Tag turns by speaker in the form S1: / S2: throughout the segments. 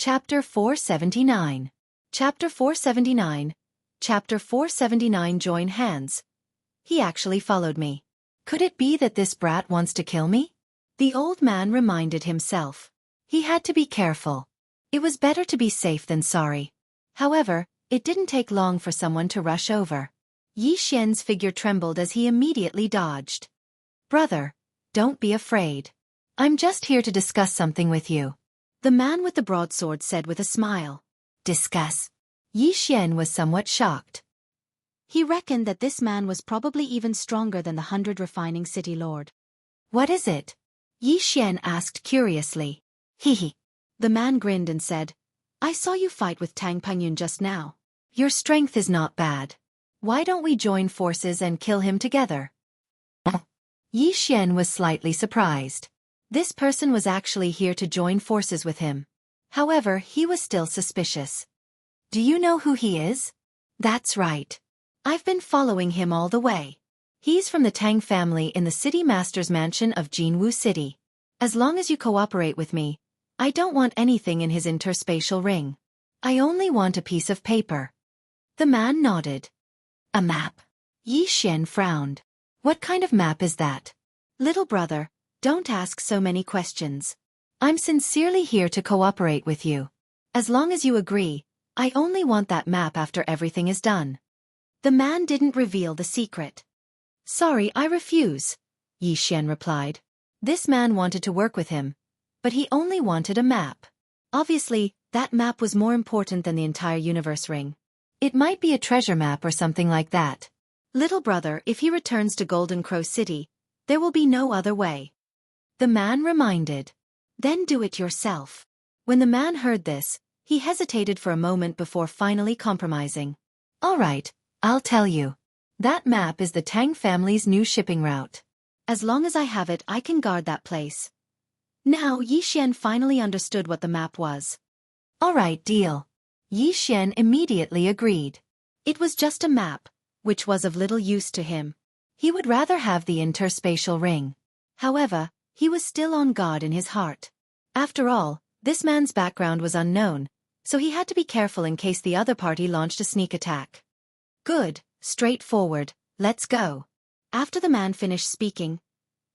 S1: Chapter 479. Chapter 479. Chapter 479. Join hands. He actually followed me. Could it be that this brat wants to kill me? The old man reminded himself. He had to be careful. It was better to be safe than sorry. However, it didn't take long for someone to rush over. Yi Xian's figure trembled as he immediately dodged. Brother, don't be afraid. I'm just here to discuss something with you. The man with the broadsword said with a smile. Discuss? Yi Xian was somewhat shocked. He reckoned that this man was probably even stronger than the 100 refining city lord. What is it? Yi Xian asked curiously. Hehe. The man grinned and said, I saw you fight with Tang Pangyun just now. Your strength is not bad. Why don't we join forces and kill him together? Yi Xian was slightly surprised. This person was actually here to join forces with him. However, he was still suspicious. Do you know who he is? That's right. I've been following him all the way. He's from the Tang family in the city master's mansion of Jinwu City. As long as you cooperate with me, I don't want anything in his interspatial ring. I only want a piece of paper. The man nodded. A map. Yi Xian frowned. What kind of map is that? Little brother, don't ask so many questions. I'm sincerely here to cooperate with you. As long as you agree, I only want that map after everything is done. The man didn't reveal the secret. Sorry, I refuse, Yi Xian replied. This man wanted to work with him, but he only wanted a map. Obviously, that map was more important than the entire universe ring. It might be a treasure map or something like that. Little brother, if he returns to Golden Crow City, there will be no other way. The man reminded. Then do it yourself. When the man heard this, he hesitated for a moment before finally compromising. All right, I'll tell you. That map is the Tang family's new shipping route. As long as I have it, I can guard that place. Now Yi Xian finally understood what the map was. All right, deal. Yi Xian immediately agreed. It was just a map, which was of little use to him. He would rather have the interspatial ring. However, he was still on guard in his heart. After all, this man's background was unknown, so he had to be careful in case the other party launched a sneak attack. Good, straightforward, let's go. After the man finished speaking,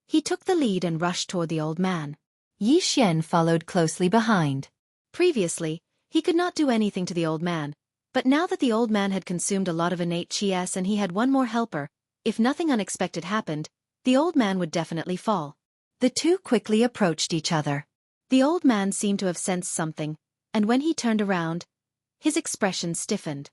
S1: he took the lead and rushed toward the old man. Yi Xian followed closely behind. Previously, he could not do anything to the old man, but now that the old man had consumed a lot of innate chi and he had one more helper, if nothing unexpected happened, the old man would definitely fall. The two quickly approached each other. The old man seemed to have sensed something, and when he turned around, his expression stiffened.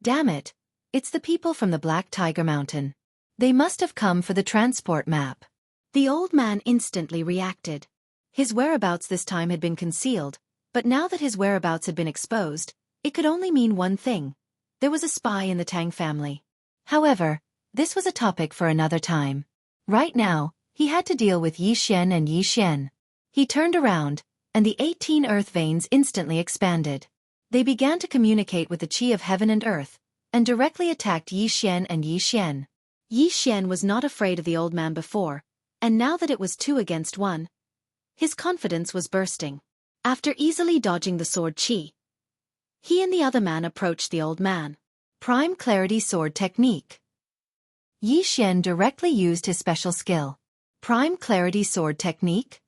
S1: Damn it, it's the people from the Black Tiger Mountain. They must have come for the transport map. The old man instantly reacted. His whereabouts this time had been concealed, but now that his whereabouts had been exposed, it could only mean one thing. There was a spy in the Tang family. However, this was a topic for another time. Right now, he had to deal with Yi Xian and Yi Xian. He turned around, and the 18 earth veins instantly expanded. They began to communicate with the chi of heaven and earth, and directly attacked Yi Xian and Yi Xian. Yi Xian was not afraid of the old man before, and now that it was 2 against 1, his confidence was bursting. After easily dodging the sword chi, he and the other man approached the old man. Prime Clarity Sword Technique. Yi Xian directly used his special skill. Prime Clarity Sword Technique?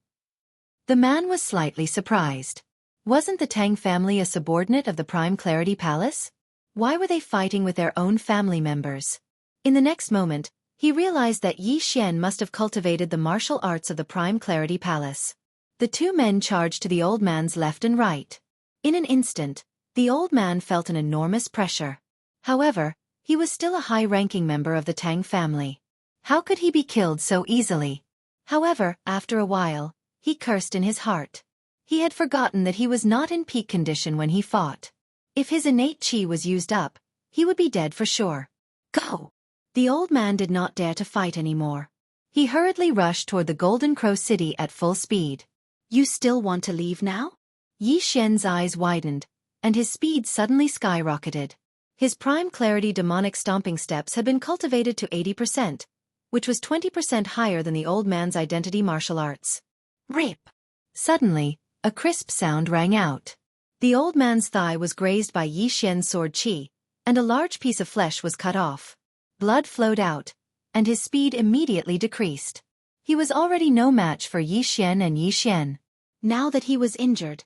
S1: The man was slightly surprised. Wasn't the Tang family a subordinate of the Prime Clarity Palace? Why were they fighting with their own family members? In the next moment, he realized that Yi Xian must have cultivated the martial arts of the Prime Clarity Palace. The two men charged to the old man's left and right. In an instant, the old man felt an enormous pressure. However, he was still a high-ranking member of the Tang family. How could he be killed so easily? However, after a while, he cursed in his heart. He had forgotten that he was not in peak condition when he fought. If his innate chi was used up, he would be dead for sure. Go! The old man did not dare to fight anymore. He hurriedly rushed toward the Golden Crow City at full speed. You still want to leave now? Yi Xian's eyes widened, and his speed suddenly skyrocketed. His Prime Clarity demonic stomping steps had been cultivated to 80%, which was 20% higher than the old man's identity martial arts. Rip! Suddenly, a crisp sound rang out. The old man's thigh was grazed by Yi Xian's sword qi, and a large piece of flesh was cut off. Blood flowed out, and his speed immediately decreased. He was already no match for Yi Xian and Yi Xian. Now that he was injured,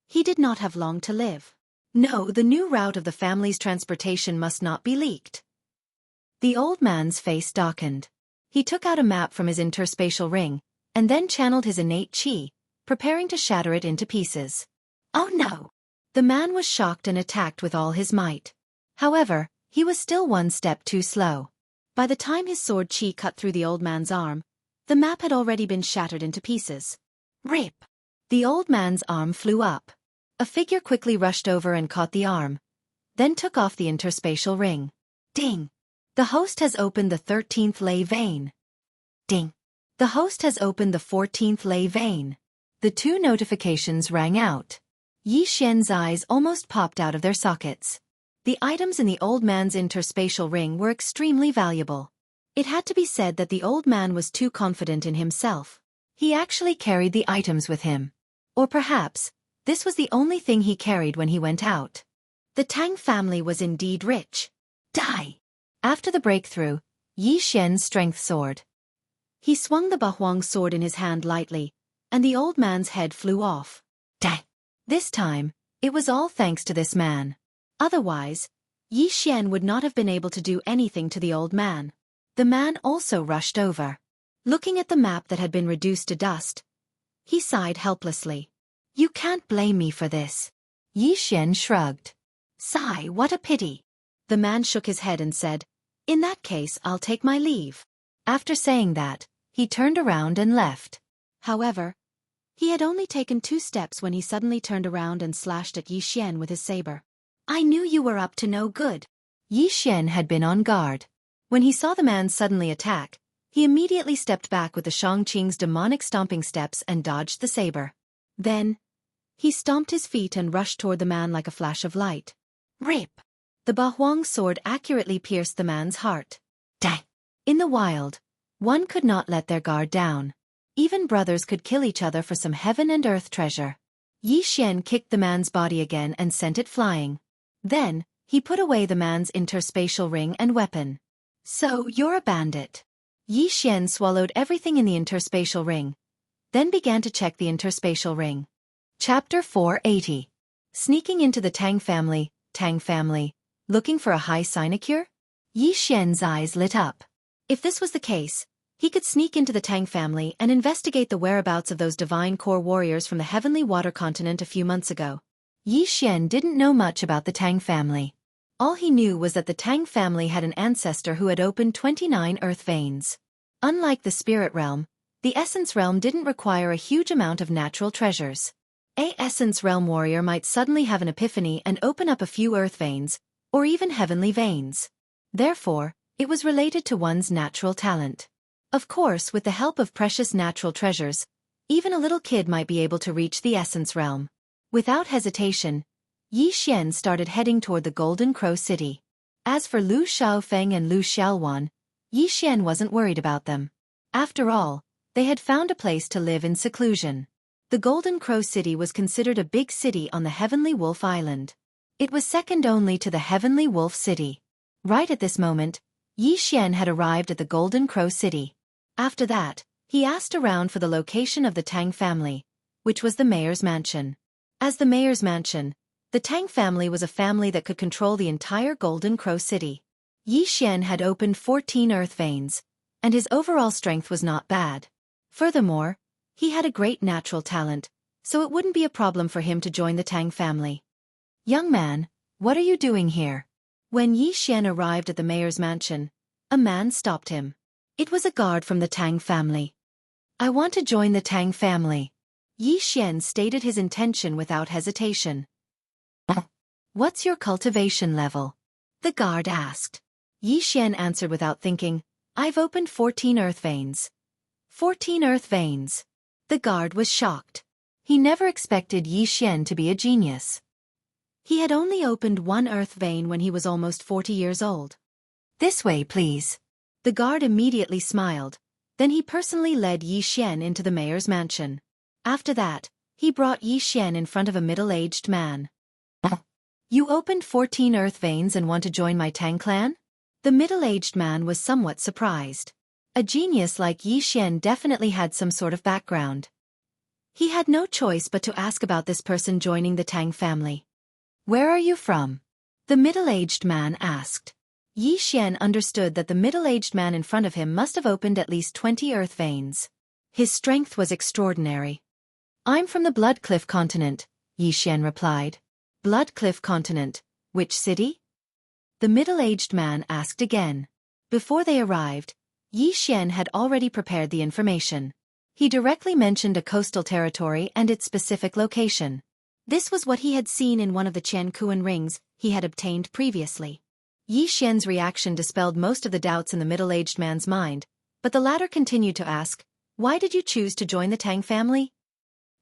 S1: he did not have long to live. No, the new route of the family's transportation must not be leaked. The old man's face darkened. He took out a map from his interspatial ring, and then channeled his innate qi, preparing to shatter it into pieces. Oh no! The man was shocked and attacked with all his might. However, he was still one step too slow. By the time his sword qi cut through the old man's arm, the map had already been shattered into pieces. Rip! The old man's arm flew up. A figure quickly rushed over and caught the arm, then took off the interspatial ring. Ding! The host has opened the 13th ley vein. Ding! The host has opened the 14th ley vein. The two notifications rang out. Yi Xian's eyes almost popped out of their sockets. The items in the old man's interspatial ring were extremely valuable. It had to be said that the old man was too confident in himself. He actually carried the items with him. Or perhaps, this was the only thing he carried when he went out. The Tang family was indeed rich. Die! After the breakthrough, Yi Xian's strength soared. He swung the Bahuang sword in his hand lightly, and the old man's head flew off. Die! This time, it was all thanks to this man. Otherwise, Yi Xian would not have been able to do anything to the old man. The man also rushed over. Looking at the map that had been reduced to dust, he sighed helplessly. You can't blame me for this. Yi Xian shrugged. Sigh, what a pity. The man shook his head and said, In that case, I'll take my leave. After saying that, he turned around and left. However, he had only taken 2 steps when he suddenly turned around and slashed at Yi Xian with his saber. I knew you were up to no good. Yi Xian had been on guard. When he saw the man suddenly attack, he immediately stepped back with the Shangqing's demonic stomping steps and dodged the saber. Then, he stomped his feet and rushed toward the man like a flash of light. Rip! The Bahuang sword accurately pierced the man's heart. Die! In the wild, one could not let their guard down. Even brothers could kill each other for some heaven and earth treasure. Yi Xian kicked the man's body again and sent it flying. Then, he put away the man's interspatial ring and weapon. So, you're a bandit. Yi Xian swallowed everything in the interspatial ring, then began to check the interspatial ring. Chapter 480. Sneaking into the Tang family, looking for a high sinecure? Yi Xian's eyes lit up. If this was the case, he could sneak into the Tang family and investigate the whereabouts of those divine core warriors from the heavenly water continent a few months ago. Yi Xian didn't know much about the Tang family. All he knew was that the Tang family had an ancestor who had opened 29 earth veins. Unlike the spirit realm, the essence realm didn't require a huge amount of natural treasures. A essence realm warrior might suddenly have an epiphany and open up a few earth veins, or even heavenly veins. Therefore, it was related to one's natural talent. Of course, with the help of precious natural treasures, even a little kid might be able to reach the essence realm. Without hesitation, Yi Xian started heading toward the Golden Crow City. As for Lu Xiaofeng and Lu Xiaowan, Yi Xian wasn't worried about them. After all, they had found a place to live in seclusion. The Golden Crow City was considered a big city on the Heavenly Wolf Island. It was second only to the Heavenly Wolf City. Right at this moment, Yi Xian had arrived at the Golden Crow City. After that, he asked around for the location of the Tang family, which was the mayor's mansion. As the mayor's mansion, the Tang family was a family that could control the entire Golden Crow City. Yi Xian had opened 14 earth veins, and his overall strength was not bad. Furthermore, he had a great natural talent, so it wouldn't be a problem for him to join the Tang family. Young man, what are you doing here? When Yi Xian arrived at the mayor's mansion, a man stopped him. It was a guard from the Tang family. I want to join the Tang family. Yi Xian stated his intention without hesitation. What's your cultivation level? The guard asked. Yi Xian answered without thinking, I've opened 14 earth veins. 14 earth veins. The guard was shocked. He never expected Yi Xian to be a genius. He had only opened 1 earth vein when he was almost 40 years old. This way, please. The guard immediately smiled. Then he personally led Yi Xian into the mayor's mansion. After that, He brought Yi Xian in front of a middle-aged man. You opened 14 earth veins and want to join my Tang clan? The middle-aged man was somewhat surprised. A genius like Yi Xian definitely had some sort of background. He had no choice but to ask about this person joining the Tang family. Where are you from? The middle-aged man asked. Yi Xian understood that the middle-aged man in front of him must have opened at least 20 earth veins. His strength was extraordinary. I'm from the Blood Cliff continent, Yi Xian replied. Blood Cliff continent, which city? The middle-aged man asked again. Before they arrived, Yi Xian had already prepared the information. He directly mentioned a coastal territory and its specific location. This was what he had seen in one of the Qiankuan rings he had obtained previously. Yi Xian's reaction dispelled most of the doubts in the middle-aged man's mind, but the latter continued to ask, why did you choose to join the Tang family?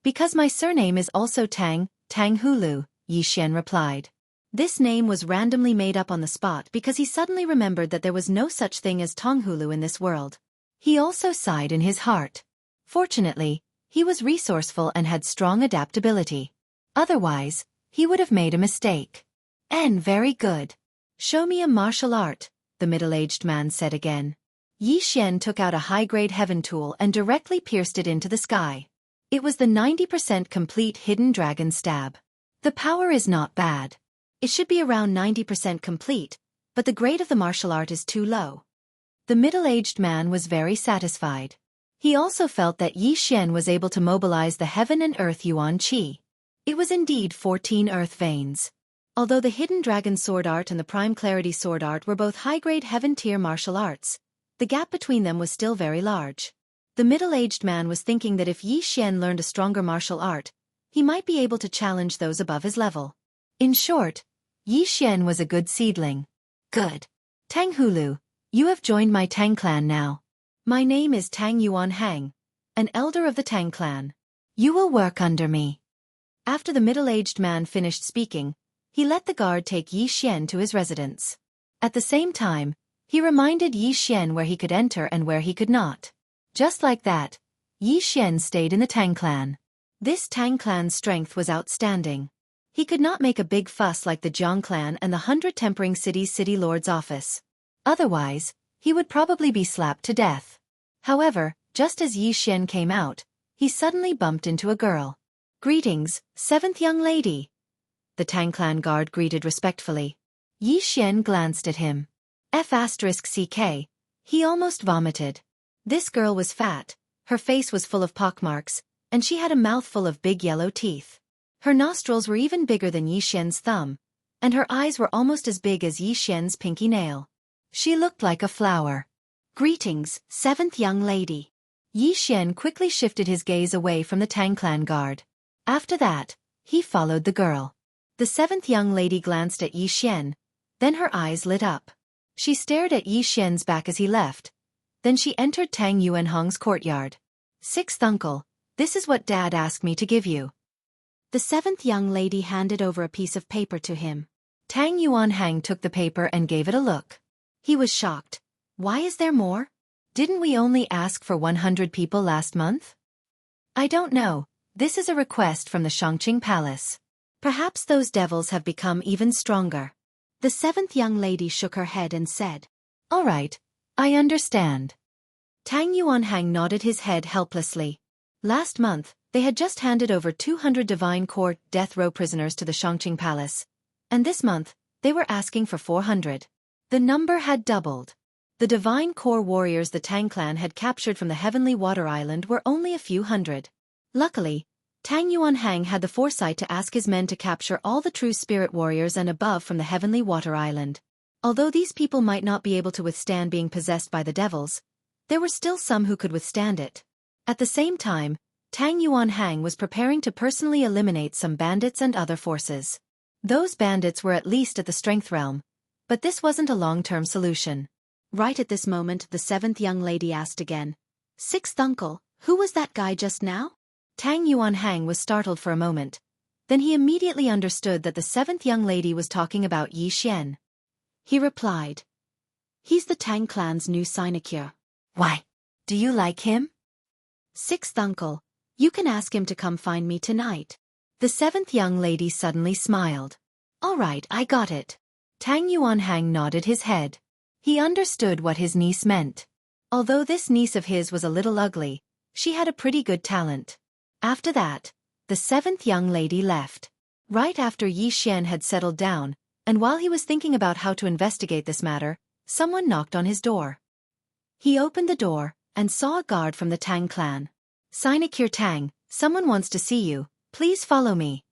S1: Because my surname is also Tang, Tang Hulu, Yi Xian replied. This name was randomly made up on the spot because he suddenly remembered that there was no such thing as Tonghulu in this world. He also sighed in his heart. Fortunately, he was resourceful and had strong adaptability. Otherwise, he would have made a mistake. Very good. Show me a martial art, the middle-aged man said again. Yi Xian took out a high-grade heaven tool and directly pierced it into the sky. It was the 90% complete hidden dragon stab. The power is not bad. It should be around 90% complete, but the grade of the martial art is too low. The middle-aged man was very satisfied. He also felt that Yi Xian was able to mobilize the heaven and earth yuan qi. It was indeed 14 earth veins. Although the hidden dragon sword art and the prime clarity sword art were both high-grade heaven-tier martial arts, the gap between them was still very large. The middle-aged man was thinking that if Yi Xian learned a stronger martial art, he might be able to challenge those above his level. In short, Yi Xian was a good seedling. Good. Tang Hulu, you have joined my Tang clan now. My name is Tang Yuan Hang, an elder of the Tang clan. You will work under me. After the middle-aged man finished speaking, he let the guard take Yi Xian to his residence. At the same time, he reminded Yi Xian where he could enter and where he could not. Just like that, Yi Xian stayed in the Tang clan. This Tang clan's strength was outstanding. He could not make a big fuss like the Jiang clan and the 100 Tempering City's city lord's office. Otherwise, he would probably be slapped to death. However, just as Yi Xian came out, he suddenly bumped into a girl. Greetings, seventh young lady. The Tang clan guard greeted respectfully. Yi Xian glanced at him. F***ck, he almost vomited. This girl was fat, her face was full of pockmarks, and she had a mouthful of big yellow teeth. Her nostrils were even bigger than Yi Xian's thumb, and her eyes were almost as big as Yi Xian's pinky nail. She looked like a flower. Greetings, seventh young lady. Yi Xian quickly shifted his gaze away from the Tang clan guard. After that, he followed the girl. The seventh young lady glanced at Yi Xian, then her eyes lit up. She stared at Yi Xian's back as he left. Then she entered Tang Yuanhong's courtyard. Sixth uncle, this is what Dad asked me to give you. The seventh young lady handed over a piece of paper to him. Tang Yuanhang took the paper and gave it a look. He was shocked. Why is there more? Didn't we only ask for 100 people last month? I don't know. This is a request from the Shangqing Palace. Perhaps those devils have become even stronger. The seventh young lady shook her head and said, All right, I understand. Tang Yuanhang nodded his head helplessly. Last month, they had just handed over 200 Divine Court death row prisoners to the Shangqing Palace, and this month, they were asking for 400. The number had doubled. The Divine Core warriors the Tang clan had captured from the Heavenly Water Island were only a few hundred. Luckily, Tang Yuanhang had the foresight to ask his men to capture all the true spirit warriors and above from the Heavenly Water Island. Although these people might not be able to withstand being possessed by the devils, there were still some who could withstand it. At the same time, Tang Yuanhang was preparing to personally eliminate some bandits and other forces. Those bandits were at least at the strength realm, but this wasn't a long-term solution. Right at this moment, the seventh young lady asked again, Sixth uncle, who was that guy just now? Tang Yuanhang was startled for a moment. Then he immediately understood that the seventh young lady was talking about Yi Xian. He replied, He's the Tang clan's new sinecure. Why? Do you like him? Sixth uncle, You can ask him to come find me tonight. The seventh young lady suddenly smiled. All right, I got it. Tang Yuanhang nodded his head. He understood what his niece meant. Although this niece of his was a little ugly, she had a pretty good talent. After that, the seventh young lady left. Right after Yi Xian had settled down, and while he was thinking about how to investigate this matter, someone knocked on his door. He opened the door, and saw a guard from the Tang clan. Sinecure Tang, someone wants to see you, please follow me.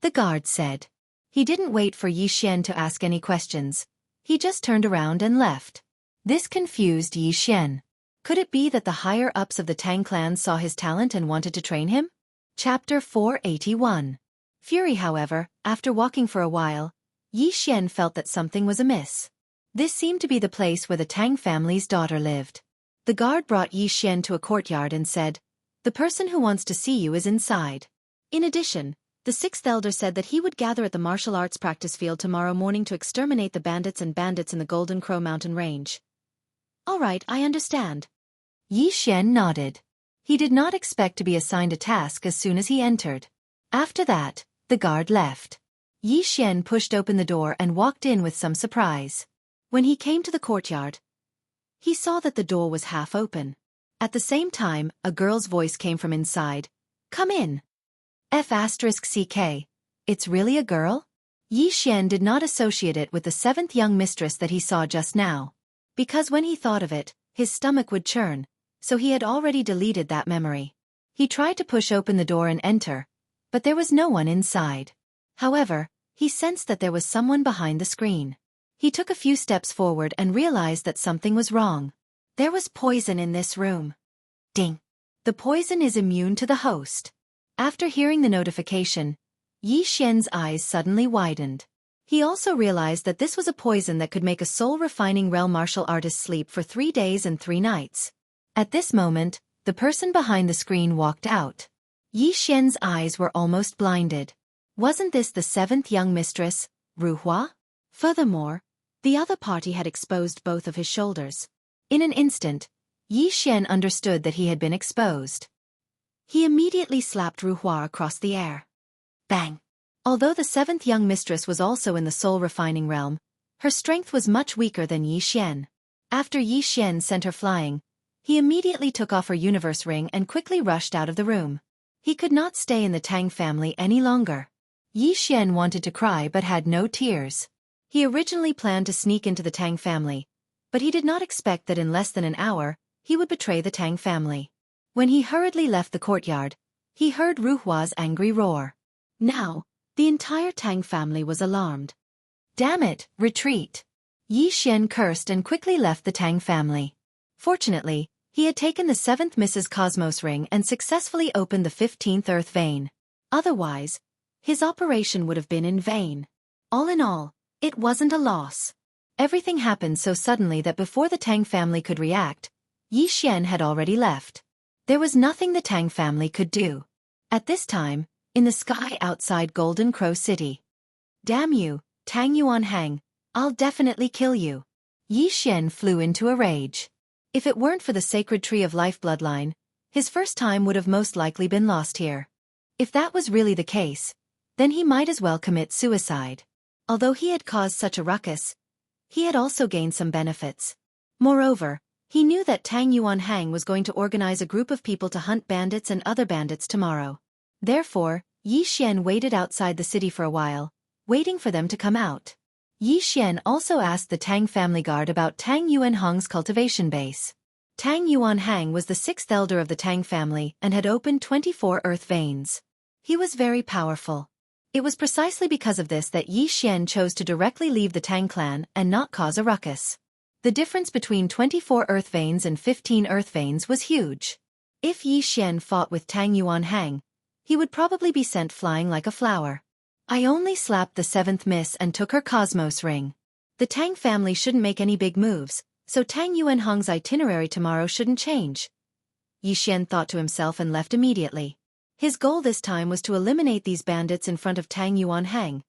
S1: The guard said. He didn't wait for Yi Xian to ask any questions. He just turned around and left. This confused Yi Xian. Could it be that the higher-ups of the Tang clan saw his talent and wanted to train him? Chapter 481. Fury, however, after walking for a while, Yi Xian felt that something was amiss. This seemed to be the place where the Tang family's daughter lived. The guard brought Yi Xian to a courtyard and said, "The person who wants to see you is inside." In addition, the sixth elder said that he would gather at the martial arts practice field tomorrow morning to exterminate the bandits in the Golden Crow Mountain Range. All right, I understand. Yi Xian nodded. He did not expect to be assigned a task as soon as he entered. After that, the guard left. Yi Xian pushed open the door and walked in with some surprise. When he came to the courtyard, he saw that the door was half open. At the same time, a girl's voice came from inside. Come in. F***CK. It's really a girl? Yi Xian did not associate it with the seventh young mistress that he saw just now. Because when he thought of it, his stomach would churn, so he had already deleted that memory. He tried to push open the door and enter, but there was no one inside. However, he sensed that there was someone behind the screen. He took a few steps forward and realized that something was wrong. There was poison in this room. Ding! The poison is immune to the host. After hearing the notification, Yi Xian's eyes suddenly widened. He also realized that this was a poison that could make a soul-refining realm martial artist sleep for 3 days and 3 nights. At this moment, the person behind the screen walked out. Yi Xian's eyes were almost blinded. Wasn't this the seventh young mistress, Ruhua? Furthermore, the other party had exposed both of his shoulders. In an instant, Yi Xian understood that he had been exposed. He immediately slapped Ruhua across the air. Bang! Although the seventh young mistress was also in the soul-refining realm, her strength was much weaker than Yi Xian. After Yi Xian sent her flying, he immediately took off her universe ring and quickly rushed out of the room. He could not stay in the Tang family any longer. Yi Xian wanted to cry but had no tears. He originally planned to sneak into the Tang family, but he did not expect that in less than an hour, he would betray the Tang family. When he hurriedly left the courtyard, he heard Ruhua's angry roar. Now, the entire Tang family was alarmed. Damn it, retreat! Yi Xian cursed and quickly left the Tang family. Fortunately, he had taken the 7th Mrs. Cosmos ring and successfully opened the 15th Earth vein. Otherwise, his operation would have been in vain. All in all, it wasn't a loss. Everything happened so suddenly that before the Tang family could react, Yi Xian had already left. There was nothing the Tang family could do. At this time, in the sky outside Golden Crow City. Damn you, Tang Yuanhang, I'll definitely kill you. Yi Xian flew into a rage. If it weren't for the sacred tree of life bloodline, his first time would have most likely been lost here. If that was really the case, then he might as well commit suicide. Although he had caused such a ruckus, he had also gained some benefits. Moreover, he knew that Tang Yuanhang was going to organize a group of people to hunt bandits and other bandits tomorrow. Therefore, Yi Xian waited outside the city for a while, waiting for them to come out. Yi Xian also asked the Tang family guard about Tang Yuanhang's cultivation base. Tang Yuanhang was the 6th elder of the Tang family and had opened 24 earth veins. He was very powerful. It was precisely because of this that Yi Xian chose to directly leave the Tang clan and not cause a ruckus. The difference between 24 earth veins and 15 earth veins was huge. If Yi Xian fought with Tang Yuanhang, he would probably be sent flying like a flower. I only slapped the 7th miss and took her Cosmos ring. The Tang family shouldn't make any big moves, so Tang Yuanhang's itinerary tomorrow shouldn't change. Yi Xian thought to himself and left immediately. His goal this time was to eliminate these bandits in front of Tang Yuanhang,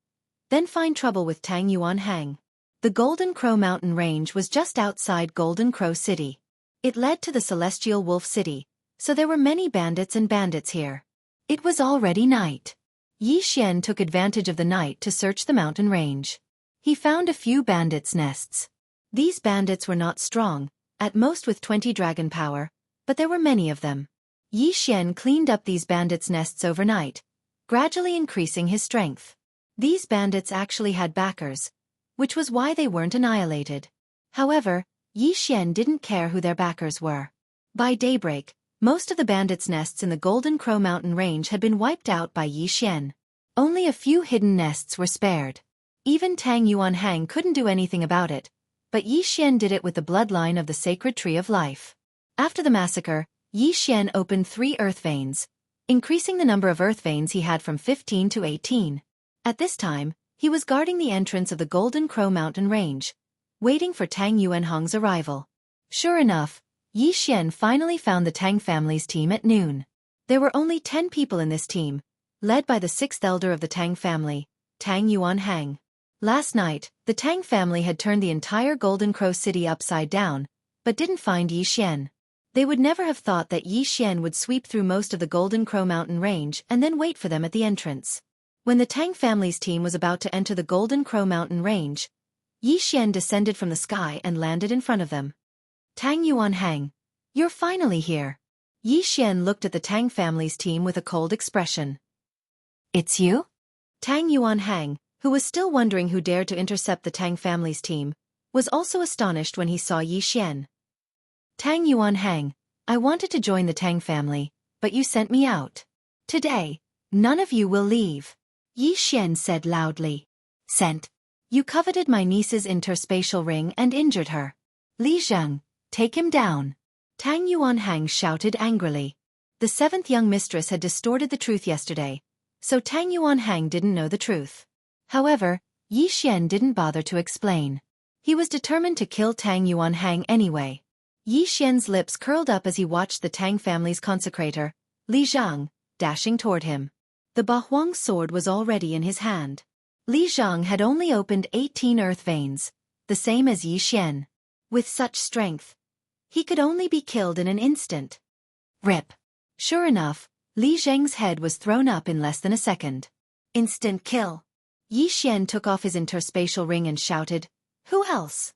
S1: then find trouble with Tang Yuanhang. The Golden Crow Mountain Range was just outside Golden Crow City. It led to the Celestial Wolf City, So there were many bandits and bandits here. It was already night. Yi Xian took advantage of the night to search the mountain range. He found a few bandits' nests. These bandits were not strong, at most with 20 dragon power, but there were many of them. Yi Xian cleaned up these bandits' nests overnight, gradually increasing his strength. These bandits actually had backers, which was why they weren't annihilated. However, Yi Xian didn't care who their backers were. By daybreak, most of the bandits' nests in the Golden Crow Mountain range had been wiped out by Yi Xian. Only a few hidden nests were spared. Even Tang Yuanhang couldn't do anything about it, but Yi Xian did it with the bloodline of the sacred tree of life. After the massacre, Yi Xian opened 3 earth veins, increasing the number of earth veins he had from 15 to 18. At this time, he was guarding the entrance of the Golden Crow Mountain range, waiting for Tang Yuanhang's arrival. Sure enough, Yi Xian finally found the Tang family's team at noon. There were only 10 people in this team, led by the 6th elder of the Tang family, Tang Yuanhang. Last night, the Tang family had turned the entire Golden Crow city upside down, but didn't find Yi Xian. They would never have thought that Yi Xian would sweep through most of the Golden Crow Mountain range and then wait for them at the entrance. When the Tang family's team was about to enter the Golden Crow Mountain range, Yi Xian descended from the sky and landed in front of them. Tang Yuanhang, you're finally here. Yi Xian looked at the Tang family's team with a cold expression. It's you? Tang Yuanhang, who was still wondering who dared to intercept the Tang family's team, was also astonished when he saw Yi Xian. Tang Yuanhang, I wanted to join the Tang family, but you sent me out. Today, none of you will leave. Yi Xian said loudly. Sent. You coveted my niece's interspatial ring and injured her. Li Zheng, take him down. Tang Yuanhang shouted angrily. The 7th young mistress had distorted the truth yesterday, so Tang Yuanhang didn't know the truth. However, Yi Xian didn't bother to explain. He was determined to kill Tang Yuanhang anyway. Yi Xian's lips curled up as he watched the Tang family's consecrator, Li Zhang, dashing toward him. The Bahuang sword was already in his hand. Li Zhang had only opened 18 earth veins, the same as Yi Xian. With such strength, he could only be killed in an instant. Rip. Sure enough, Li Zheng's head was thrown up in less than a second. Instant kill. Yi Xian took off his interspatial ring and shouted, Who else?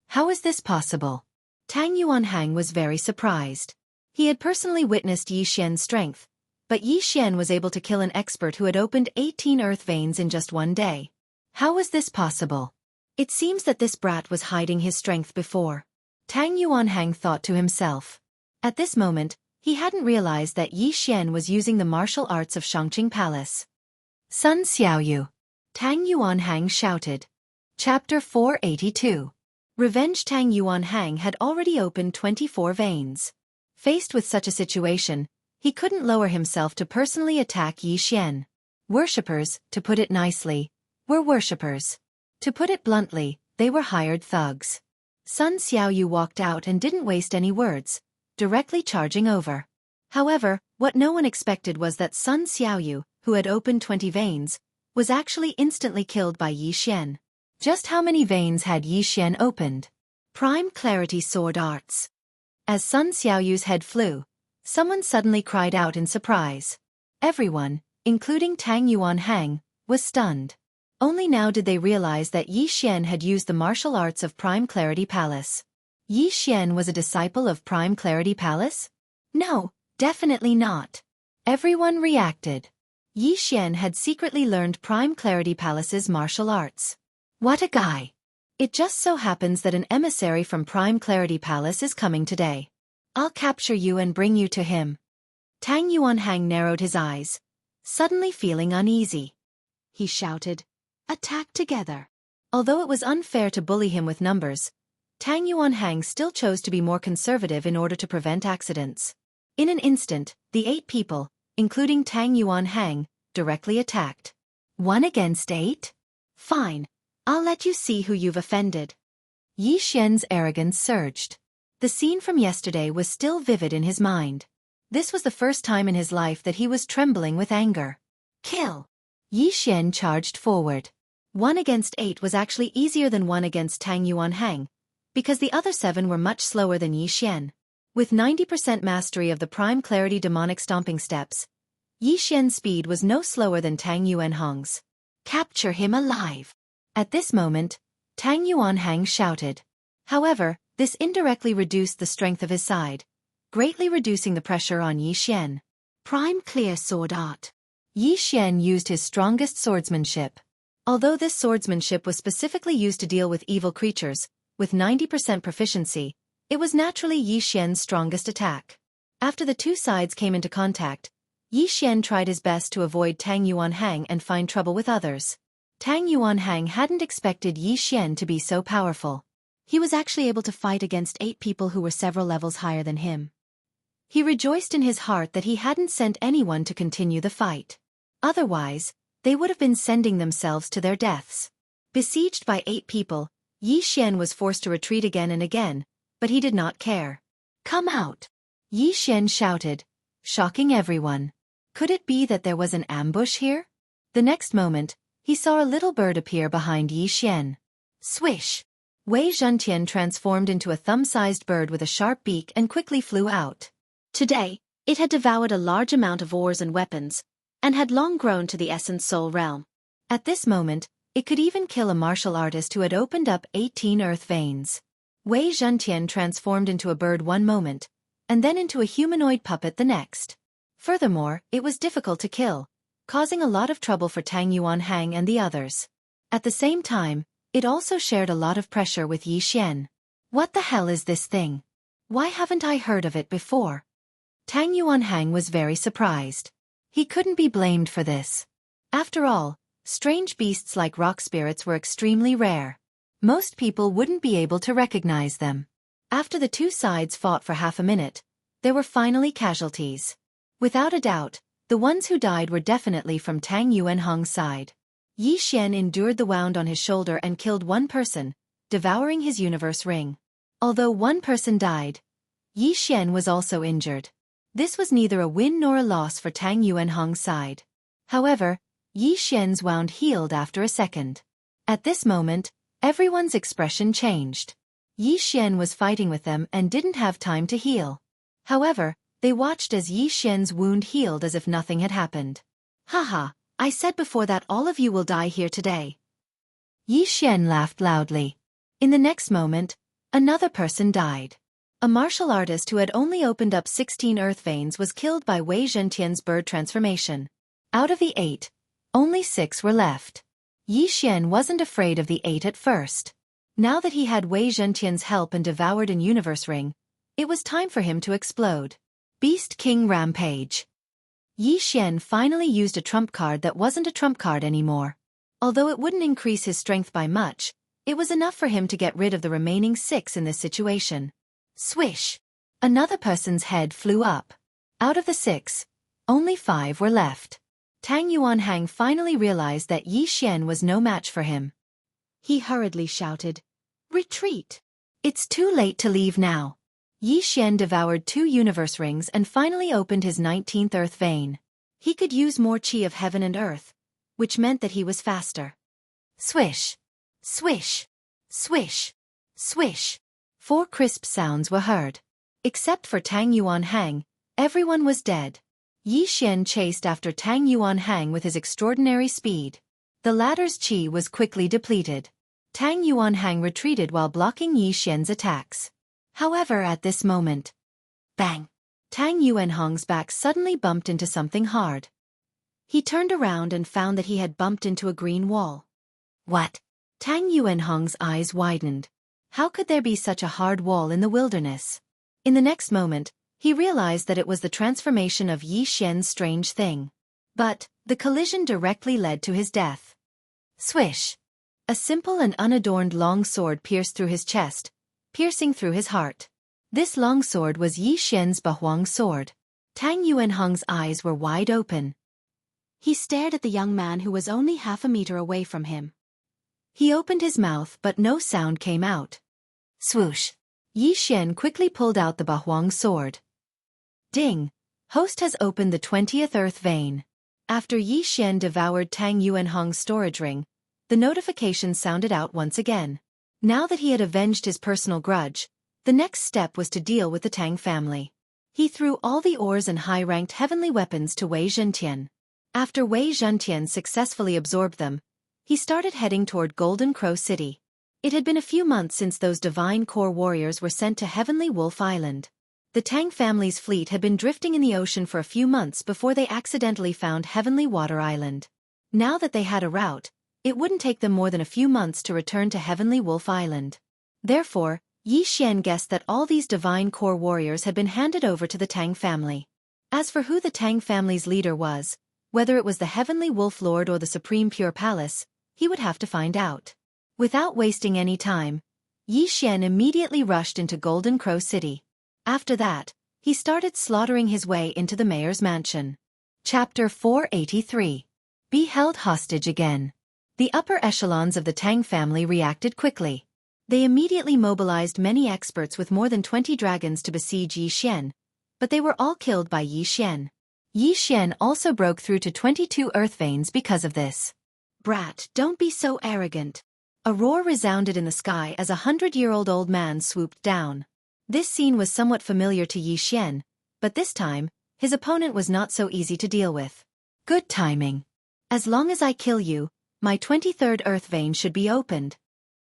S1: How is this possible? Tang Yuanhang was very surprised. He had personally witnessed Yi Xian's strength, but Yi Xian was able to kill an expert who had opened 18 earth veins in just one day. How was this possible? It seems that this brat was hiding his strength before. Tang Yuanhang thought to himself. At this moment, he hadn't realized that Yi Xian was using the martial arts of Shangqing Palace. Sun Xiaoyu. Tang Yuanhang shouted. Chapter 482. Revenge. Tang Yuanhang had already opened 24 veins. Faced with such a situation, he couldn't lower himself to personally attack Yi Xian. Worshippers, to put it nicely, were worshippers. To put it bluntly, they were hired thugs. Sun Xiaoyu walked out and didn't waste any words, directly charging over. However, what no one expected was that Sun Xiaoyu, who had opened 20 veins, was actually instantly killed by Yi Xian. Just how many veins had Yi Xian opened? Prime Clarity Sword Arts. As Sun Xiaoyu's head flew, someone suddenly cried out in surprise. Everyone, including Tang Yuanhang, was stunned. Only now did they realize that Yi Xian had used the martial arts of Prime Clarity Palace. Yi Xian was a disciple of Prime Clarity Palace? No, definitely not. Everyone reacted. Yi Xian had secretly learned Prime Clarity Palace's martial arts. What a guy! It just so happens that an emissary from Prime Clarity Palace is coming today. I'll capture you and bring you to him. Tang Yuanhang narrowed his eyes, suddenly feeling uneasy. He shouted, Attack together. Although it was unfair to bully him with numbers, Tang Yuanhang still chose to be more conservative in order to prevent accidents. In an instant, the 8 people, including Tang Yuanhang, directly attacked. 1 against 8? Fine. I'll let you see who you've offended. Yi Xian's arrogance surged. The scene from yesterday was still vivid in his mind. This was the first time in his life that he was trembling with anger. Kill! Yi Xian charged forward. 1 against 8 was actually easier than 1 against Tang Yuanhang, because the other 7 were much slower than Yi Xian. With 90% mastery of the Prime Clarity demonic stomping steps, Yi Xian's speed was no slower than Tang Yuanhang's. Capture him alive! At this moment, Tang Yuanhang shouted. However, this indirectly reduced the strength of his side, greatly reducing the pressure on Yi Xian. Prime Clear Sword Art. Yi Xian used his strongest swordsmanship. Although this swordsmanship was specifically used to deal with evil creatures, with 90% proficiency, it was naturally Yi Xian's strongest attack. After the two sides came into contact, Yi Xian tried his best to avoid Tang Yuanhang and find trouble with others. Tang Yuanhang hadn't expected Yi Xian to be so powerful. He was actually able to fight against 8 people who were several levels higher than him. He rejoiced in his heart that he hadn't sent anyone to continue the fight. Otherwise, they would have been sending themselves to their deaths. Besieged by 8 people, Yi Xian was forced to retreat again and again, but he did not care. Come out! Yi Xian shouted, shocking everyone. Could it be that there was an ambush here? The next moment, he saw a little bird appear behind Yi Xian. Swish! Wei Zhentian transformed into a thumb-sized bird with a sharp beak and quickly flew out. Today, it had devoured a large amount of ores and weapons, and had long grown to the Essence Soul realm. At this moment, it could even kill a martial artist who had opened up 18 earth veins. Wei Zhentian transformed into a bird one moment, and then into a humanoid puppet the next. Furthermore, it was difficult to kill, causing a lot of trouble for Tang Yuanhang and the others. At the same time, it also shared a lot of pressure with Yi Xian. What the hell is this thing? Why haven't I heard of it before? Tang Yuanhang was very surprised. He couldn't be blamed for this. After all, strange beasts like rock spirits were extremely rare. Most people wouldn't be able to recognize them. After the two sides fought for half a minute, there were finally casualties. Without a doubt, the ones who died were definitely from Tang Yuanhang's side. Yi Xian endured the wound on his shoulder and killed one person, devouring his universe ring. Although one person died, Yi Xian was also injured. This was neither a win nor a loss for Tang Yuanhang's side. However, Yi Xian's wound healed after a second. At this moment, everyone's expression changed. Yi Xian was fighting with them and didn't have time to heal. However, they watched as Yi Xian's wound healed as if nothing had happened. Haha, I said before that all of you will die here today. Yi Xian laughed loudly. In the next moment, another person died. A martial artist who had only opened up 16 earth veins was killed by Wei Zhentian's bird transformation. Out of the 8, only 6 were left. Yi Xian wasn't afraid of the 8 at first. Now that he had Wei Zhentian's help and devoured an universe ring, it was time for him to explode. Beast King Rampage. Yi Xian finally used a trump card that wasn't a trump card anymore. Although it wouldn't increase his strength by much, it was enough for him to get rid of the remaining 6 in this situation. Swish! Another person's head flew up. Out of the 6, only 5 were left. Tang Yuanhang finally realized that Yi Xian was no match for him. He hurriedly shouted, "Retreat! It's too late to leave now." Yi Xian devoured 2 universe rings and finally opened his 19th earth vein. He could use more chi of heaven and earth, which meant that he was faster. Swish! Swish! Swish! Swish! 4 crisp sounds were heard. Except for Tang Yuanhang, everyone was dead. Yi Xian chased after Tang Yuanhang with his extraordinary speed. The latter's chi was quickly depleted. Tang Yuanhang retreated while blocking Yi Xian's attacks. However, at this moment, bang! Tang Yuanhang's back suddenly bumped into something hard. He turned around and found that he had bumped into a green wall. What? Tang Yuanhang's eyes widened. How could there be such a hard wall in the wilderness? In the next moment, he realized that it was the transformation of Yi Xian's strange thing. But, the collision directly led to his death. Swish! A simple and unadorned long sword pierced through his chest, piercing through his heart. This long sword was Yi Xian's Bahuang sword. Tang Yuanhang's eyes were wide open. He stared at the young man who was only half a meter away from him. He opened his mouth but no sound came out. Swoosh! Yi Xian quickly pulled out the Bahuang sword. Ding! Host has opened the 20th earth vein. After Yi Xian devoured Tang Yuanhang's storage ring, the notification sounded out once again. Now that he had avenged his personal grudge, The next step was to deal with the Tang family. He threw all the ores and high-ranked heavenly weapons to Wei Zhentian. After Wei Zhentian successfully absorbed them, he started heading toward Golden Crow City. It had been a few months since those divine core warriors were sent to Heavenly Wolf Island. The Tang family's fleet had been drifting in the ocean for a few months before they accidentally found Heavenly Water Island. Now that they had a route, it wouldn't take them more than a few months to return to Heavenly Wolf Island. Therefore, Yi Xian guessed that all these divine core warriors had been handed over to the Tang family. As for who the Tang family's leader was, whether it was the Heavenly Wolf Lord or the Supreme Pure Palace, he would have to find out. Without wasting any time, Yi Xian immediately rushed into Golden Crow City. After that, he started slaughtering his way into the mayor's mansion. Chapter 483. Be held hostage again. The upper echelons of the Tang family reacted quickly. They immediately mobilized many experts with more than 20 dragons to besiege Yi Xian, but they were all killed by Yi Xian. Yi Xian also broke through to 22 earth veins because of this. Brat, don't be so arrogant. A roar resounded in the sky as a 100-year-old old man swooped down. This scene was somewhat familiar to Yi Xian, but this time, his opponent was not so easy to deal with. Good timing. As long as I kill you, my 23rd earth vein should be opened.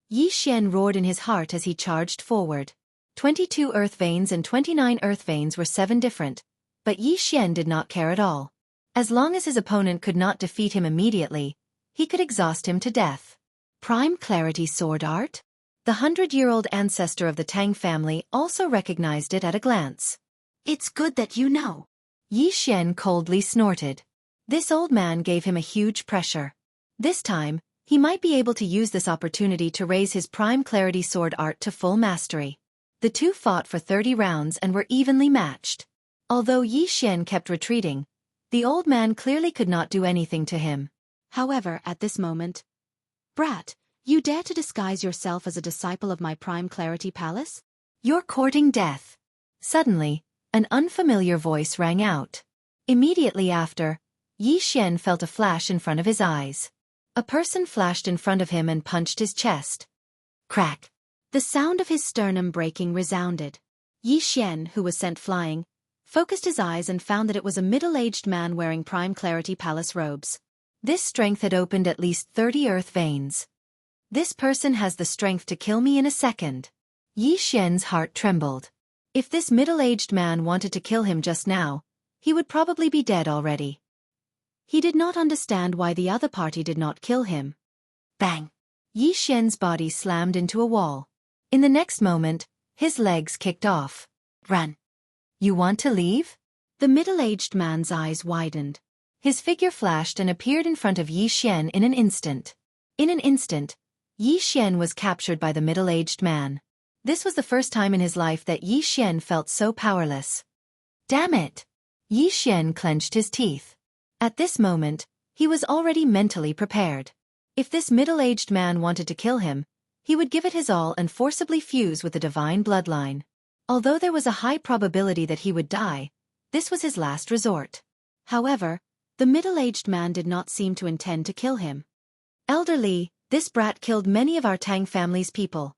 S1: Yi Xian roared in his heart as he charged forward. 22 earth veins and 29 earth veins were 7 different, but Yi Xian did not care at all. As long as his opponent could not defeat him immediately, he could exhaust him to death. Prime Clarity Sword Art? The 100-year-old ancestor of the Tang family also recognized it at a glance. It's good that you know. Yi Xian coldly snorted. This old man gave him a huge pressure. This time, he might be able to use this opportunity to raise his Prime Clarity Sword Art to full mastery. The two fought for 30 rounds and were evenly matched. Although Yi Xian kept retreating, the old man clearly could not do anything to him. However, at this moment, Brat, you dare to disguise yourself as a disciple of my Prime Clarity Palace? You're courting death. Suddenly, an unfamiliar voice rang out. Immediately after, Yi Xian felt a flash in front of his eyes. A person flashed in front of him and punched his chest. Crack! The sound of his sternum breaking resounded. Yi Xian, who was sent flying, focused his eyes and found that it was a middle-aged man wearing Prime Clarity Palace robes. This strength had opened at least 30 earth veins. This person has the strength to kill me in a second. Yi Xian's heart trembled. If this middle-aged man wanted to kill him just now, he would probably be dead already. He did not understand why the other party did not kill him. Bang! Yi Xian's body slammed into a wall. In the next moment, his legs kicked off. Run! You want to leave? The middle-aged man's eyes widened. His figure flashed and appeared in front of Yi Xian in an instant. In an instant, Yi Xian was captured by the middle-aged man. This was the first time in his life that Yi Xian felt so powerless. Damn it! Yi Xian clenched his teeth. At this moment, he was already mentally prepared. If this middle-aged man wanted to kill him, he would give it his all and forcibly fuse with the divine bloodline. Although there was a high probability that he would die, this was his last resort. However, the middle-aged man did not seem to intend to kill him. Elder Li, this brat killed many of our Tang family's people.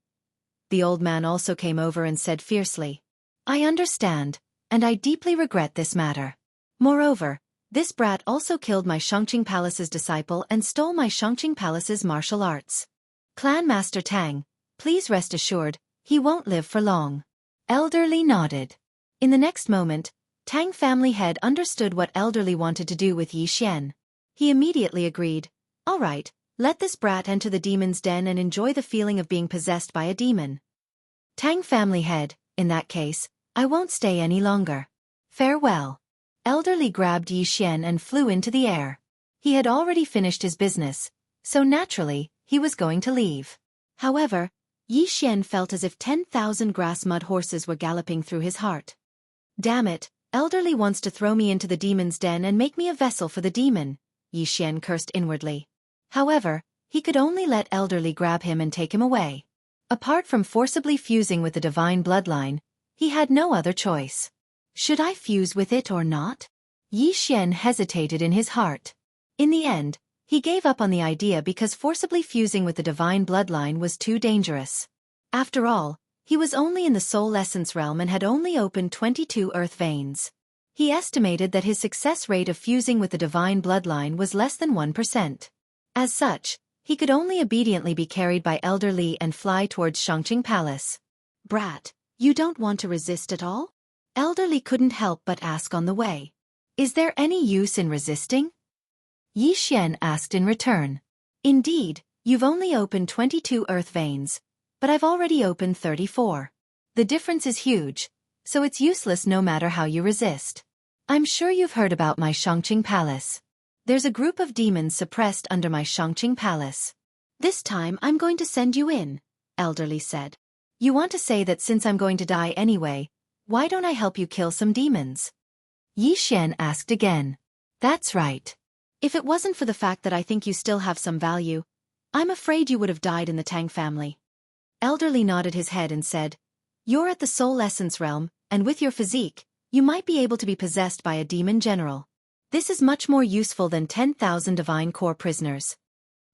S1: The old man also came over and said fiercely, I understand, and I deeply regret this matter. Moreover, this brat also killed my Shangqing Palace's disciple and stole my Shangqing Palace's martial arts. Clan Master Tang, please rest assured, he won't live for long. Elder Li nodded. In the next moment, Tang family head understood what Elder Li wanted to do with Yi Xian. He immediately agreed, all right, let this brat enter the demon's den and enjoy the feeling of being possessed by a demon. Tang family head, in that case, I won't stay any longer. Farewell. Elder Li grabbed Yi Xian and flew into the air. He had already finished his business, so naturally, he was going to leave. However, Yi Xian felt as if 10,000 grass mud horses were galloping through his heart. Damn it, Elder Li wants to throw me into the demon's den and make me a vessel for the demon, Yi Xian cursed inwardly. However, he could only let Elder Li grab him and take him away. Apart from forcibly fusing with the divine bloodline, he had no other choice. Should I fuse with it or not? Yi Xian hesitated in his heart. In the end, he gave up on the idea because forcibly fusing with the divine bloodline was too dangerous. After all, He was only in the soul essence realm and had only opened 22 earth veins. He estimated that his success rate of fusing with the divine bloodline was less than 1%. As such, he could only obediently be carried by Elder Li and fly towards Shangqing Palace. "Brat, you don't want to resist at all?" Elder Li couldn't help but ask on the way. "Is there any use in resisting?" Yi Xian asked in return. "Indeed, you've only opened 22 earth veins, but I've already opened 34. The difference is huge, so it's useless no matter how you resist. I'm sure you've heard about my Shangqing Palace. There's a group of demons suppressed under my Shangqing Palace. This time I'm going to send you in," Elder Li said. "You want to say that since I'm going to die anyway, why don't I help you kill some demons?" Yi Xian asked again. "That's right. If it wasn't for the fact that I think you still have some value, I'm afraid you would have died in the Tang family." Elder Li nodded his head and said, "You're at the soul essence realm, and with your physique, you might be able to be possessed by a demon general. This is much more useful than 10,000 divine core prisoners."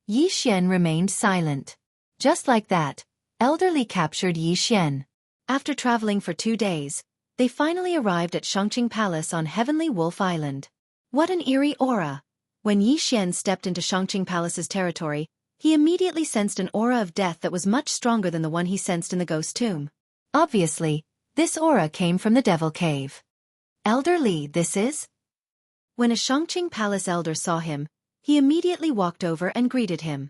S1: Yi Xian remained silent. Just like that, Elder Li captured Yi Xian. After traveling for 2 days, they finally arrived at Shangqing Palace on Heavenly Wolf Island. What an eerie aura! When Yi Xian stepped into Shangqing Palace's territory, he immediately sensed an aura of death that was much stronger than the one he sensed in the ghost tomb. Obviously, this aura came from the Devil Cave. "Elder Li, this is?" When a Shangqing Palace elder saw him, he immediately walked over and greeted him.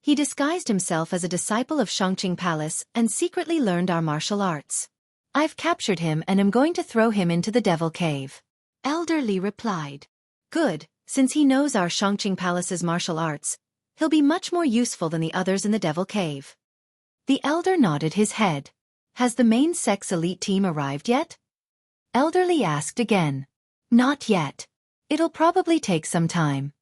S1: He disguised himself as a disciple of Shangqing Palace and secretly learned our martial arts. "I've captured him and am going to throw him into the Devil Cave," Elder Li replied. "Good, since he knows our Shangqing Palace's martial arts, he'll be much more useful than the others in the Devil Cave." The elder nodded his head. "Has the main sex elite team arrived yet?" Elder Li asked again. "Not yet. It'll probably take some time."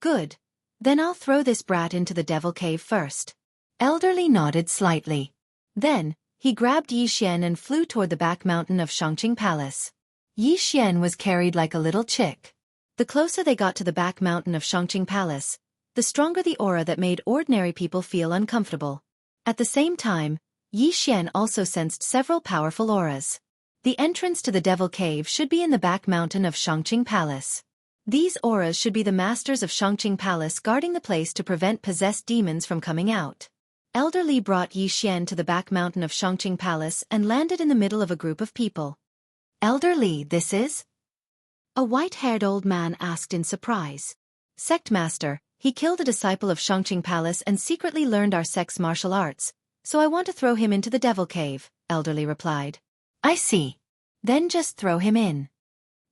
S1: "Good. Then I'll throw this brat into the Devil Cave first." Elder Li nodded slightly. Then, he grabbed Yi Xian and flew toward the back mountain of Shangqing Palace. Yi Xian was carried like a little chick. The closer they got to the back mountain of Shangqing Palace, the stronger the aura that made ordinary people feel uncomfortable. At the same time, Yi Xian also sensed several powerful auras. The entrance to the Devil Cave should be in the back mountain of Shangqing Palace. These auras should be the masters of Shangqing Palace guarding the place to prevent possessed demons from coming out. Elder Li brought Yi Xian to the back mountain of Shangqing Palace and landed in the middle of a group of people. "Elder Li, this is?" A white-haired old man asked in surprise. "Sect Master, he killed a disciple of Shangqing Palace and secretly learned our sect's martial arts, so I want to throw him into the Devil Cave," Elder Li replied. "I see. Then just throw him in."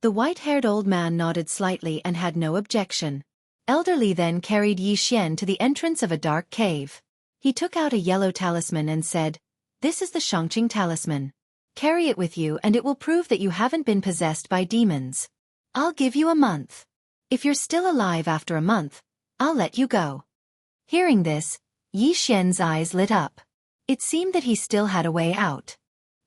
S1: The white-haired old man nodded slightly and had no objection. Elder Li then carried Yi Xian to the entrance of a dark cave. He took out a yellow talisman and said, "This is the Shangqing talisman. Carry it with you and it will prove that you haven't been possessed by demons. I'll give you a month. If you're still alive after a month, I'll let you go." Hearing this, Yi Xian's eyes lit up. It seemed that he still had a way out.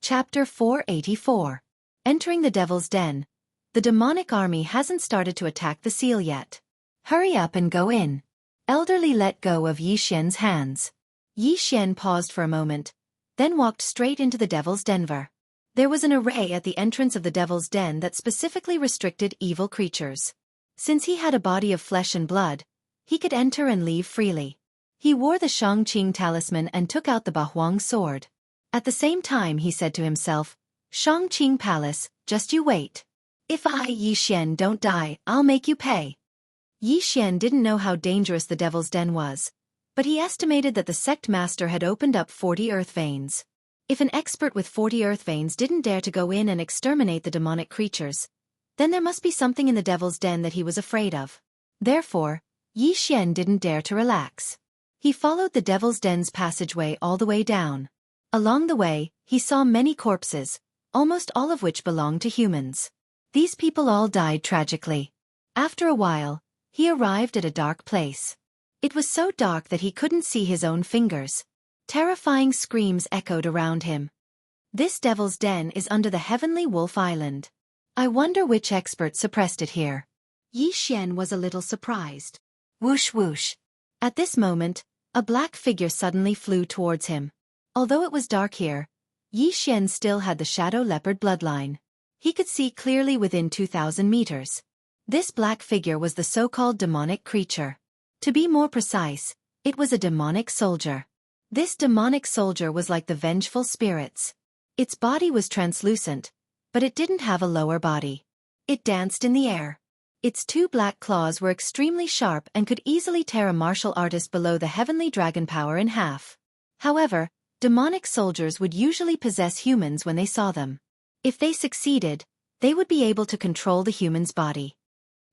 S1: Chapter 484. Entering the Devil's Den. The demonic army hasn't started to attack the seal yet. Hurry up and go in. Elder Li let go of Yi Xian's hands. Yi Xian paused for a moment, then walked straight into the Devil's Den. There was an array at the entrance of the Devil's Den that specifically restricted evil creatures. Since he had a body of flesh and blood, he could enter and leave freely. He wore the Shangqing talisman and took out the Bahuang sword. At the same time he said to himself, "Shangqing Palace, just you wait. If I, Yi Xian, don't die, I'll make you pay." Yi Xian didn't know how dangerous the Devil's Den was, but he estimated that the sect master had opened up 40 earth veins. If an expert with 40 earth veins didn't dare to go in and exterminate the demonic creatures, then there must be something in the Devil's Den that he was afraid of. Therefore, Yi Xian didn't dare to relax. He followed the Devil's Den's passageway all the way down. Along the way, he saw many corpses, almost all of which belonged to humans. These people all died tragically. After a while, he arrived at a dark place. It was so dark that he couldn't see his own fingers. Terrifying screams echoed around him. This Devil's Den is under the Heavenly Wolf Island. I wonder which expert suppressed it here. Yi Xian was a little surprised. Whoosh whoosh. At this moment, a black figure suddenly flew towards him. Although it was dark here, Yi Xian still had the shadow leopard bloodline. He could see clearly within 2,000 meters. This black figure was the so-called demonic creature. To be more precise, it was a demonic soldier. This demonic soldier was like the vengeful spirits. Its body was translucent, but it didn't have a lower body. It danced in the air. Its 2 black claws were extremely sharp and could easily tear a martial artist below the heavenly dragon power in half. However, demonic soldiers would usually possess humans when they saw them. If they succeeded, they would be able to control the human's body.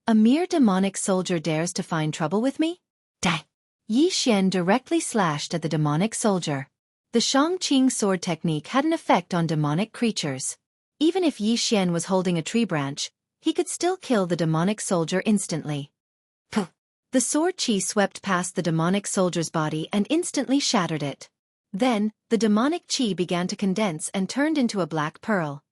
S1: A mere demonic soldier dares to find trouble with me? Die! Yi Xian directly slashed at the demonic soldier. The Shang-Qing sword technique had an effect on demonic creatures. Even if Yi Xian was holding a tree branch, he could still kill the demonic soldier instantly. Puh! The sword chi swept past the demonic soldier's body and instantly shattered it. Then, the demonic chi began to condense and turned into a black pearl.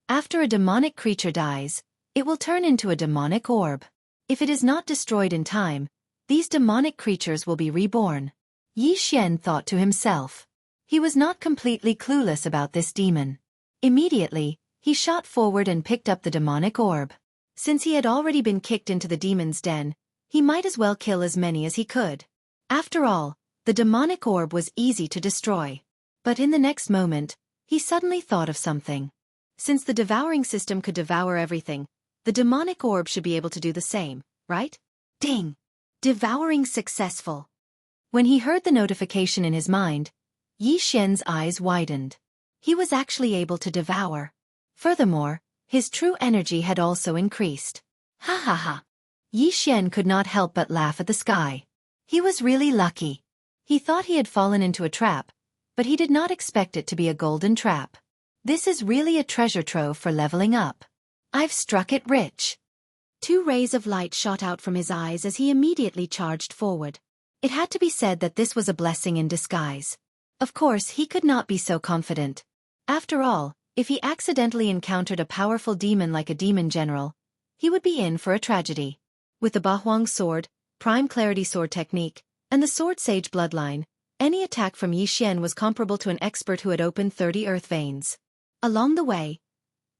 S1: After a demonic creature dies, it will turn into a demonic orb. If it is not destroyed in time, these demonic creatures will be reborn. Yi Xian thought to himself. He was not completely clueless about this demon. Immediately, he shot forward and picked up the demonic orb. Since he had already been kicked into the demon's den, he might as well kill as many as he could. After all, the demonic orb was easy to destroy. But in the next moment, he suddenly thought of something. Since the devouring system could devour everything, the demonic orb should be able to do the same, right? Ding! Devouring successful. When he heard the notification in his mind, Yi Xian's eyes widened. He was actually able to devour. Furthermore, his true energy had also increased. Ha ha ha! Yi Xian could not help but laugh at the sky. He was really lucky. He thought he had fallen into a trap, but he did not expect it to be a golden trap. This is really a treasure trove for leveling up. I've struck it rich. 2 rays of light shot out from his eyes as he immediately charged forward. It had to be said that this was a blessing in disguise. Of course, he could not be so confident. After all, if he accidentally encountered a powerful demon like a demon general, he would be in for a tragedy. With the Bahuang sword, prime clarity sword technique, and the sword sage bloodline, any attack from Yi Xian was comparable to an expert who had opened 30 earth veins. Along the way,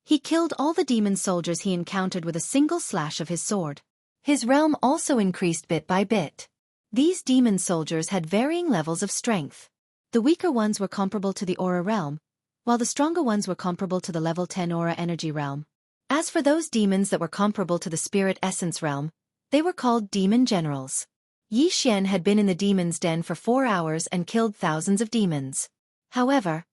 S1: he killed all the demon soldiers he encountered with a single slash of his sword. His realm also increased bit by bit. These demon soldiers had varying levels of strength. The weaker ones were comparable to the aura realm, while the stronger ones were comparable to the level 10 aura energy realm. As for those demons that were comparable to the spirit essence realm, they were called demon generals. Yi Xian had been in the demon's den for 4 hours and killed thousands of demons. However,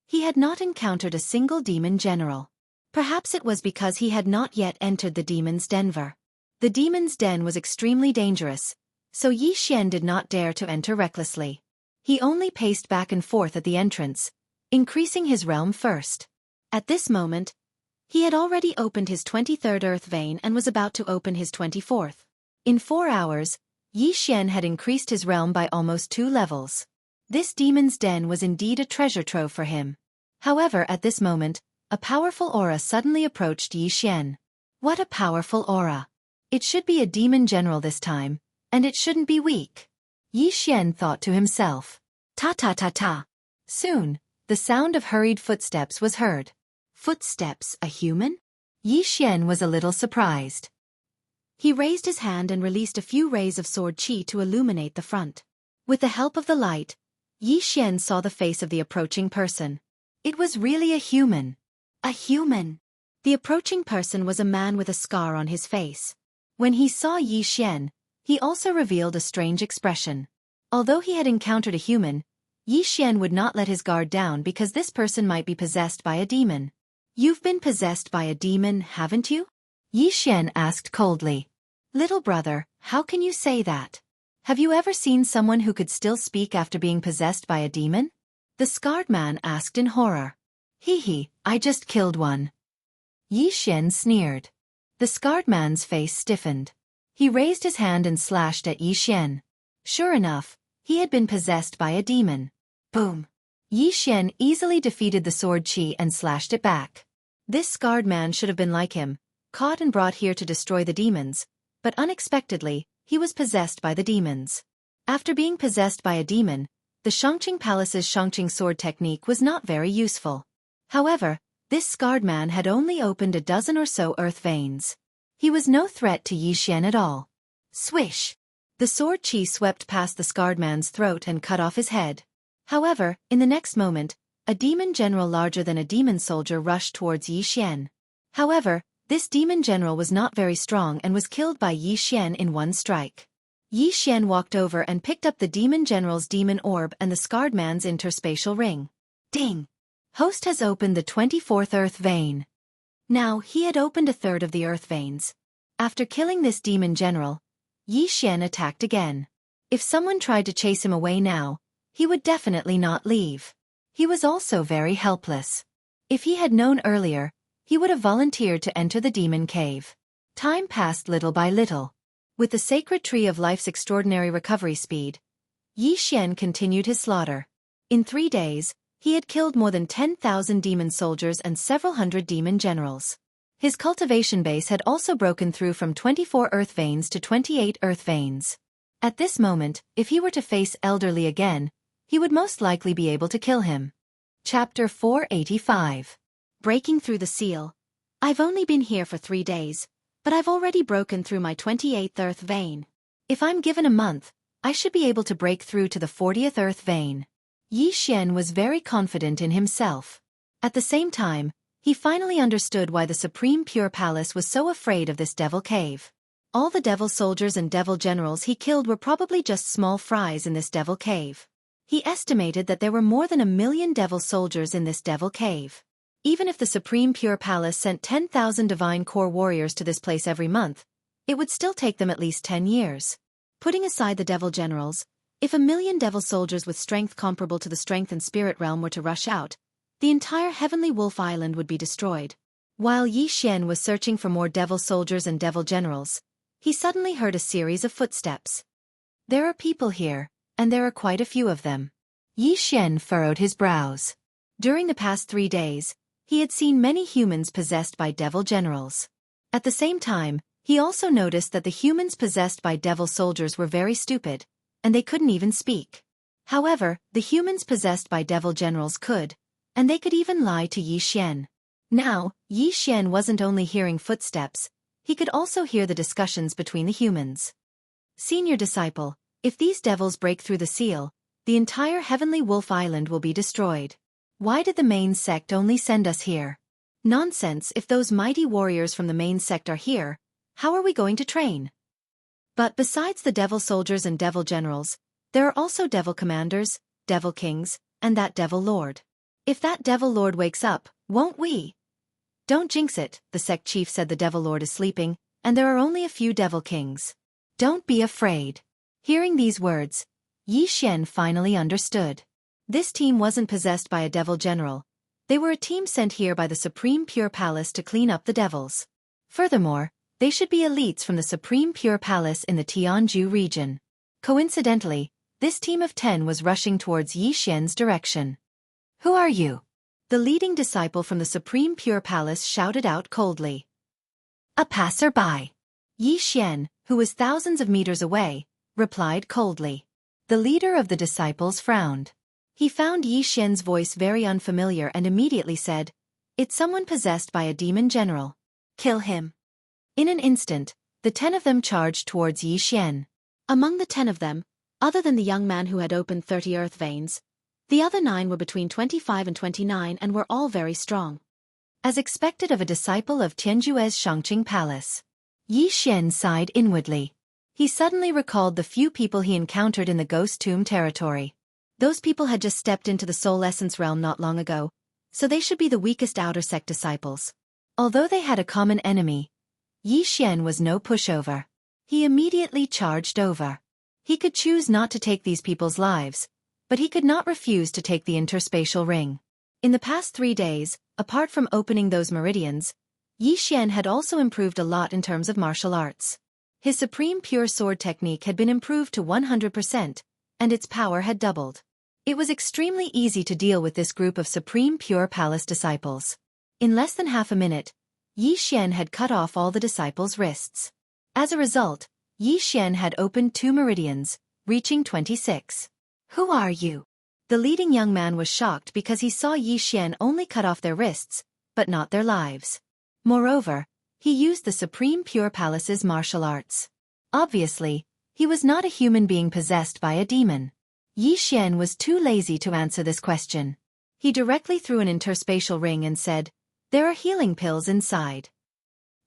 S1: he had not encountered a single demon general. Perhaps it was because he had not yet entered the demon's den. The demon's den was extremely dangerous, so Yi Xian did not dare to enter recklessly. He only paced back and forth at the entrance, increasing his realm first. At this moment, he had already opened his 23rd earth vein and was about to open his 24th. In 4 hours, Yi Xian had increased his realm by almost 2 levels. This demon's den was indeed a treasure trove for him. However, at this moment, a powerful aura suddenly approached Yi Xian. What a powerful aura! It should be a demon general this time, and it shouldn't be weak. Yi Xian thought to himself. Ta ta ta ta. Soon, the sound of hurried footsteps was heard. Footsteps, a human? Yi Xian was a little surprised. He raised his hand and released a few rays of sword chi to illuminate the front. With the help of the light, Yi Xian saw the face of the approaching person. It was really a human. A human. The approaching person was a man with a scar on his face. When he saw Yi Xian, he also revealed a strange expression. Although he had encountered a human, Yi Xian would not let his guard down because this person might be possessed by a demon. You've been possessed by a demon, haven't you? Yi Xian asked coldly. Little brother, how can you say that? Have you ever seen someone who could still speak after being possessed by a demon? The scarred man asked in horror. Hee, I just killed one. Yi Xian sneered. The scarred man's face stiffened. He raised his hand and slashed at Yi Xian. Sure enough, he had been possessed by a demon. Boom! Yi Xian easily defeated the sword chi and slashed it back. This scarred man should have been like him, caught and brought here to destroy the demons, but unexpectedly, he was possessed by the demons. After being possessed by a demon, the The Shangqing Palace's Shangqing sword technique was not very useful. However, this scarred man had only opened a dozen or so earth veins. He was no threat to Yi Xian at all. Swish! The sword chi swept past the scarred man's throat and cut off his head. However, in the next moment, a demon general larger than a demon soldier rushed towards Yi Xian. However, this demon general was not very strong and was killed by Yi Xian in one strike. Yi Xian walked over and picked up the demon general's demon orb and the scarred man's interspatial ring. Ding! Host has opened the 24th earth vein. Now, he had opened a third of the earth veins. After killing this demon general, Yi Xian attacked again. If someone tried to chase him away now, he would definitely not leave. He was also very helpless. If he had known earlier, he would have volunteered to enter the demon cave. Time passed little by little. With the sacred tree of life's extraordinary recovery speed, Yi Xian continued his slaughter. In 3 days, he had killed more than 10,000 demon soldiers and several hundred demon generals. His cultivation base had also broken through from 24 earth veins to 28 earth veins. At this moment, if he were to face Elderly again, he would most likely be able to kill him. Chapter 485. Breaking through the seal. I've only been here for 3 days, but I've already broken through my 28th earth vein. If I'm given a month, I should be able to break through to the 40th earth vein. Yi Xian was very confident in himself. At the same time, he finally understood why the Supreme Pure Palace was so afraid of this devil cave. All the devil soldiers and devil generals he killed were probably just small fries in this devil cave. He estimated that there were more than 1 million devil soldiers in this devil cave. Even if the Supreme Pure Palace sent 10,000 Divine Core warriors to this place every month, it would still take them at least 10 years. Putting aside the devil generals, if 1 million devil soldiers with strength comparable to the strength and spirit realm were to rush out, the entire Heavenly Wolf Island would be destroyed. While Yi Xian was searching for more devil soldiers and devil generals, he suddenly heard a series of footsteps. There are people here, and there are quite a few of them. Yi Xian furrowed his brows. During the past 3 days, he had seen many humans possessed by devil generals. At the same time, he also noticed that the humans possessed by devil soldiers were very stupid, and they couldn't even speak. However, the humans possessed by devil generals could, and they could even lie to Yi Xian. Now, Yi Xian wasn't only hearing footsteps, he could also hear the discussions between the humans. Senior disciple, if these devils break through the seal, the entire Heavenly Wolf Island will be destroyed. Why did the main sect only send us here? Nonsense, if those mighty warriors from the main sect are here, how are we going to train? But besides the devil soldiers and devil generals, there are also devil commanders, devil kings, and that devil lord. If that devil lord wakes up, won't we? Don't jinx it, the sect chief said. The devil lord is sleeping, and there are only a few devil kings. Don't be afraid. Hearing these words, Yi Xian finally understood. This team wasn't possessed by a devil general. They were a team sent here by the Supreme Pure Palace to clean up the devils. Furthermore, they should be elites from the Supreme Pure Palace in the Tianju region. Coincidentally, this team of 10 was rushing towards Yi Xian's direction. Who are you? The leading disciple from the Supreme Pure Palace shouted out coldly. A passerby. Yi Xian, who was thousands of meters away, replied coldly. The leader of the disciples frowned. He found Yi Xian's voice very unfamiliar and immediately said, "It's someone possessed by a demon general. Kill him." In an instant, the 10 of them charged towards Yi Xian. Among the 10 of them, other than the young man who had opened 30 earth veins, the other 9 were between 25 and 29 and were all very strong. As expected of a disciple of Tianjue's Shangqing Palace, Yi Xian sighed inwardly. He suddenly recalled the few people he encountered in the ghost tomb territory. Those people had just stepped into the soul essence realm not long ago, so they should be the weakest outer sect disciples. Although they had a common enemy, Yi Xian was no pushover. He immediately charged over. He could choose not to take these people's lives, but he could not refuse to take the interspatial ring. In the past 3 days, apart from opening those meridians, Yi Xian had also improved a lot in terms of martial arts. His supreme pure sword technique had been improved to 100%, and its power had doubled. It was extremely easy to deal with this group of Supreme Pure Palace disciples. In less than half a minute, Yi Xian had cut off all the disciples' wrists. As a result, Yi Xian had opened 2 meridians, reaching 26. Who are you? The leading young man was shocked because he saw Yi Xian only cut off their wrists, but not their lives. Moreover, he used the Supreme Pure Palace's martial arts. Obviously, he was not a human being possessed by a demon. Yi Xian was too lazy to answer this question. He directly threw an interspatial ring and said, "There are healing pills inside."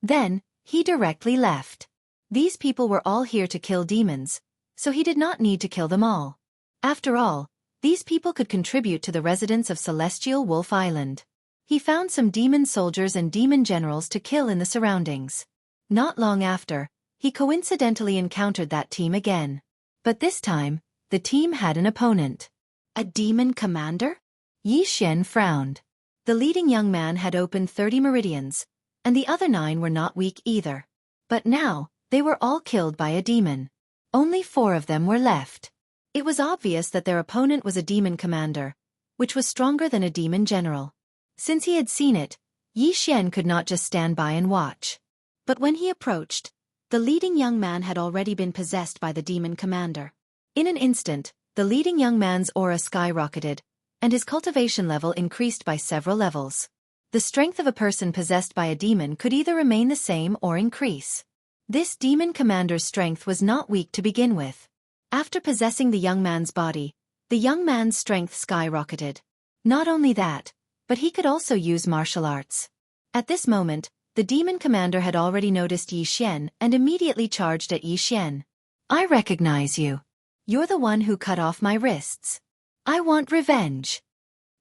S1: Then, he directly left. These people were all here to kill demons, so he did not need to kill them all. After all, these people could contribute to the residents of Celestial Wolf Island. He found some demon soldiers and demon generals to kill in the surroundings. Not long after, he coincidentally encountered that team again. But this time, the team had an opponent. A demon commander? Yi Xian frowned. The leading young man had opened 30 meridians, and the other 9 were not weak either. But now, they were all killed by a demon. Only 4 of them were left. It was obvious that their opponent was a demon commander, which was stronger than a demon general. Since he had seen it, Yi Xian could not just stand by and watch. But when he approached, the leading young man had already been possessed by the demon commander. In an instant, the leading young man's aura skyrocketed, and his cultivation level increased by several levels. The strength of a person possessed by a demon could either remain the same or increase. This demon commander's strength was not weak to begin with. After possessing the young man's body, the young man's strength skyrocketed. Not only that, but he could also use martial arts. At this moment, the demon commander had already noticed Yi Xian and immediately charged at Yi Xian. "I recognize you. You're the one who cut off my wrists. I want revenge."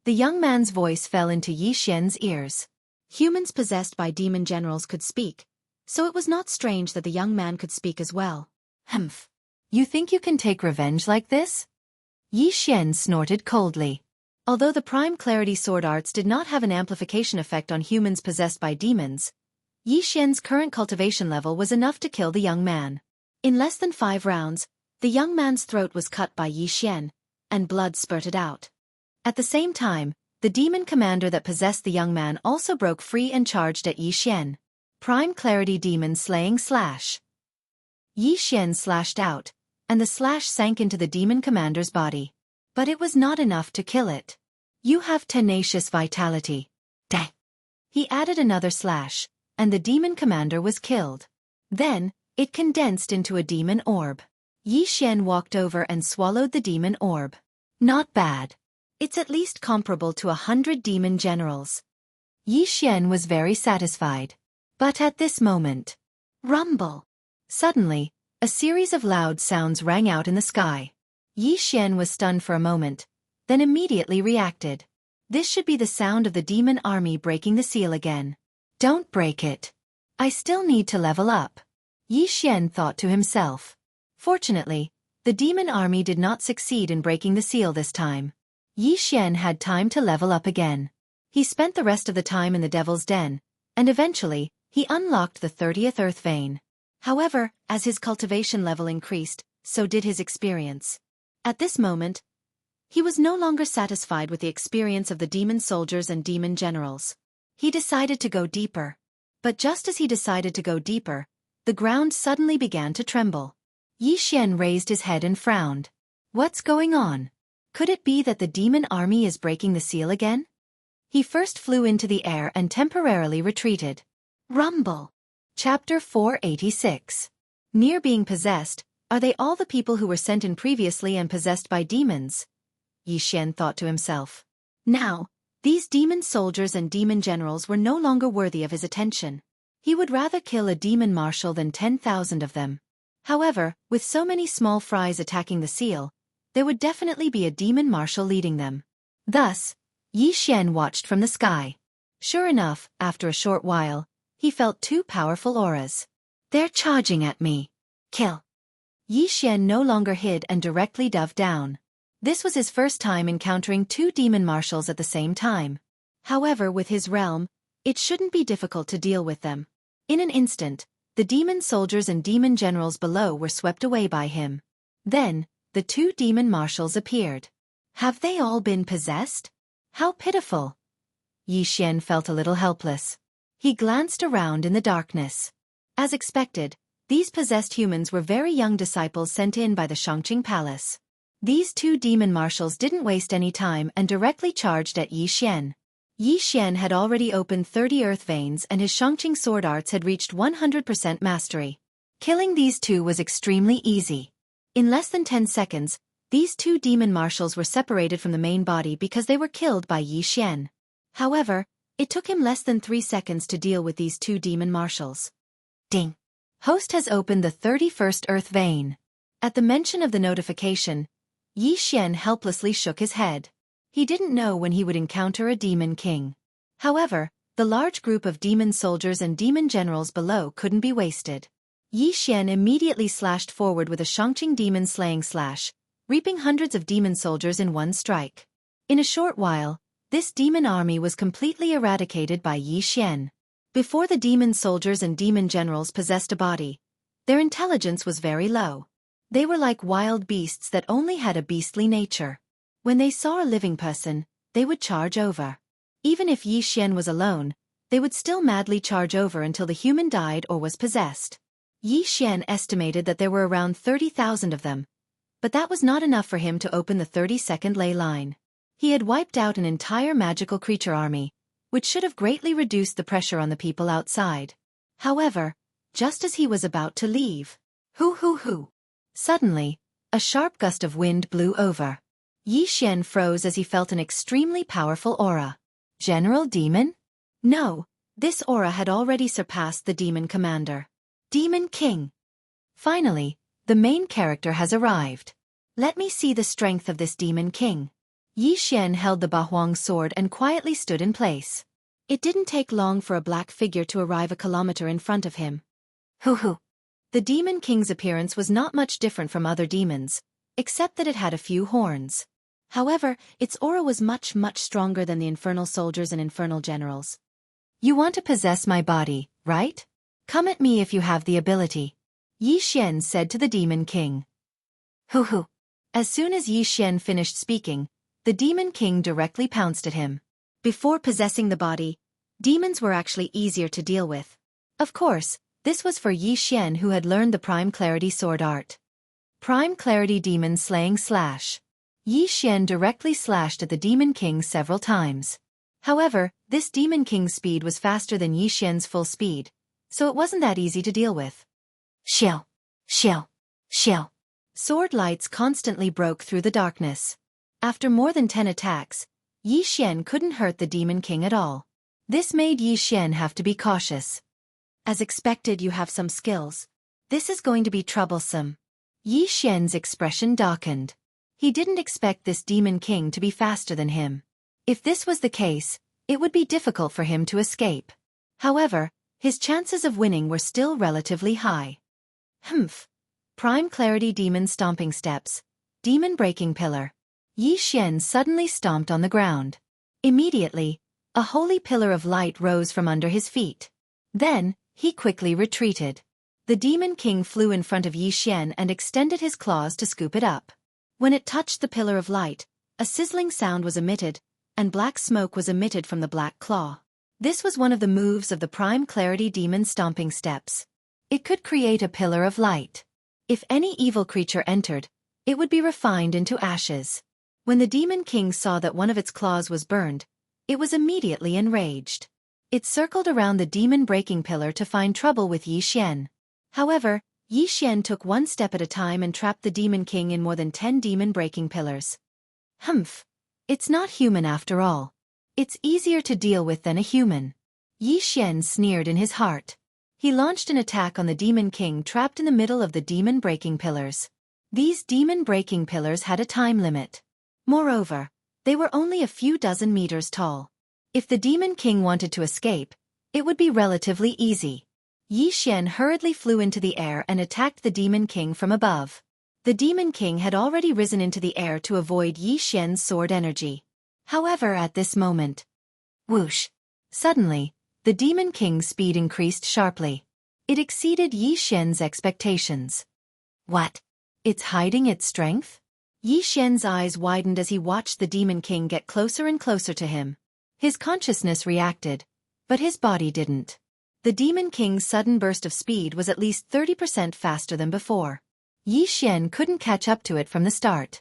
S1: The young man's voice fell into Yi Xian's ears. Humans possessed by demon generals could speak, so it was not strange that the young man could speak as well. "Humph. You think you can take revenge like this?" Yi Xian snorted coldly. Although the Prime Clarity Sword Arts did not have an amplification effect on humans possessed by demons, Yi Xian's current cultivation level was enough to kill the young man. In less than 5 rounds, the young man's throat was cut by Yi Xian, and blood spurted out. At the same time, the demon commander that possessed the young man also broke free and charged at Yi Xian. Prime Clarity Demon Slaying Slash. Yi Xian slashed out, and the slash sank into the demon commander's body. But it was not enough to kill it. "You have tenacious vitality." Dang. He added another slash, and the demon commander was killed. Then, it condensed into a demon orb. Yi Xian walked over and swallowed the demon orb. Not bad. It's at least comparable to 100 demon generals. Yi Xian was very satisfied. But at this moment, rumble. Suddenly, a series of loud sounds rang out in the sky. Yi Xian was stunned for a moment, then immediately reacted. This should be the sound of the demon army breaking the seal again. "Don't break it. I still need to level up," Yi Xian thought to himself. Fortunately, the demon army did not succeed in breaking the seal this time. Yi Xian had time to level up again. He spent the rest of the time in the Devil's Den, and eventually, he unlocked the 30th Earth Vein. However, as his cultivation level increased, so did his experience. At this moment, he was no longer satisfied with the experience of the demon soldiers and demon generals. He decided to go deeper. But just as he decided to go deeper, the ground suddenly began to tremble. Yi Xian raised his head and frowned. What's going on? Could it be that the demon army is breaking the seal again? He first flew into the air and temporarily retreated. Rumble. Chapter 486. Near being possessed, are they all the people who were sent in previously and possessed by demons? Yi Xian thought to himself. Now, these demon soldiers and demon generals were no longer worthy of his attention. He would rather kill a demon marshal than 10,000 of them. However, with so many small fries attacking the seal, there would definitely be a demon marshal leading them. Thus, Yi Xian watched from the sky. Sure enough, after a short while, he felt 2 powerful auras. They're charging at me. Kill. Yi Xian no longer hid and directly dove down. This was his first time encountering 2 demon marshals at the same time. However, with his realm, it shouldn't be difficult to deal with them. In an instant, the demon soldiers and demon generals below were swept away by him. Then, the 2 demon marshals appeared. Have they all been possessed? How pitiful. Yi Xian felt a little helpless. He glanced around in the darkness. As expected, these possessed humans were very young disciples sent in by the Shangqing Palace. These two demon marshals didn't waste any time and directly charged at Yi Xian. Yi Xian had already opened 30 earth veins and his Shangqing sword arts had reached 100% mastery. Killing these two was extremely easy. In less than 10 seconds, these two demon marshals were separated from the main body because they were killed by Yi Xian. However, it took him less than 3 seconds to deal with these two demon marshals. Ding! Host has opened the 31st earth vein. At the mention of the notification, Yi Xian helplessly shook his head. He didn't know when he would encounter a demon king. However, the large group of demon soldiers and demon generals below couldn't be wasted. Yi Xian immediately slashed forward with a Shangqing demon slaying slash, reaping hundreds of demon soldiers in one strike. In a short while, this demon army was completely eradicated by Yi Xian. Before the demon soldiers and demon generals possessed a body, their intelligence was very low. They were like wild beasts that only had a beastly nature. When they saw a living person, they would charge over. Even if Yi Xian was alone, they would still madly charge over until the human died or was possessed. Yi Xian estimated that there were around 30,000 of them, but that was not enough for him to open the 32nd ley line. He had wiped out an entire magical creature army, which should have greatly reduced the pressure on the people outside. However, just as he was about to leave, hoo! Suddenly, a sharp gust of wind blew over. Yi Xian froze as he felt an extremely powerful aura. General Demon? No, this aura had already surpassed the Demon Commander. Demon King. Finally, the main character has arrived. Let me see the strength of this Demon King. Yi Xian held the Bahuang sword and quietly stood in place. It didn't take long for a black figure to arrive a kilometer in front of him. Hoo! The Demon King's appearance was not much different from other demons, except that it had a few horns. However, its aura was much stronger than the infernal soldiers and infernal generals. You want to possess my body, right? Come at me if you have the ability, Yi Xian said to the Demon King. Hoo! As soon as Yi Xian finished speaking, the Demon King directly pounced at him. Before possessing the body, demons were actually easier to deal with. Of course, this was for Yi Xian who had learned the Prime Clarity sword art. Prime Clarity Demon Slaying Slash. Yi Xian directly slashed at the Demon King several times. However, this Demon King's speed was faster than Yi Xian's full speed, so it wasn't that easy to deal with. Shill! Sword lights constantly broke through the darkness. After more than 10 attacks, Yi Xian couldn't hurt the Demon King at all. This made Yi Xian have to be cautious. As expected, you have some skills. This is going to be troublesome. Yi Xian's expression darkened. He didn't expect this Demon King to be faster than him. If this was the case, it would be difficult for him to escape. However, his chances of winning were still relatively high. Prime Clarity Demon Stomping Steps. Demon Breaking Pillar. Yi Xian suddenly stomped on the ground. Immediately, a holy pillar of light rose from under his feet. Then, he quickly retreated. The Demon King flew in front of Yi Xian and extended his claws to scoop it up. When it touched the pillar of light, a sizzling sound was emitted, and black smoke was emitted from the black claw. This was one of the moves of the Prime Clarity Demon Stomping Steps. It could create a pillar of light. If any evil creature entered, it would be refined into ashes. When the Demon King saw that one of its claws was burned, it was immediately enraged. It circled around the demon breaking pillar to find trouble with Yi Xian. However, Yi Xian took one step at a time and trapped the Demon King in more than 10 demon breaking pillars. It's not human after all. It's easier to deal with than a human. Yi Xian sneered in his heart. He launched an attack on the Demon King trapped in the middle of the demon breaking pillars. These demon breaking pillars had a time limit. Moreover, they were only a few dozen meters tall. If the Demon King wanted to escape, it would be relatively easy. Yi Xian hurriedly flew into the air and attacked the Demon King from above. The Demon King had already risen into the air to avoid Yi Xian's sword energy. However, at this moment, whoosh! Suddenly, the Demon King's speed increased sharply. It exceeded Yi Xian's expectations. What? It's hiding its strength? Yi Xian's eyes widened as he watched the Demon King get closer and closer to him. His consciousness reacted, but his body didn't. The Demon King's sudden burst of speed was at least 30% faster than before. Yi Xian couldn't catch up to it from the start.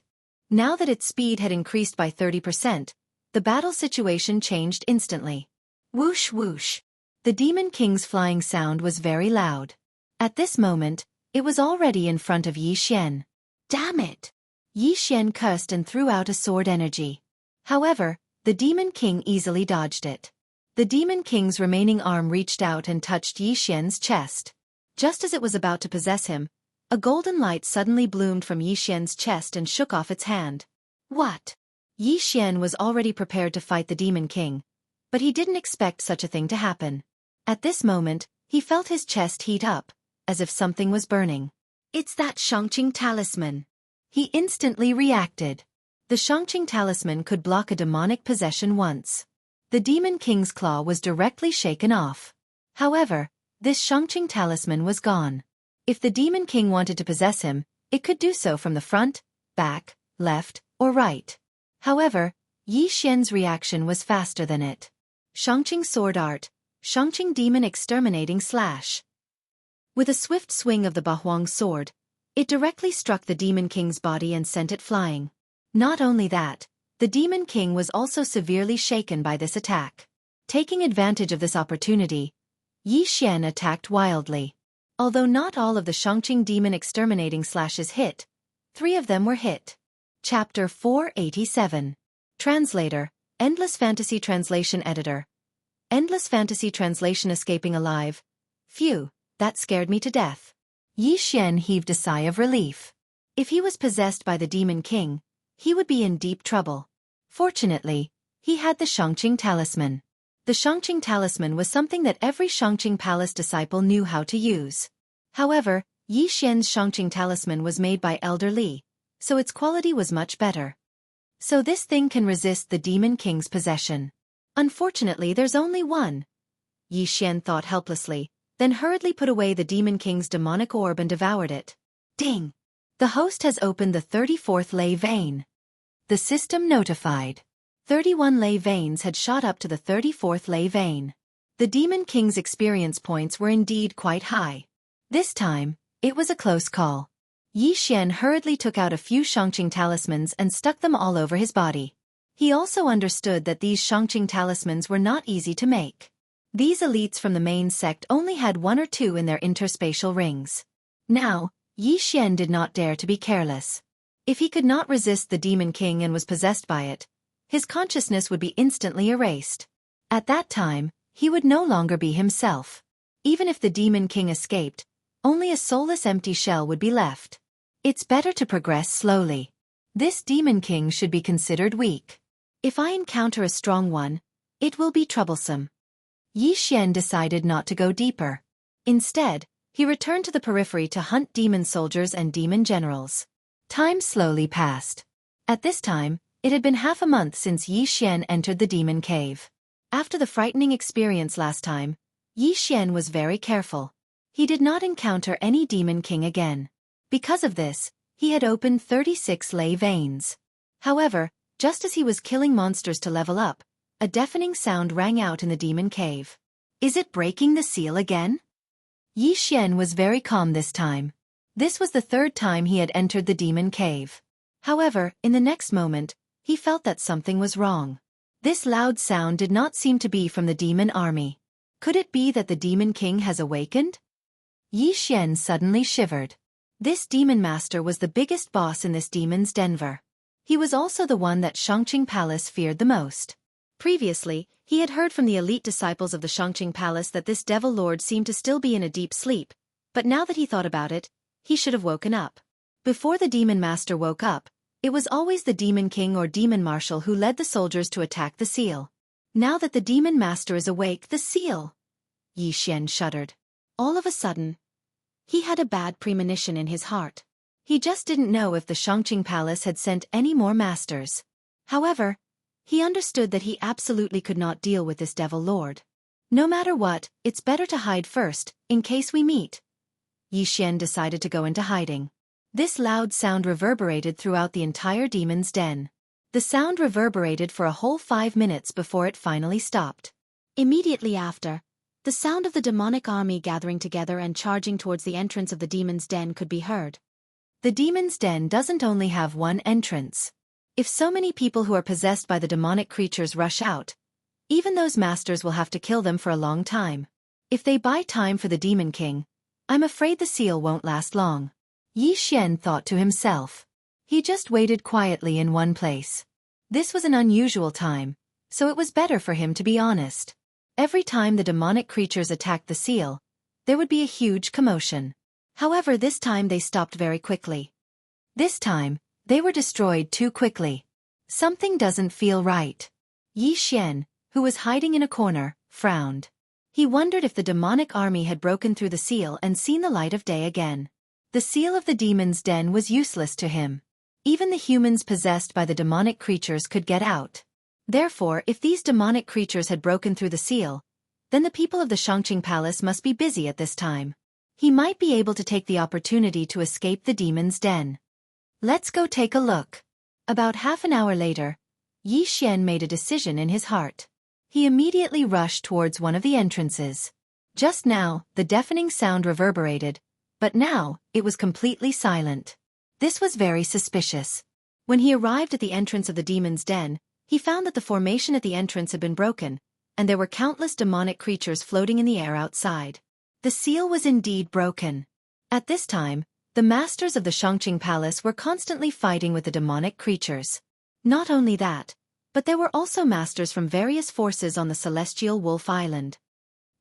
S1: Now that its speed had increased by 30%, the battle situation changed instantly. Whoosh whoosh. The Demon King's flying sound was very loud. At this moment, it was already in front of Yi Xian. Damn it! Yi Xian cursed and threw out a sword energy. However, the Demon King easily dodged it. The Demon King's remaining arm reached out and touched Yi Xian's chest. Just as it was about to possess him, a golden light suddenly bloomed from Yi Xian's chest and shook off its hand. What? Yi Xian was already prepared to fight the Demon King, but he didn't expect such a thing to happen. At this moment, he felt his chest heat up, as if something was burning. It's that Shangqing talisman. He instantly reacted. The Shangqing talisman could block a demonic possession once. The Demon King's claw was directly shaken off. However, this Shangqing talisman was gone. If the Demon King wanted to possess him, it could do so from the front, back, left, or right. However, Yi Xian's reaction was faster than it. Shangqing Sword Art, Shangqing Demon Exterminating Slash. With a swift swing of the Bahuang sword, it directly struck the Demon King's body and sent it flying. Not only that, the Demon King was also severely shaken by this attack. Taking advantage of this opportunity, Yi Xian attacked wildly. Although not all of the Shangqing Demon Exterminating Slashes hit, 3 of them were hit. Chapter 487. Translator, Endless Fantasy Translation Editor. Endless Fantasy Translation Escaping Alive. Phew, that scared me to death. Yi Xian heaved a sigh of relief. If he was possessed by the Demon King, he would be in deep trouble. Fortunately, he had the Shangqing talisman. The Shangqing talisman was something that every Shangqing Palace disciple knew how to use. However, Yi Xian's Shangqing talisman was made by Elder Li, so its quality was much better. So this thing can resist the Demon King's possession. Unfortunately, there's only one. Yi Xian thought helplessly, then hurriedly put away the Demon King's demonic orb and devoured it. Ding! The host has opened the 34th ley vein. The system notified. 31 ley veins had shot up to the 34th ley vein. The Demon King's experience points were indeed quite high. This time, it was a close call. Yi Xian hurriedly took out a few Shangqing talismans and stuck them all over his body. He also understood that these Shangqing talismans were not easy to make. These elites from the main sect only had 1 or 2 in their interspatial rings. Now, Yi Xian did not dare to be careless. If he could not resist the Demon King and was possessed by it, his consciousness would be instantly erased. At that time, he would no longer be himself. Even if the Demon King escaped, only a soulless empty shell would be left. It's better to progress slowly. This Demon King should be considered weak. If I encounter a strong one, it will be troublesome. Yi Xian decided not to go deeper. Instead, he returned to the periphery to hunt demon soldiers and demon generals. Time slowly passed. At this time, it had been half a month since Yi Xian entered the demon cave. After the frightening experience last time, Yi Xian was very careful. He did not encounter any Demon King again. Because of this, he had opened 36 ley veins. However, just as he was killing monsters to level up, a deafening sound rang out in the demon cave. Is it breaking the seal again? Yi Xian was very calm this time. This was the 3rd time he had entered the demon cave. However, in the next moment, he felt that something was wrong. This loud sound did not seem to be from the demon army. Could it be that the Demon King has awakened? Yi Xian suddenly shivered. This demon master was the biggest boss in this demon's Denver. He was also the one that Shangqing Palace feared the most. Previously, he had heard from the elite disciples of the Shangqing Palace that this devil lord seemed to still be in a deep sleep, but now that he thought about it, he should have woken up. Before the demon master woke up, it was always the Demon King or Demon Marshal who led the soldiers to attack the seal. Now that the demon master is awake, the seal! Yi Xian shuddered. All of a sudden, he had a bad premonition in his heart. He just didn't know if the Shangqing Palace had sent any more masters. However, he understood that he absolutely could not deal with this devil lord. No matter what, it's better to hide first, in case we meet. Yi Xian decided to go into hiding. This loud sound reverberated throughout the entire demon's den. The sound reverberated for a whole 5 minutes before it finally stopped. Immediately after, the sound of the demonic army gathering together and charging towards the entrance of the demon's den could be heard. The demon's den doesn't only have one entrance. If so many people who are possessed by the demonic creatures rush out, even those masters will have to kill them for a long time. If they buy time for the Demon King, I'm afraid the seal won't last long. Yi Xian thought to himself. He just waited quietly in one place. This was an unusual time, so it was better for him to be honest. Every time the demonic creatures attacked the seal, there would be a huge commotion. However, this time they stopped very quickly. This time, they were destroyed too quickly. Something doesn't feel right. Yi Xian, who was hiding in a corner, frowned. He wondered if the demonic army had broken through the seal and seen the light of day again. The seal of the demon's den was useless to him. Even the humans possessed by the demonic creatures could get out. Therefore, if these demonic creatures had broken through the seal, then the people of the Shangqing Palace must be busy at this time. He might be able to take the opportunity to escape the demon's den. Let's go take a look. About half an hour later, Yi Xian made a decision in his heart. He immediately rushed towards one of the entrances. Just now, the deafening sound reverberated, but now, it was completely silent. This was very suspicious. When he arrived at the entrance of the demon's den, he found that the formation at the entrance had been broken, and there were countless demonic creatures floating in the air outside. The seal was indeed broken. At this time, the masters of the Shangqing Palace were constantly fighting with the demonic creatures. Not only that, but there were also masters from various forces on the Celestial Wolf Island.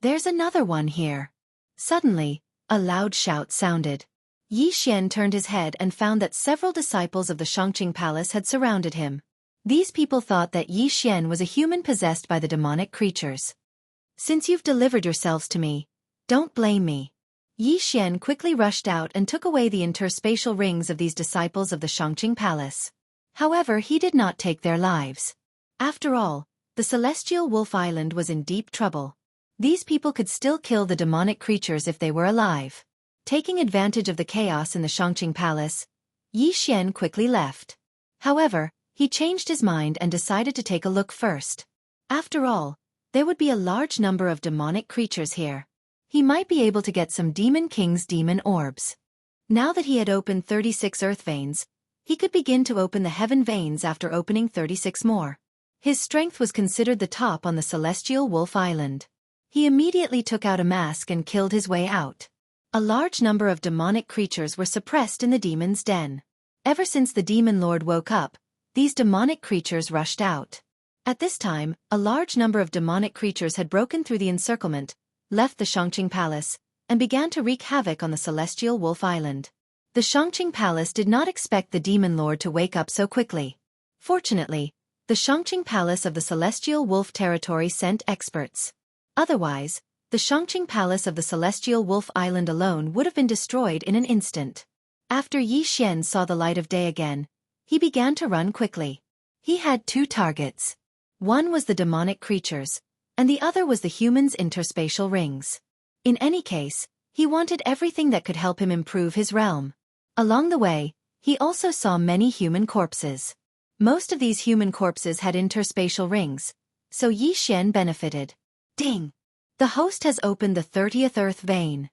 S1: There's another one here. Suddenly, a loud shout sounded. Yi Xian turned his head and found that several disciples of the Shangqing Palace had surrounded him. These people thought that Yi Xian was a human possessed by the demonic creatures. Since you've delivered yourselves to me, don't blame me. Yi Xian quickly rushed out and took away the interspatial rings of these disciples of the Shangqing Palace. However, he did not take their lives. After all, the Celestial Wolf Island was in deep trouble. These people could still kill the demonic creatures if they were alive. Taking advantage of the chaos in the Shangqing Palace, Yi Xian quickly left. However, he changed his mind and decided to take a look first. After all, there would be a large number of demonic creatures here. He might be able to get some Demon King's demon orbs. Now that he had opened 36 earth veins, he could begin to open the heaven veins after opening 36 more. His strength was considered the top on the Celestial Wolf Island. He immediately took out a mask and killed his way out. A large number of demonic creatures were suppressed in the demon's den. Ever since the demon lord woke up, these demonic creatures rushed out. At this time, a large number of demonic creatures had broken through the encirclement, left the Shangqing Palace, and began to wreak havoc on the Celestial Wolf Island. The Shangqing Palace did not expect the demon lord to wake up so quickly. Fortunately, the Shangqing Palace of the Celestial Wolf territory sent experts. Otherwise, the Shangqing Palace of the Celestial Wolf Island alone would have been destroyed in an instant. After Yi Xian saw the light of day again, he began to run quickly. He had two targets. One was the demonic creatures, and the other was the humans' interspatial rings. In any case, he wanted everything that could help him improve his realm. Along the way, he also saw many human corpses. Most of these human corpses had interspatial rings, so Yi Xian benefited. Ding! The host has opened the 30th earth vein.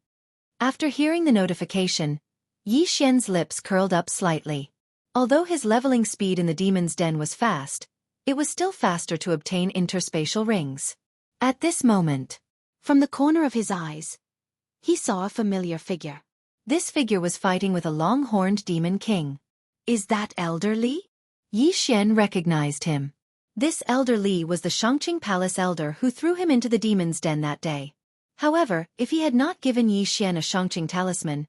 S1: After hearing the notification, Yi Xian's lips curled up slightly. Although his leveling speed in the demon's den was fast, it was still faster to obtain interspatial rings. At this moment, from the corner of his eyes, he saw a familiar figure. This figure was fighting with a long-horned demon king. Is that Elder Li? Yi Xian recognized him. This Elder Li was the Shangqing Palace elder who threw him into the demon's den that day. However, if he had not given Yi Xian a Shangqing talisman,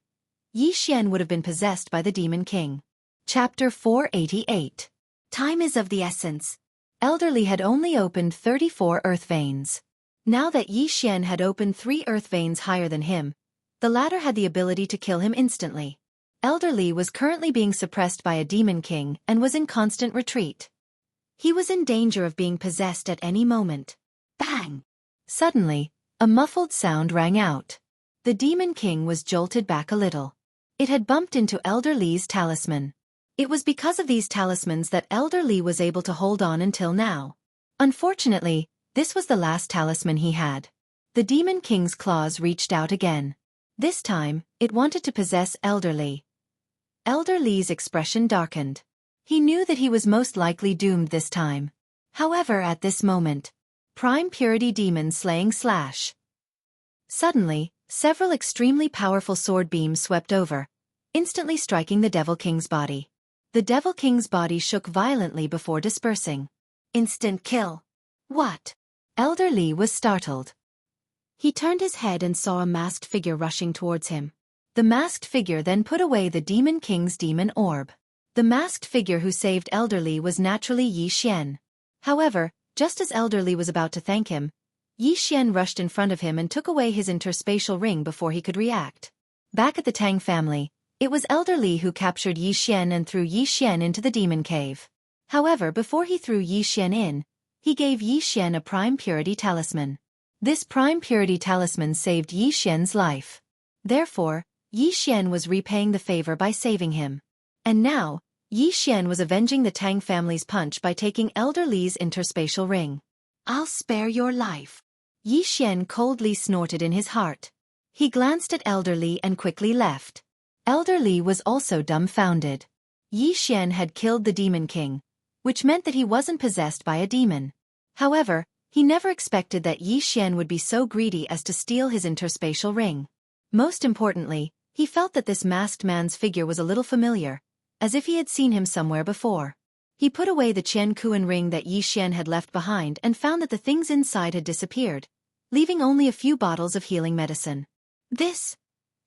S1: Yi Xian would have been possessed by the Demon King. Chapter 488. Time is of the essence. Elder Li had only opened 34 earth veins. Now that Yi Xian had opened 3 earth veins higher than him, the latter had the ability to kill him instantly. Elder Li was currently being suppressed by a Demon King and was in constant retreat. He was in danger of being possessed at any moment. Bang! Suddenly, a muffled sound rang out. The Demon King was jolted back a little. It had bumped into Elder Li's talisman. It was because of these talismans that Elder Li was able to hold on until now. Unfortunately, this was the last talisman he had. The Demon King's claws reached out again. This time, it wanted to possess Elder Li. Elder Li's expression darkened. He knew that he was most likely doomed this time. However, at this moment, Prime Purity Demon Slaying Slash. Suddenly, several extremely powerful sword beams swept over, instantly striking the Devil King's body. The Devil King's body shook violently before dispersing. Instant kill. What? Elder Lee was startled. He turned his head and saw a masked figure rushing towards him. The masked figure then put away the Demon King's demon orb. The masked figure who saved Elder Lee was naturally Yi Xian. However, just as Elder Lee was about to thank him, Yi Xian rushed in front of him and took away his interspatial ring before he could react. Back at the Tang family, it was Elder Lee who captured Yi Xian and threw Yi Xian into the demon cave. However, before he threw Yi Xian in, he gave Yi Xian a Prime Purity Talisman. This Prime Purity Talisman saved Yi Xian's life. Therefore, Yi Xian was repaying the favor by saving him. And now, Yi Xian was avenging the Tang family's punch by taking Elder Li's interspatial ring. I'll spare your life. Yi Xian coldly snorted in his heart. He glanced at Elder Li and quickly left. Elder Li was also dumbfounded. Yi Xian had killed the Demon King, which meant that he wasn't possessed by a demon. However, he never expected that Yi Xian would be so greedy as to steal his interspatial ring. Most importantly, he felt that this masked man's figure was a little familiar, as if he had seen him somewhere before. He put away the Qian Kuan ring that Yi Xian had left behind and found that the things inside had disappeared, leaving only a few bottles of healing medicine. This?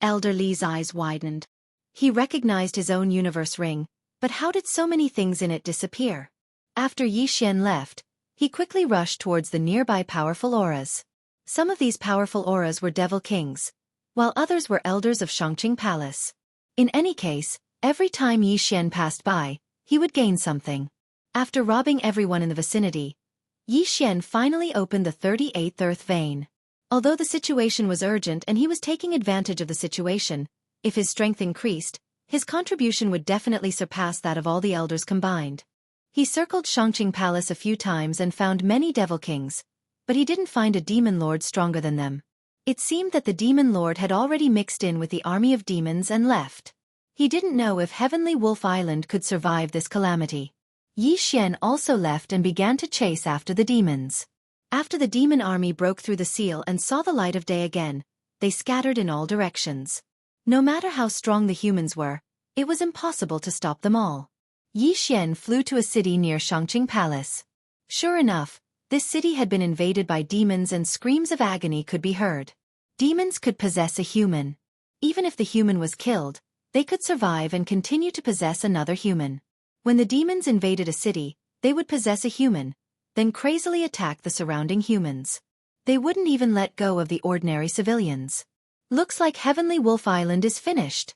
S1: Elder Li's eyes widened. He recognized his own universe ring, but how did so many things in it disappear? After Yi Xian left, he quickly rushed towards the nearby powerful auras. Some of these powerful auras were Devil Kings, while others were elders of Shangqing Palace. In any case, every time Yi Xian passed by, he would gain something. After robbing everyone in the vicinity, Yi Xian finally opened the 38th Earth Vein. Although the situation was urgent and he was taking advantage of the situation, if his strength increased, his contribution would definitely surpass that of all the elders combined. He circled Shangqing Palace a few times and found many Devil Kings, but he didn't find a Demon Lord stronger than them. It seemed that the Demon Lord had already mixed in with the army of demons and left. He didn't know if Heavenly Wolf Island could survive this calamity. Yi Xian also left and began to chase after the demons. After the demon army broke through the seal and saw the light of day again, they scattered in all directions. No matter how strong the humans were, it was impossible to stop them all. Yi Xian flew to a city near Shangqing Palace. Sure enough, this city had been invaded by demons and screams of agony could be heard. Demons could possess a human. Even if the human was killed, they could survive and continue to possess another human. When the demons invaded a city, they would possess a human, then crazily attack the surrounding humans. They wouldn't even let go of the ordinary civilians. Looks like Heavenly Wolf Island is finished.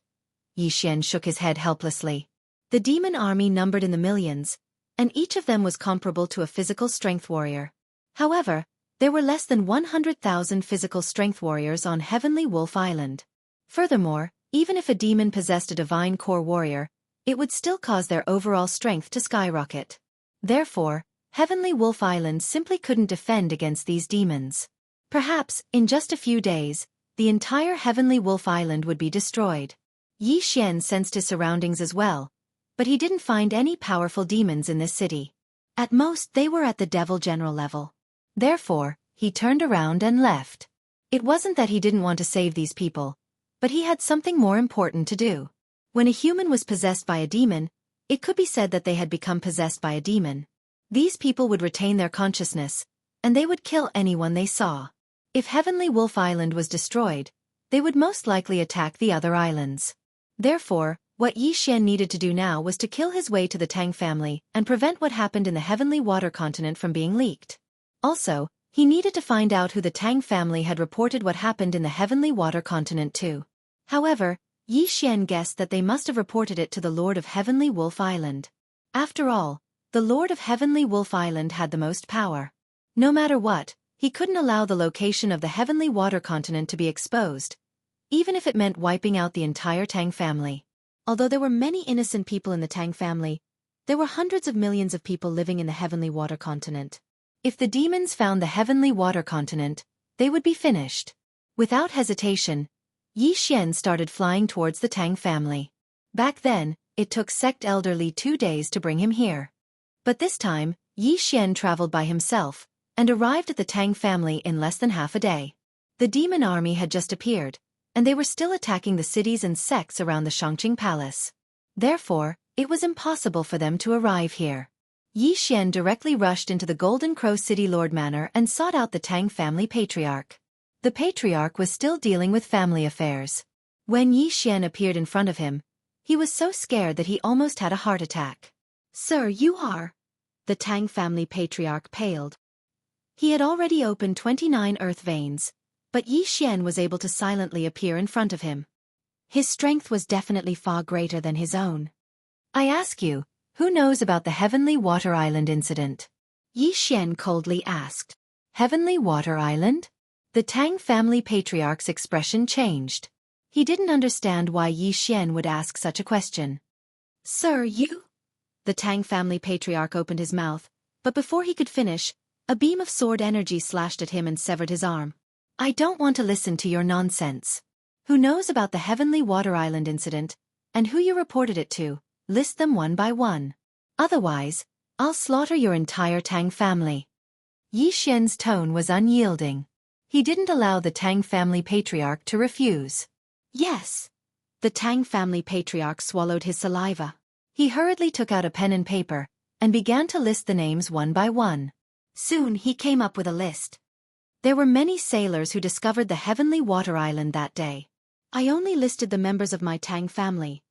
S1: Yi Xian shook his head helplessly. The demon army numbered in the millions, and each of them was comparable to a physical strength warrior. However, there were less than 100,000 physical strength warriors on Heavenly Wolf Island. Furthermore, even if a demon possessed a divine core warrior, it would still cause their overall strength to skyrocket. Therefore, Heavenly Wolf Island simply couldn't defend against these demons. Perhaps, in just a few days, the entire Heavenly Wolf Island would be destroyed. Yi Xian sensed his surroundings as well, but he didn't find any powerful demons in this city. At most they were at the Devil General level. Therefore, he turned around and left. It wasn't that he didn't want to save these people, but he had something more important to do. When a human was possessed by a demon, it could be said that they had become possessed by a demon. These people would retain their consciousness, and they would kill anyone they saw. If Heavenly Wolf Island was destroyed, they would most likely attack the other islands. Therefore, what Yi Xian needed to do now was to kill his way to the Tang family and prevent what happened in the Heavenly Water Continent from being leaked. Also, he needed to find out who the Tang family had reported what happened in the Heavenly Water Continent to. However, Yi Xian guessed that they must have reported it to the Lord of Heavenly Wolf Island. After all, the Lord of Heavenly Wolf Island had the most power. No matter what, he couldn't allow the location of the Heavenly Water Continent to be exposed, even if it meant wiping out the entire Tang family. Although there were many innocent people in the Tang family, there were hundreds of millions of people living in the Heavenly Water Continent. If the demons found the Heavenly Water Continent, they would be finished. Without hesitation, Yi Xian started flying towards the Tang family. Back then, it took Sect Elderly 2 days to bring him here. But this time, Yi Xian traveled by himself, and arrived at the Tang family in less than half a day. The demon army had just appeared, and they were still attacking the cities and sects around the Shangqing Palace. Therefore, it was impossible for them to arrive here. Yi Xian directly rushed into the Golden Crow City Lord Manor and sought out the Tang family patriarch. The patriarch was still dealing with family affairs. When Yi Xian appeared in front of him, he was so scared that he almost had a heart attack. "Sir, you are..." The Tang family patriarch paled. He had already opened 29 earth veins, but Yi Xian was able to silently appear in front of him. His strength was definitely far greater than his own. "I ask you, who knows about the Heavenly Water Island incident?" Yi Xian coldly asked. "Heavenly Water Island?" The Tang family patriarch's expression changed. He didn't understand why Yi Xian would ask such a question. "Sir, you..." The Tang family patriarch opened his mouth, but before he could finish, a beam of sword energy slashed at him and severed his arm. "I don't want to listen to your nonsense. Who knows about the Heavenly Water Island incident, and who you reported it to? List them one by one. Otherwise, I'll slaughter your entire Tang family." Yi Xian's tone was unyielding. He didn't allow the Tang family patriarch to refuse. "Yes." The Tang family patriarch swallowed his saliva. He hurriedly took out a pen and paper, and began to list the names one by one. Soon he came up with a list. There were many sailors who discovered the Heavenly Water Island that day. "I only listed the members of my Tang family."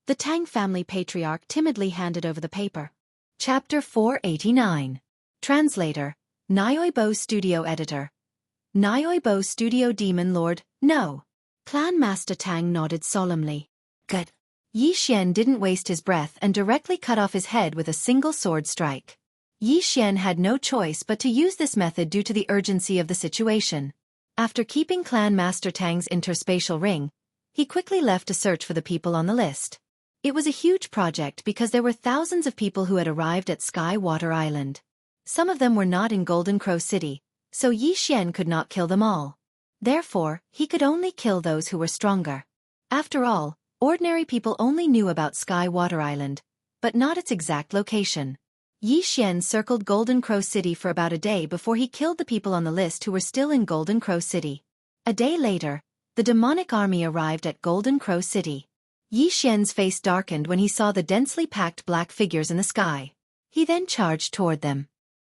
S1: The Tang family patriarch timidly handed over the paper. Chapter 489. Translator, Nyoibo Studio Editor. Nyoibo Studio Demon Lord, no. Clan Master Tang nodded solemnly. "Good." Yi Xian didn't waste his breath and directly cut off his head with a single sword strike. Yi Xian had no choice but to use this method due to the urgency of the situation. After keeping Clan Master Tang's interspatial ring, he quickly left to search for the people on the list. It was a huge project because there were thousands of people who had arrived at Sky Water Island. Some of them were not in Golden Crow City, so Yi Xian could not kill them all. Therefore, he could only kill those who were stronger. After all, ordinary people only knew about Sky Water Island, but not its exact location. Yi Xian circled Golden Crow City for about a day before he killed the people on the list who were still in Golden Crow City. A day later, the demonic army arrived at Golden Crow City. Yi Xian's face darkened when he saw the densely packed black figures in the sky. He then charged toward them.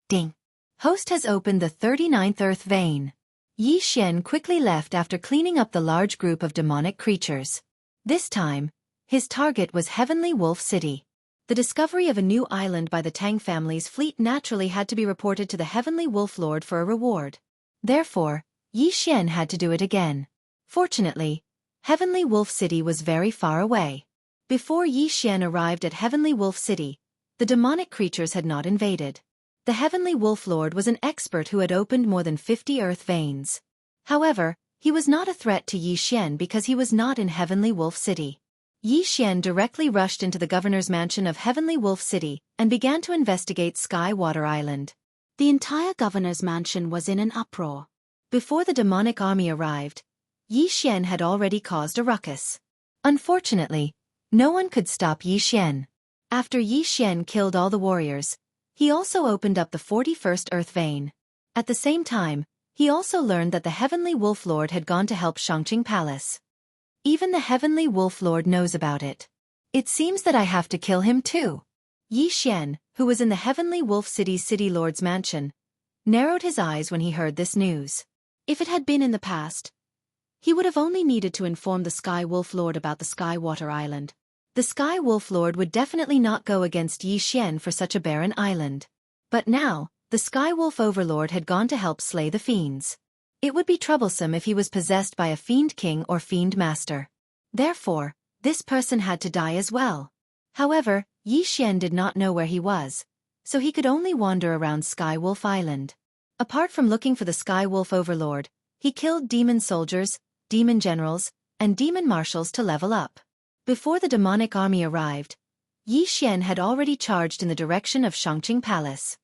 S1: Ding! Host has opened the 39th earth vein. Yi Xian quickly left after cleaning up the large group of demonic creatures. This time, his target was Heavenly Wolf City. The discovery of a new island by the Tang family's fleet naturally had to be reported to the Heavenly Wolf Lord for a reward. Therefore, Yi Xian had to do it again. Fortunately, Heavenly Wolf City was very far away. Before Yi Xian arrived at Heavenly Wolf City, the demonic creatures had not invaded. The Heavenly Wolf Lord was an expert who had opened more than 50 earth veins. However, he was not a threat to Yi Xian because he was not in Heavenly Wolf City. Yi Xian directly rushed into the governor's mansion of Heavenly Wolf City and began to investigate Sky Water Island. The entire governor's mansion was in an uproar. Before the demonic army arrived, Yi Xian had already caused a ruckus. Unfortunately, no one could stop Yi Xian. After Yi Xian killed all the warriors, he also opened up the 41st earth vein. At the same time, he also learned that the Heavenly Wolf Lord had gone to help Shangqing Palace. Even the Heavenly Wolf Lord knows about it. It seems that I have to kill him too. Yi Xian, who was in the Heavenly Wolf City's City Lord's mansion, narrowed his eyes when he heard this news. If it had been in the past, he would have only needed to inform the Sky Wolf Lord about the Sky Water Island. The Sky Wolf Lord would definitely not go against Yi Xian for such a barren island. But now, the Sky Wolf Overlord had gone to help slay the fiends. It would be troublesome if he was possessed by a Fiend King or Fiend Master. Therefore, this person had to die as well. However, Yi Xian did not know where he was, so he could only wander around Sky Wolf Island. Apart from looking for the Sky Wolf Overlord, he killed demon soldiers, demon generals, and demon marshals to level up. Before the demonic army arrived, Yi Xian had already charged in the direction of Shangqing Palace.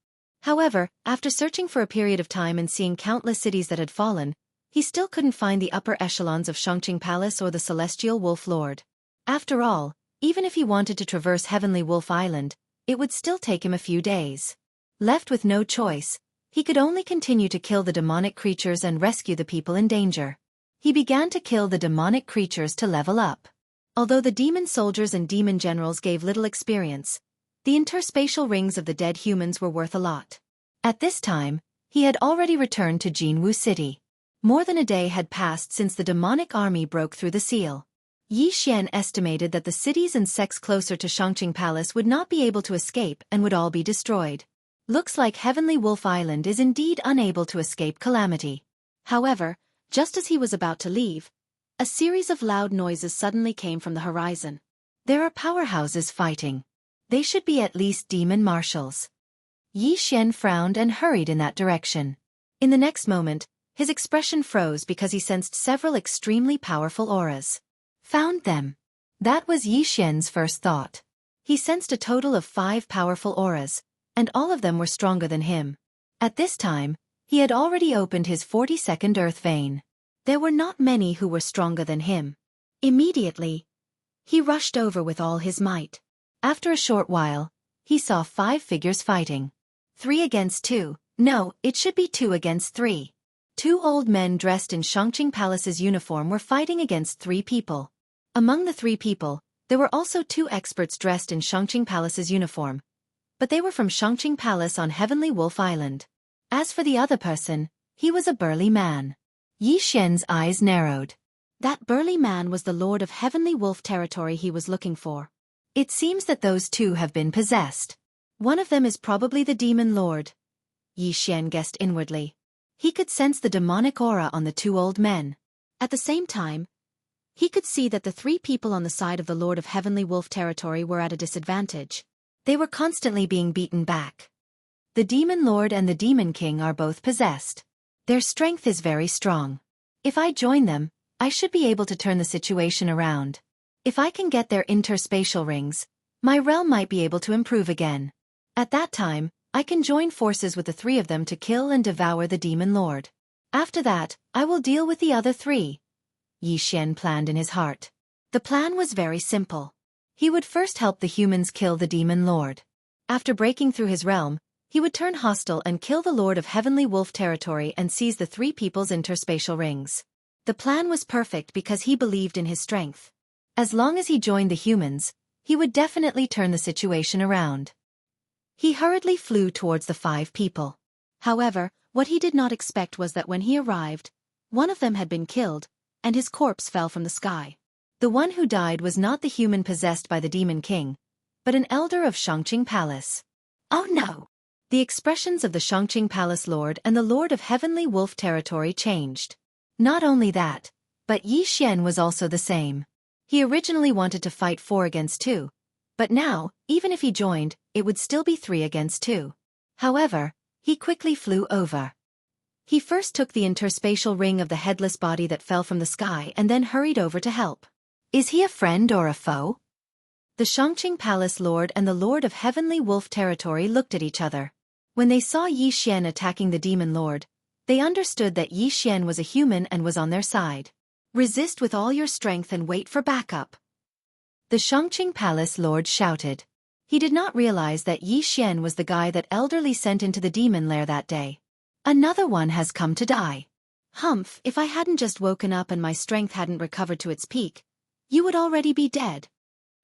S1: However, after searching for a period of time and seeing countless cities that had fallen, he still couldn't find the upper echelons of Shangqing Palace or the Celestial Wolf Lord. After all, even if he wanted to traverse Heavenly Wolf Island, it would still take him a few days. Left with no choice, he could only continue to kill the demonic creatures and rescue the people in danger. He began to kill the demonic creatures to level up. Although the demon soldiers and demon generals gave little experience, the interspatial rings of the dead humans were worth a lot. At this time, he had already returned to Jinwu City. More than a day had passed since the demonic army broke through the seal. Yi Xian estimated that the cities and sects closer to Shangqing Palace would not be able to escape and would all be destroyed. Looks like Heavenly Wolf Island is indeed unable to escape calamity. However, just as he was about to leave, a series of loud noises suddenly came from the horizon. There are powerhouses fighting. They should be at least demon marshals. Yi Xian frowned and hurried in that direction. In the next moment, his expression froze because he sensed several extremely powerful auras. Found them. That was Yi Xian's first thought. He sensed a total of 5 powerful auras, and all of them were stronger than him. At this time, he had already opened his 42nd earth vein. There were not many who were stronger than him. Immediately, he rushed over with all his might. After a short while, he saw 5 figures fighting. 3 against 2. No, it should be 2 against 3. 2 old men dressed in Shangqing Palace's uniform were fighting against 3 people. Among the 3 people, there were also 2 experts dressed in Shangqing Palace's uniform, but they were from Shangqing Palace on Heavenly Wolf Island. As for the other person, he was a burly man. Yi Xian's eyes narrowed. That burly man was the Lord of Heavenly Wolf territory he was looking for. It seems that those 2 have been possessed. One of them is probably the Demon Lord. Yi Xian guessed inwardly. He could sense the demonic aura on the 2 old men. At the same time, he could see that the 3 people on the side of the Lord of Heavenly Wolf territory were at a disadvantage. They were constantly being beaten back. The Demon Lord and the Demon King are both possessed. Their strength is very strong. If I join them, I should be able to turn the situation around. If I can get their interspatial rings, my realm might be able to improve again. At that time, I can join forces with the 3 of them to kill and devour the Demon Lord. After that, I will deal with the other 3. Yi Xian planned in his heart. The plan was very simple. He would first help the humans kill the Demon Lord. After breaking through his realm, he would turn hostile and kill the Lord of Heavenly Wolf territory and seize the 3 people's interspatial rings. The plan was perfect because he believed in his strength. As long as he joined the humans, he would definitely turn the situation around. He hurriedly flew towards the 5 people. However, what he did not expect was that when he arrived, one of them had been killed, and his corpse fell from the sky. The one who died was not the human possessed by the Demon King, but an elder of Shangqing Palace. Oh no! The expressions of the Shangqing Palace Lord and the Lord of Heavenly Wolf territory changed. Not only that, but Yi Xian was also the same. He originally wanted to fight 4 against 2, but now, even if he joined, it would still be 3 against 2. However, he quickly flew over. He first took the interspatial ring of the headless body that fell from the sky and then hurried over to help. Is he a friend or a foe? The Shangqing Palace Lord and the Lord of Heavenly Wolf territory looked at each other. When they saw Yi Xian attacking the Demon Lord, they understood that Yi Xian was a human and was on their side. Resist with all your strength and wait for backup. The Shangqing Palace Lord shouted. He did not realize that Yi Xian was the guy that elderly sent into the demon lair that day. Another one has come to die. Humph, if I hadn't just woken up and my strength hadn't recovered to its peak, you would already be dead.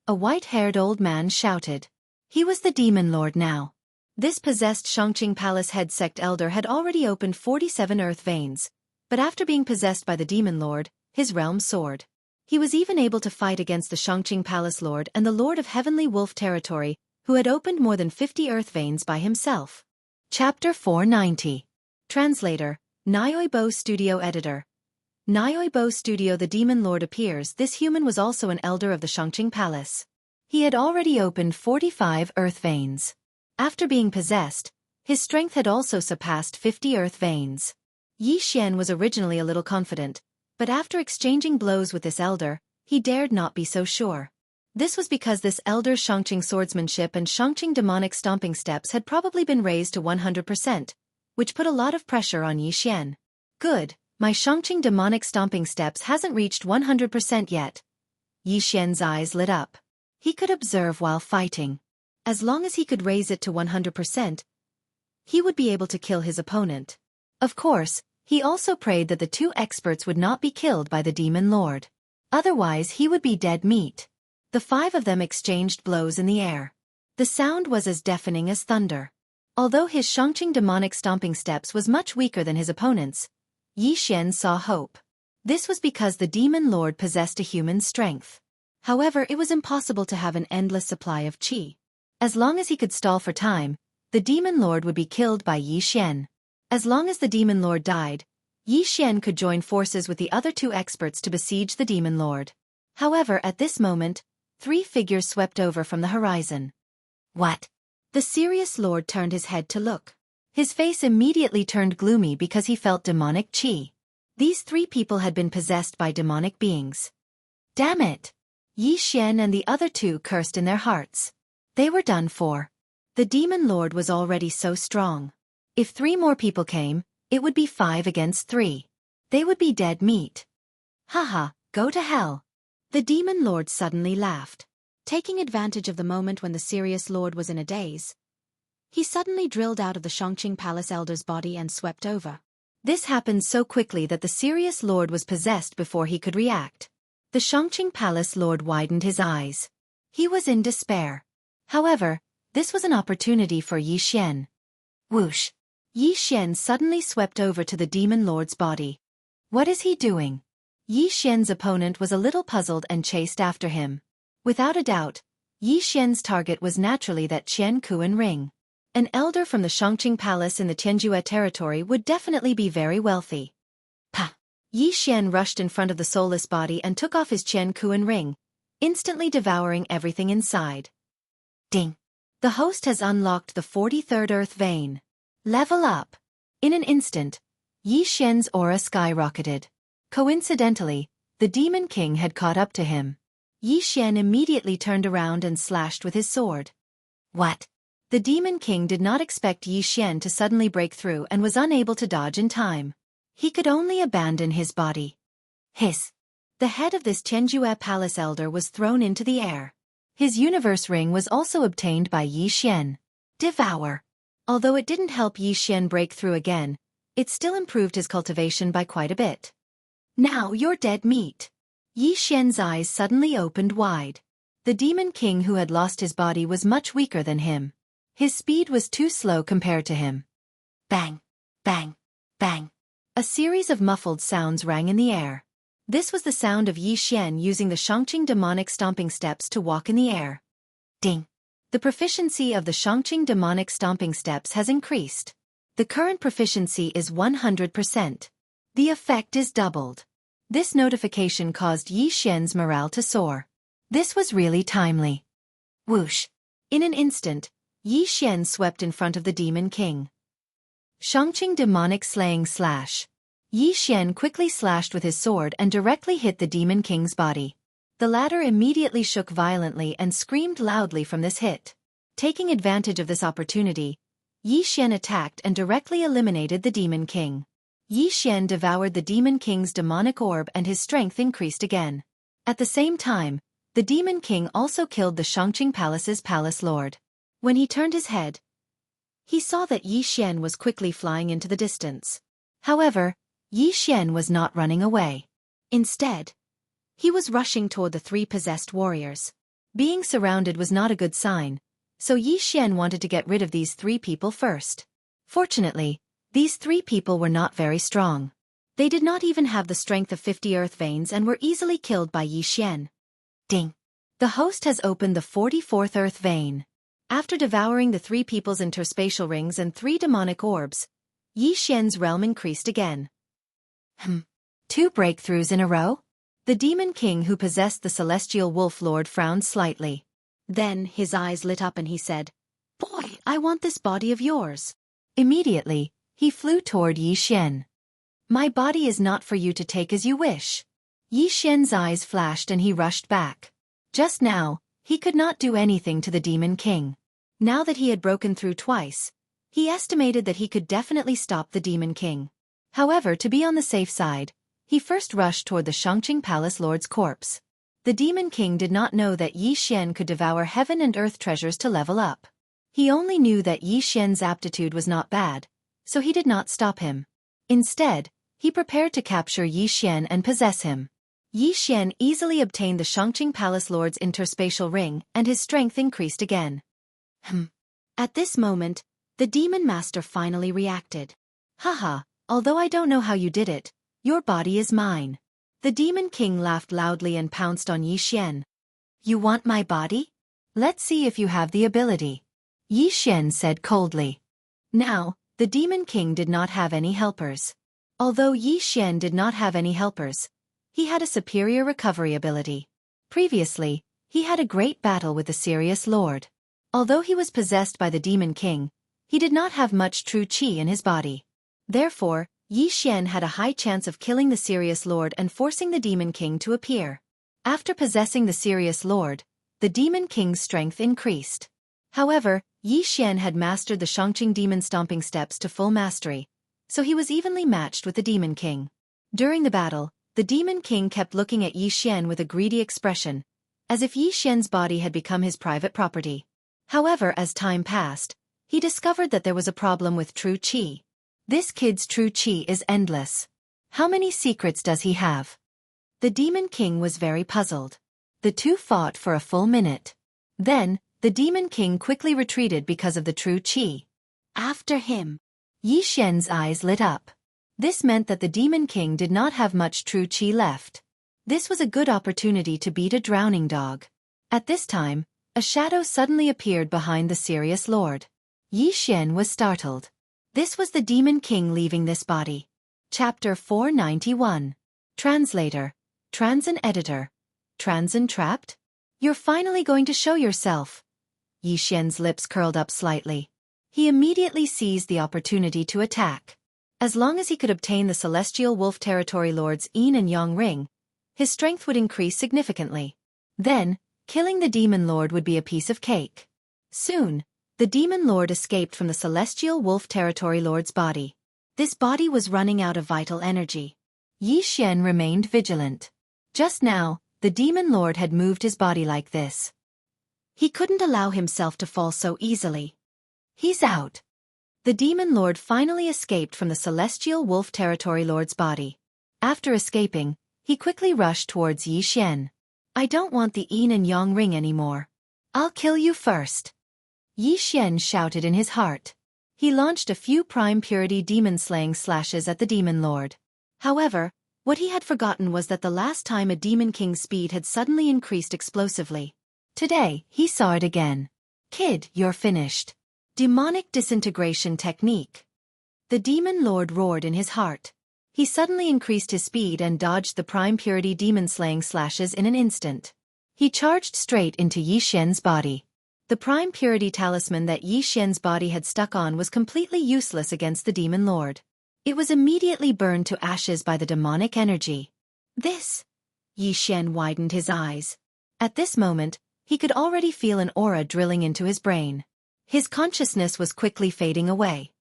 S1: A white-haired old man shouted. He was the Demon Lord now. This possessed Shangqing Palace head sect elder had already opened 47 earth veins, but after being possessed by the Demon Lord, his realm soared. He was even able to fight against the Shangqing Palace Lord and the Lord of Heavenly Wolf territory, who had opened more than 50 earth veins by himself. Chapter 490. Translator, Nyoibo Studio Editor. Nyoibo Studio. The Demon Lord appears. This human was also an elder of the Shangqing Palace. He had already opened 45 earth veins. After being possessed, his strength had also surpassed 50 earth veins. Yi Xian was originally a little confident, but after exchanging blows with this elder, he dared not be so sure. This was because this elder's Shangqing swordsmanship and Shangqing demonic stomping steps had probably been raised to 100%, which put a lot of pressure on Yi Xian. Good, my Shangqing demonic stomping steps hasn't reached 100% yet. Yi Xian's eyes lit up. He could observe while fighting. As long as he could raise it to 100%, he would be able to kill his opponent. Of course, he also prayed that the two experts would not be killed by the Demon Lord. Otherwise he would be dead meat. The five of them exchanged blows in the air. The sound was as deafening as thunder. Although his Shangqing demonic stomping steps was much weaker than his opponent's, Yi Xian saw hope. This was because the Demon Lord possessed a human strength. However, it was impossible to have an endless supply of qi. As long as he could stall for time, the Demon Lord would be killed by Yi Xian. As long as the Demon Lord died, Yi Xian could join forces with the other two experts to besiege the Demon Lord. However, at this moment, three figures swept over from the horizon. What? The serious lord turned his head to look. His face immediately turned gloomy because he felt demonic qi. These three people had been possessed by demonic beings. Damn it! Yi Xian and the other two cursed in their hearts. They were done for. The Demon Lord was already so strong. If 3 more people came, it would be 5 against 3. They would be dead meat. Haha, go to hell. The Demon Lord suddenly laughed. Taking advantage of the moment when the serious lord was in a daze, he suddenly drilled out of the Shangqing Palace Elder's body and swept over. This happened so quickly that the serious lord was possessed before he could react. The Shangqing Palace Lord widened his eyes. He was in despair. However, this was an opportunity for Yi Xian. Whoosh! Yi Xian suddenly swept over to the Demon Lord's body. What is he doing? Yi Xian's opponent was a little puzzled and chased after him. Without a doubt, Yi Xian's target was naturally that Qian Kuan ring. An elder from the Shangqing Palace in the Tianjue territory would definitely be very wealthy. Pah! Yi Xian rushed in front of the soulless body and took off his Qian Kuan ring, instantly devouring everything inside. Ding! The host has unlocked the 43rd Earth Vein. Level up! In an instant, Yi Xian's aura skyrocketed. Coincidentally, the Demon King had caught up to him. Yi Xian immediately turned around and slashed with his sword. What? The Demon King did not expect Yi Xian to suddenly break through and was unable to dodge in time. He could only abandon his body. Hiss! The head of this Tianjue Palace Elder was thrown into the air. His universe ring was also obtained by Yi Xian. Devour! Although it didn't help Yi Xian break through again, it still improved his cultivation by quite a bit. Now you're dead meat. Yi Xian's eyes suddenly opened wide. The Demon King who had lost his body was much weaker than him. His speed was too slow compared to him. Bang! Bang! Bang! A series of muffled sounds rang in the air. This was the sound of Yi Xian using the Shangqing demonic stomping steps to walk in the air. Ding! The proficiency of the Shangqing demonic stomping steps has increased. The current proficiency is 100%. The effect is doubled. This notification caused Yi Xian's morale to soar. This was really timely. Whoosh! In an instant, Yi Xian swept in front of the Demon King. Shangqing demonic slaying slash. Yi Xian quickly slashed with his sword and directly hit the Demon King's body. The latter immediately shook violently and screamed loudly from this hit. Taking advantage of this opportunity, Yi Xian attacked and directly eliminated the Demon King. Yi Xian devoured the Demon King's demonic orb and his strength increased again. At the same time, the Demon King also killed the Shangqing Palace's Palace Lord. When he turned his head, he saw that Yi Xian was quickly flying into the distance. However, Yi Xian was not running away. Instead, he was rushing toward the 3 possessed warriors. Being surrounded was not a good sign, so Yi Xian wanted to get rid of these 3 people first. Fortunately, these 3 people were not very strong. They did not even have the strength of 50 earth veins and were easily killed by Yi Xian. Ding! The host has opened the 44th earth vein. After devouring the 3 people's interspatial rings and 3 demonic orbs, Yi Xian's realm increased again. 2 breakthroughs in a row? The Demon King who possessed the Celestial Wolf Lord frowned slightly. Then his eyes lit up and he said, "Boy, I want this body of yours." Immediately, he flew toward Yi Xian. "My body is not for you to take as you wish." Yi Xian's eyes flashed and he rushed back. Just now, he could not do anything to the Demon King. Now that he had broken through twice, he estimated that he could definitely stop the Demon King. However, to be on the safe side, he first rushed toward the Shangqing Palace Lord's corpse. The Demon King did not know that Yi Xian could devour heaven and earth treasures to level up. He only knew that Yi Xian's aptitude was not bad, so he did not stop him. Instead, he prepared to capture Yi Xian and possess him. Yi Xian easily obtained the Shangqing Palace Lord's interspatial ring, and his strength increased again. At this moment, the Demon Master finally reacted. Haha, although I don't know how you did it, your body is mine. The Demon King laughed loudly and pounced on Yi Xian. You want my body? Let's see if you have the ability. Yi Xian said coldly. Now, the Demon King did not have any helpers. Although Yi Xian did not have any helpers, he had a superior recovery ability. Previously, he had a great battle with the Serious Lord. Although he was possessed by the Demon King, he did not have much true qi in his body. Therefore, Yi Xian had a high chance of killing the Serious Lord and forcing the Demon King to appear. After possessing the Serious Lord, the Demon King's strength increased. However, Yi Xian had mastered the Shangqing Demon Stomping Steps to full mastery, so he was evenly matched with the Demon King. During the battle, the Demon King kept looking at Yi Xian with a greedy expression, as if Yi Xian's body had become his private property. However, as time passed, he discovered that there was a problem with true qi. This kid's true qi is endless. How many secrets does he have? The Demon King was very puzzled. The two fought for a full minute. Then, the Demon King quickly retreated because of the true qi. After him. Yi Xian's eyes lit up. This meant that the Demon King did not have much true qi left. This was a good opportunity to beat a drowning dog. At this time, a shadow suddenly appeared behind the Serious Lord. Yi Xian was startled. This was the Demon King leaving this body. Chapter 491. Translator, Transin Editor. Transin trapped? You're finally going to show yourself. Yi Xian's lips curled up slightly. He immediately seized the opportunity to attack. As long as he could obtain the Celestial Wolf Territory Lord's Yin and Yang ring, his strength would increase significantly. Then, killing the Demon Lord would be a piece of cake. Soon, the Demon Lord escaped from the Celestial Wolf Territory Lord's body. This body was running out of vital energy. Yi Xian remained vigilant. Just now, the Demon Lord had moved his body like this. He couldn't allow himself to fall so easily. He's out. The Demon Lord finally escaped from the Celestial Wolf Territory Lord's body. After escaping, he quickly rushed towards Yi Xian. I don't want the Yin and Yang ring anymore. I'll kill you first. Yi Xian shouted in his heart. He launched a few prime purity demon-slaying slashes at the Demon Lord. However, what he had forgotten was that the last time a Demon King's speed had suddenly increased explosively. Today, he saw it again. Kid, you're finished. Demonic disintegration technique. The Demon Lord roared in his heart. He suddenly increased his speed and dodged the prime purity demon-slaying slashes in an instant. He charged straight into Yi Xian's body. The prime purity talisman that Yi Xian's body had stuck on was completely useless against the Demon Lord. It was immediately burned to ashes by the demonic energy. This! Yi Xian widened his eyes. At this moment, he could already feel an aura drilling into his brain. His consciousness was quickly fading away.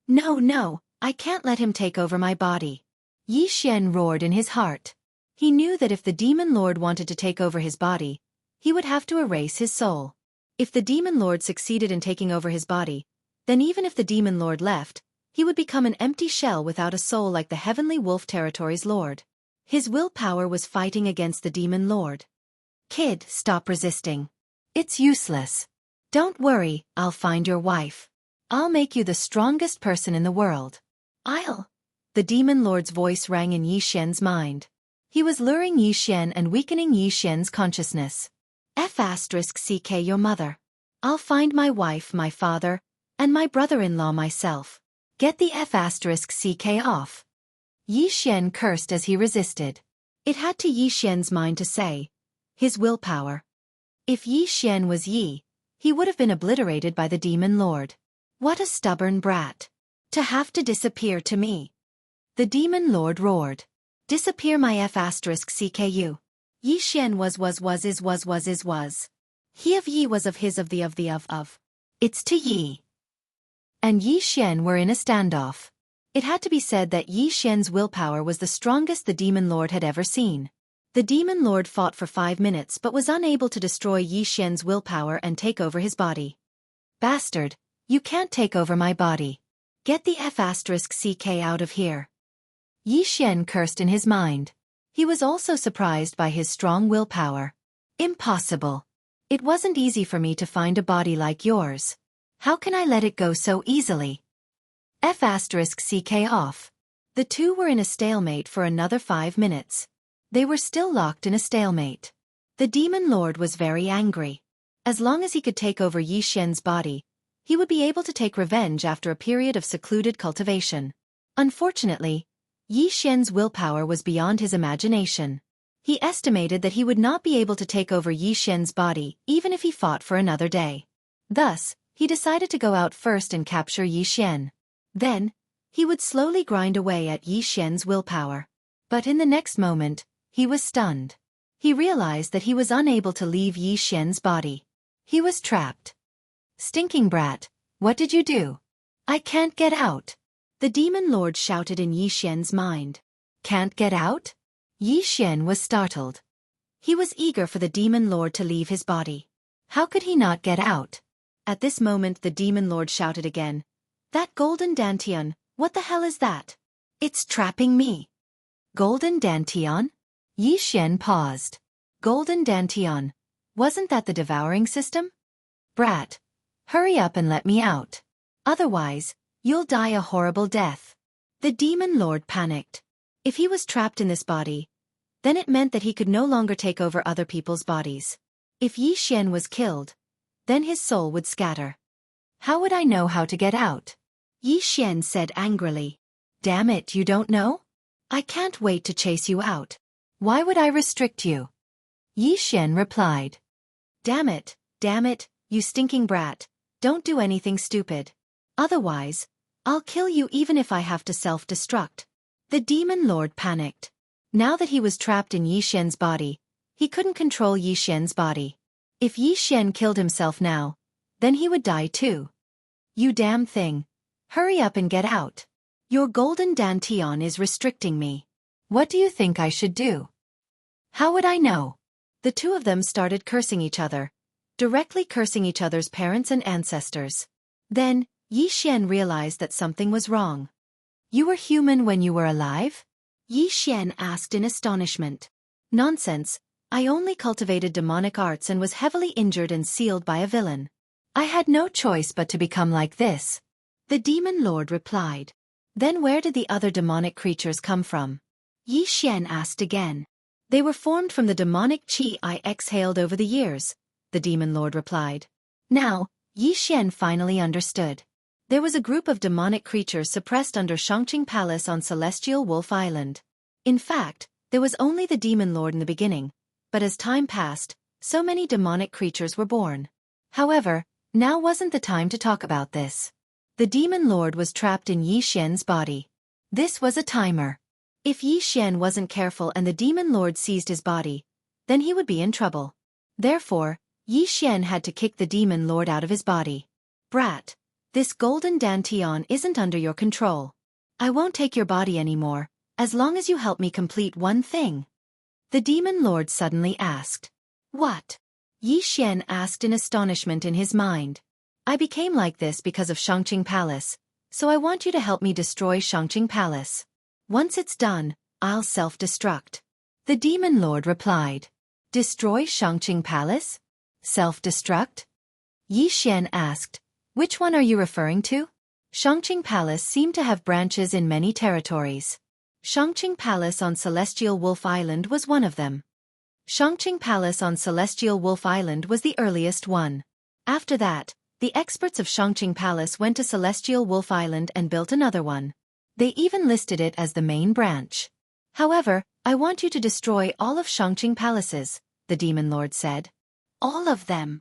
S1: No, I can't let him take over my body. Yi Xian roared in his heart. He knew that if the Demon Lord wanted to take over his body, he would have to erase his soul. If the Demon Lord succeeded in taking over his body, then even if the Demon Lord left, he would become an empty shell without a soul like the Heavenly Wolf Territory's Lord. His willpower was fighting against the Demon Lord. Kid, stop resisting. It's useless. Don't worry, I'll find your wife. I'll make you the strongest person in the world. The Demon Lord's voice rang in Yi Xian's mind. He was luring Yi Xian and weakening Yi Xian's consciousness. F***ck your mother. I'll find my wife, my father, and my brother-in-law myself. Get the F***ck off. Yi Xian cursed as he resisted. It had to Yi Xian's mind to say. His willpower. If Yi Xian was Yi, he would have been obliterated by the Demon Lord. What a stubborn brat. To have to disappear to me. The Demon Lord roared. Disappear my F***ck. Yi Xian was. He of Yi was of his of the. It's to Yi. And Yi Xian were in a standoff. It had to be said that Yi Xian's willpower was the strongest the Demon Lord had ever seen. The Demon Lord fought for 5 minutes but was unable to destroy Yi Xian's willpower and take over his body. Bastard, you can't take over my body. Get the F***ck out of here. Yi Xian cursed in his mind. He was also surprised by his strong willpower. Impossible. It wasn't easy for me to find a body like yours. How can I let it go so easily? F***ck off. The two were in a stalemate for another 5 minutes. They were still locked in a stalemate. The Demon Lord was very angry. As long as he could take over Yi Xian's body, he would be able to take revenge after a period of secluded cultivation. Unfortunately, Yi Xian's willpower was beyond his imagination. He estimated that he would not be able to take over Yi Xian's body even if he fought for another day. Thus, he decided to go out first and capture Yi Xian. Then, he would slowly grind away at Yi Xian's willpower. But in the next moment, he was stunned. He realized that he was unable to leave Yi Xian's body. He was trapped. Stinking brat, what did you do? I can't get out. The Demon Lord shouted in Yi Xian's mind. Can't get out? Yi Xian was startled. He was eager for the Demon Lord to leave his body. How could he not get out? At this moment the Demon Lord shouted again. That golden dantian, what the hell is that? It's trapping me. Golden dantian? Yi Xian paused. Golden dantian. Wasn't that the devouring system? Brat. Hurry up and let me out. Otherwise, you'll die a horrible death. The Demon Lord panicked. If he was trapped in this body, then it meant that he could no longer take over other people's bodies. If Yi Xian was killed, then his soul would scatter. How would I know how to get out? Yi Xian said angrily. Damn it, you don't know? I can't wait to chase you out. Why would I restrict you? Yi Xian replied. Damn it, you stinking brat, don't do anything stupid. Otherwise, I'll kill you even if I have to self-destruct. The Demon Lord panicked. Now that he was trapped in Yi Xian's body, he couldn't control Yi Xian's body. If Yi Xian killed himself now, then he would die too. You damn thing. Hurry up and get out. Your golden dantian is restricting me. What do you think I should do? How would I know? The two of them started cursing each other, directly cursing each other's parents and ancestors. Then, Yi Xian realized that something was wrong. You were human when you were alive? Yi Xian asked in astonishment. Nonsense, I only cultivated demonic arts and was heavily injured and sealed by a villain. I had no choice but to become like this. The Demon Lord replied. Then where did the other demonic creatures come from? Yi Xian asked again. They were formed from the demonic qi I exhaled over the years, the Demon Lord replied. Now, Yi Xian finally understood. There was a group of demonic creatures suppressed under Shangqing Palace on Celestial Wolf Island. In fact, there was only the Demon Lord in the beginning, but as time passed, so many demonic creatures were born. However, now wasn't the time to talk about this. The Demon Lord was trapped in Yi Xian's body. This was a timer. If Yi Xian wasn't careful and the Demon Lord seized his body, then he would be in trouble. Therefore, Yi Xian had to kick the Demon Lord out of his body. Brat, this golden dantian isn't under your control. I won't take your body anymore, as long as you help me complete one thing. The Demon Lord suddenly asked. What? Yi Xian asked in astonishment in his mind. I became like this because of Shangqing Palace, so I want you to help me destroy Shangqing Palace. Once it's done, I'll self-destruct. The Demon Lord replied. Destroy Shangqing Palace? Self-destruct? Yi Xian asked. Which one are you referring to? Shangqing Palace seemed to have branches in many territories. Shangqing Palace on Celestial Wolf Island was one of them. Shangqing Palace on Celestial Wolf Island was the earliest one. After that, the experts of Shangqing Palace went to Celestial Wolf Island and built another one. They even listed it as the main branch. However, I want you to destroy all of Shangqing Palaces, the Demon Lord said. All of them.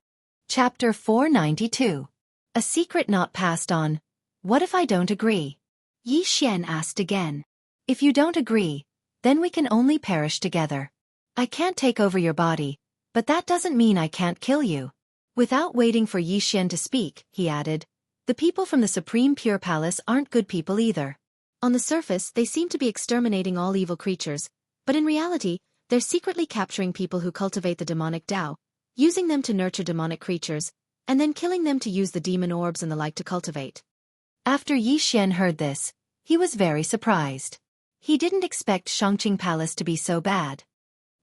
S1: Chapter 492. A secret not passed on. What if I don't agree? Yi Xian asked again. If you don't agree, then we can only perish together. I can't take over your body, but that doesn't mean I can't kill you. Without waiting for Yi Xian to speak, he added, the people from the Supreme Pure Palace aren't good people either. On the surface, they seem to be exterminating all evil creatures, but in reality, They're secretly capturing people who cultivate the demonic Tao, using them to nurture demonic creatures, and then killing them to use the demon orbs and the like to cultivate. After Yi Xian heard this, he was very surprised. He didn't expect Shangqing Palace to be so bad.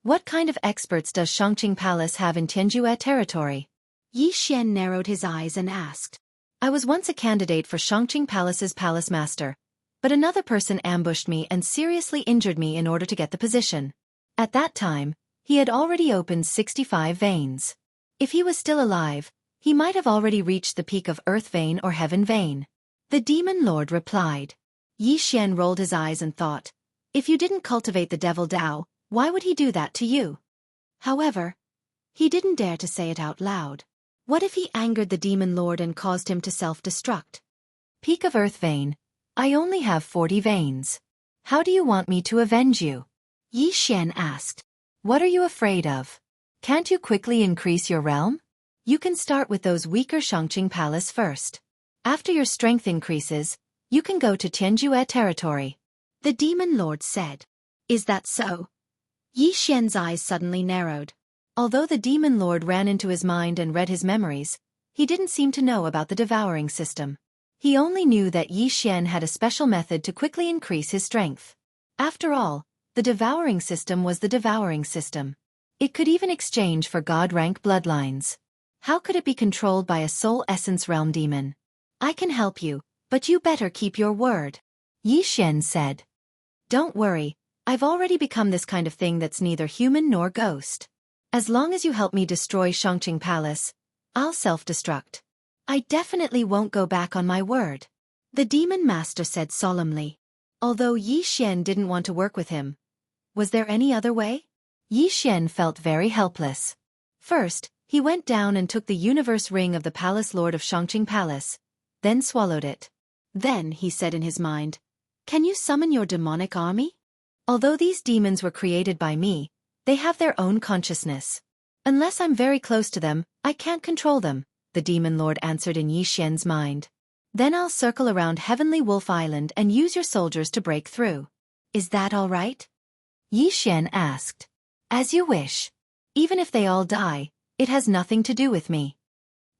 S1: What kind of experts does Shangqing Palace have in Tianjue territory? Yi Xian narrowed his eyes and asked. I was once a candidate for Shangqing Palace's palace master, but another person ambushed me and seriously injured me in order to get the position. At that time, he had already opened 65 veins. If he was still alive, he might have already reached the peak of Earth Vein or Heaven Vein. The Demon Lord replied. Yi Xian rolled his eyes and thought, if you didn't cultivate the Devil Tao, why would he do that to you? However, he didn't dare to say it out loud. What if he angered the Demon Lord and caused him to self-destruct? Peak of Earth Vein, I only have 40 veins. How do you want me to avenge you? Yi Xian asked. What are you afraid of? Can't you quickly increase your realm? You can start with those weaker Shangqing Palace first. After your strength increases, you can go to Tianjue territory. The Demon Lord said. Is that so? Yi Xian's eyes suddenly narrowed. Although the Demon Lord ran into his mind and read his memories, he didn't seem to know about the devouring system. He only knew that Yi Xian had a special method to quickly increase his strength. After all, the devouring system was the devouring system. It could even exchange for god-rank bloodlines. How could it be controlled by a soul essence realm demon? I can help you, but you better keep your word. Yi Xian said. Don't worry, I've already become this kind of thing that's neither human nor ghost. As long as you help me destroy Shangqing Palace, I'll self-destruct. I definitely won't go back on my word. The Demon Master said solemnly. Although Yi Xian didn't want to work with him, was there any other way? Yi Xian felt very helpless. First, he went down and took the universe ring of the Palace Lord of Shangqing Palace, then swallowed it. Then, he said in his mind, can you summon your demonic army? Although these demons were created by me, they have their own consciousness. Unless I'm very close to them, I can't control them, the Demon Lord answered in Yi Xian's mind. Then I'll circle around Heavenly Wolf Island and use your soldiers to break through. Is that all right? Yi Xian asked. As you wish. Even if they all die, it has nothing to do with me.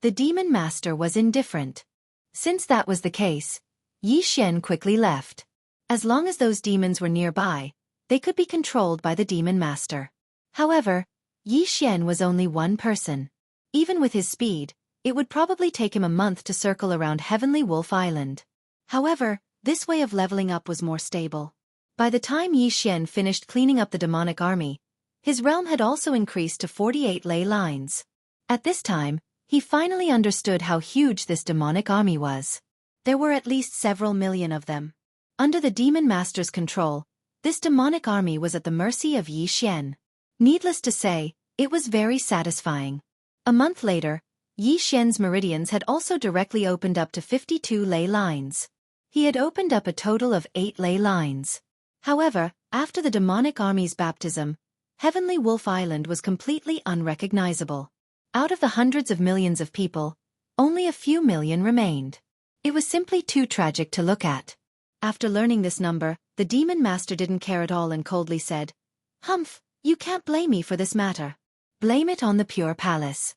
S1: The Demon Master was indifferent. Since that was the case, Yi Xian quickly left. As long as those demons were nearby, they could be controlled by the Demon Master. However, Yi Xian was only one person. Even with his speed, it would probably take him a month to circle around Heavenly Wolf Island. However, this way of leveling up was more stable. By the time Yi Xian finished cleaning up the demonic army, his realm had also increased to 48 ley lines. At this time, he finally understood how huge this demonic army was. There were at least several million of them. Under the Demon Master's control, this demonic army was at the mercy of Yi Xian. Needless to say, it was very satisfying. A month later, Yi Xian's meridians had also directly opened up to 52 ley lines. He had opened up a total of 8 ley lines. However, after the demonic army's baptism, Heavenly Wolf Island was completely unrecognizable. Out of the hundreds of millions of people, only a few million remained. It was simply too tragic to look at. After learning this number, the Demon Master didn't care at all and coldly said, Humph, you can't blame me for this matter. Blame it on the Pure Palace.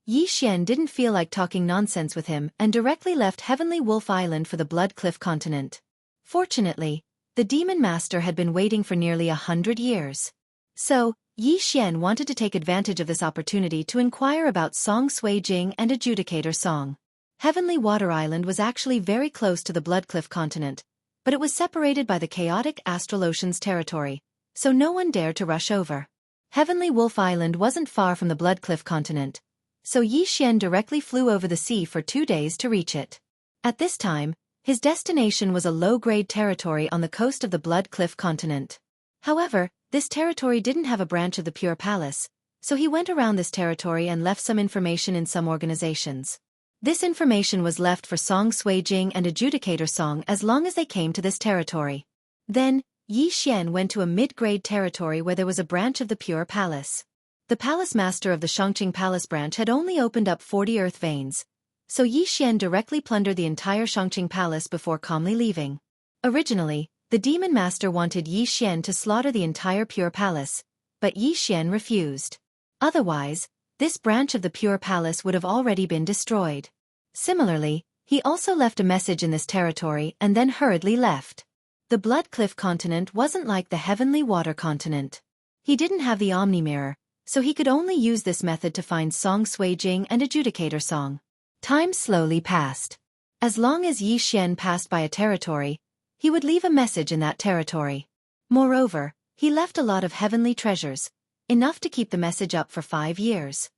S1: Yi Xian didn't feel like talking nonsense with him and directly left Heavenly Wolf Island for the Blood Cliff continent. Fortunately, the Demon Master had been waiting for nearly 100 years. So, Yi Xian wanted to take advantage of this opportunity to inquire about Song Sui Jing and Adjudicator Song. Heavenly Water Island was actually very close to the Blood Cliff continent, but it was separated by the chaotic Astral Ocean's territory, so no one dared to rush over. Heavenly Wolf Island wasn't far from the Blood Cliff continent, so Yi Xian directly flew over the sea for 2 days to reach it. At this time, his destination was a low-grade territory on the coast of the Blood Cliff continent. However, this territory didn't have a branch of the Pure Palace, so he went around this territory and left some information in some organizations. This information was left for Song Sui Jing and Adjudicator Song as long as they came to this territory. Then, Yi Xian went to a mid-grade territory where there was a branch of the Pure Palace. The Palace Master of the Shangqing Palace branch had only opened up 40 earth veins, so Yi Xian directly plundered the entire Shangqing Palace before calmly leaving. Originally, the Demon Master wanted Yi Xian to slaughter the entire Pure Palace, but Yi Xian refused. Otherwise, this branch of the Pure Palace would have already been destroyed. Similarly, he also left a message in this territory and then hurriedly left. The Blood Cliff continent wasn't like the Heavenly Water continent. He didn't have the Omni Mirror, so he could only use this method to find Song Sui Jing and Adjudicator Song. Time slowly passed. As long as Yi Xian passed by a territory, he would leave a message in that territory. Moreover, he left a lot of heavenly treasures, enough to keep the message up for 5 years.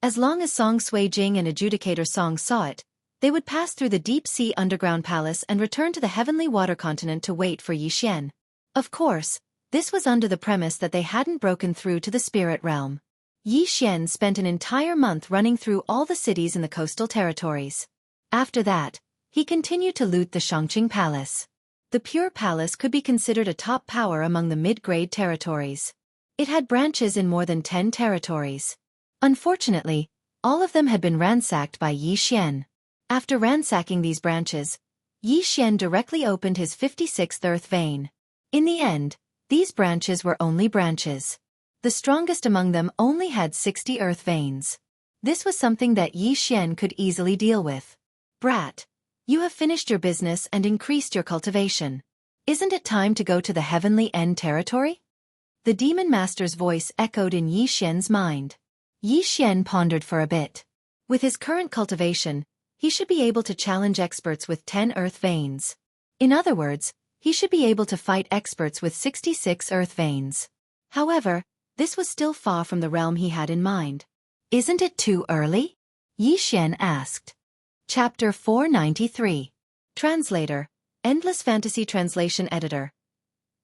S1: As long as Song Sui Jing and Adjudicator Song saw it, they would pass through the deep-sea underground palace and return to the Heavenly Water continent to wait for Yi Xian. Of course, this was under the premise that they hadn't broken through to the spirit realm. Yi Xian spent an entire month running through all the cities in the coastal territories. After that, he continued to loot the Shangqing Palace. The Pure Palace could be considered a top power among the mid-grade territories. It had branches in more than 10 territories. Unfortunately, all of them had been ransacked by Yi Xian. After ransacking these branches, Yi Xian directly opened his 56th earth vein. In the end, these branches were only branches. The strongest among them only had 60 earth veins. This was something that Yi Xian could easily deal with. Brat, you have finished your business and increased your cultivation. Isn't it time to go to the Heavenly End territory? The Demon Master's voice echoed in Yi Xian's mind. Yi Xian pondered for a bit. With his current cultivation, he should be able to challenge experts with 10 earth veins. In other words, he should be able to fight experts with 66 earth veins. However, this was still far from the realm he had in mind. Isn't it too early? Yi Xian asked. Chapter 493. Translator, Endless Fantasy Translation Editor.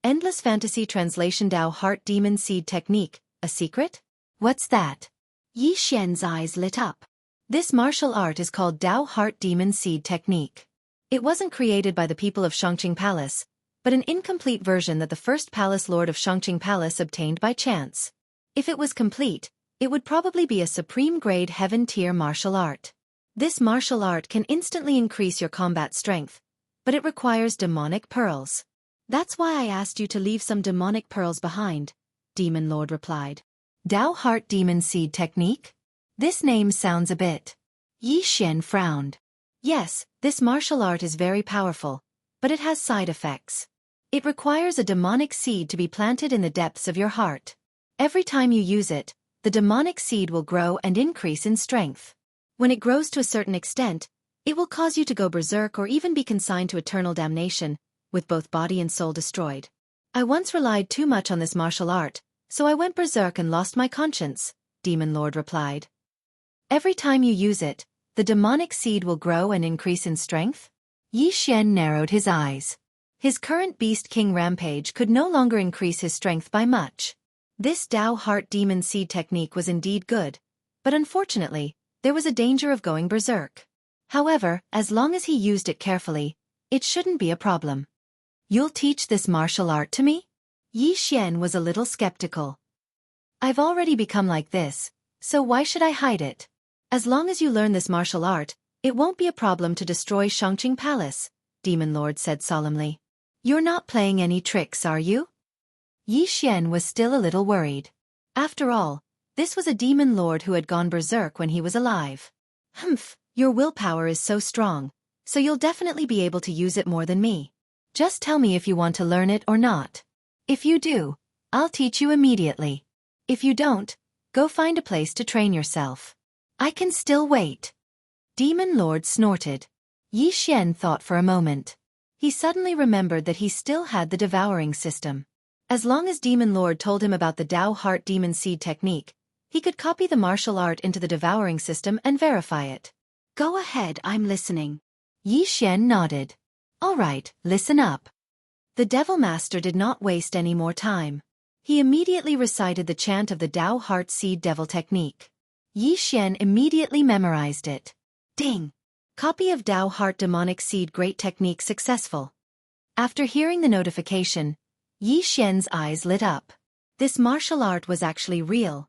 S1: Endless Fantasy Translation Dao Heart Demon Seed Technique, a secret? What's that? Yi Xian's eyes lit up. This martial art is called Dao Heart Demon Seed Technique. It wasn't created by the people of Shangqing Palace, but an incomplete version that the first Palace Lord of Shangqing Palace obtained by chance. If it was complete, it would probably be a supreme-grade heaven-tier martial art. This martial art can instantly increase your combat strength, but it requires demonic pearls. That's why I asked you to leave some demonic pearls behind, Demon Lord replied. Dao Heart Demon Seed Technique? This name sounds a bit. Yi Xian frowned. Yes, this martial art is very powerful, but it has side effects. It requires a demonic seed to be planted in the depths of your heart. Every time you use it, the demonic seed will grow and increase in strength. When it grows to a certain extent, it will cause you to go berserk or even be consigned to eternal damnation, with both body and soul destroyed. I once relied too much on this martial art, so I went berserk and lost my conscience, Demon Lord replied. Every time you use it, the demonic seed will grow and increase in strength? Yi Xian narrowed his eyes. His current Beast King rampage could no longer increase his strength by much. This Dao Heart Demon Seed technique was indeed good, but unfortunately, there was a danger of going berserk. However, as long as he used it carefully, it shouldn't be a problem. You'll teach this martial art to me? Yi Xian was a little skeptical. I've already become like this, so why should I hide it? As long as you learn this martial art, it won't be a problem to destroy Shangqing Palace, Demon Lord said solemnly. You're not playing any tricks, are you? Yi Xian was still a little worried. After all, this was a Demon Lord who had gone berserk when he was alive. Humph, your willpower is so strong, so you'll definitely be able to use it more than me. Just tell me if you want to learn it or not. If you do, I'll teach you immediately. If you don't, go find a place to train yourself. I can still wait. Demon Lord snorted. Yi Xian thought for a moment. He suddenly remembered that he still had the devouring system. As long as Demon Lord told him about the Dao Heart Demon Seed technique, he could copy the martial art into the devouring system and verify it. Go ahead, I'm listening. Yi Xian nodded. All right, listen up. The Devil Master did not waste any more time. He immediately recited the chant of the Dao Heart Seed Devil technique. Yi Xian immediately memorized it. Ding! Copy of Dao Heart Demonic Seed Great Technique successful. After hearing the notification, Yi Xian's eyes lit up. This martial art was actually real.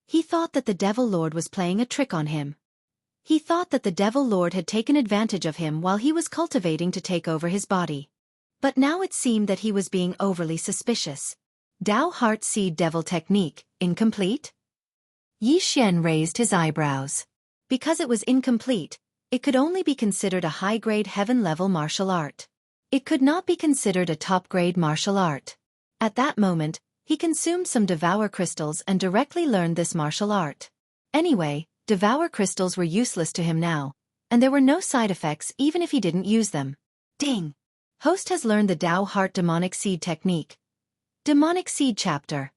S1: He thought that the Devil Lord was playing a trick on him. He thought that the Devil Lord had taken advantage of him while he was cultivating to take over his body. But now it seemed that he was being overly suspicious. Dao Heart Seed Devil Technique, incomplete? Yi Xian raised his eyebrows. Because it was incomplete, it could only be considered a high-grade heaven-level martial art. It could not be considered a top-grade martial art. At that moment, he consumed some Devour Crystals and directly learned this martial art. Anyway, Devour Crystals were useless to him now, and there were no side effects even if he didn't use them. Ding! Host has learned the Dao Heart Demonic Seed Technique. Demonic Seed Chapter.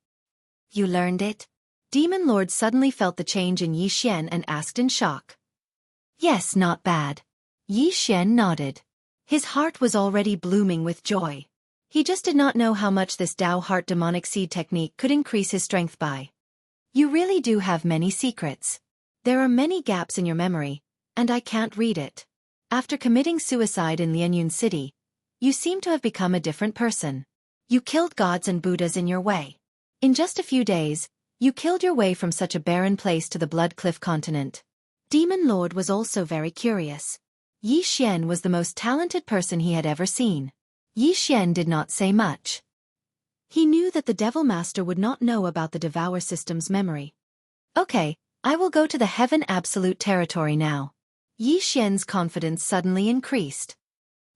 S1: You learned it? Demon Lord suddenly felt the change in Yi Xian and asked in shock. Yes, not bad. Yi Xian nodded. His heart was already blooming with joy. He just did not know how much this Dao Heart Demonic Seed Technique could increase his strength by. You really do have many secrets. There are many gaps in your memory, and I can't read it. After committing suicide in Lianyun City, you seem to have become a different person. You killed gods and Buddhas in your way. In just a few days, you killed your way from such a barren place to the Blood Cliff continent. Demon Lord was also very curious. Yi Xian was the most talented person he had ever seen. Yi Xian did not say much. He knew that the Devil Master would not know about the Devour System's memory. Okay, I will go to the Heaven Absolute territory now. Yi Xian's confidence suddenly increased.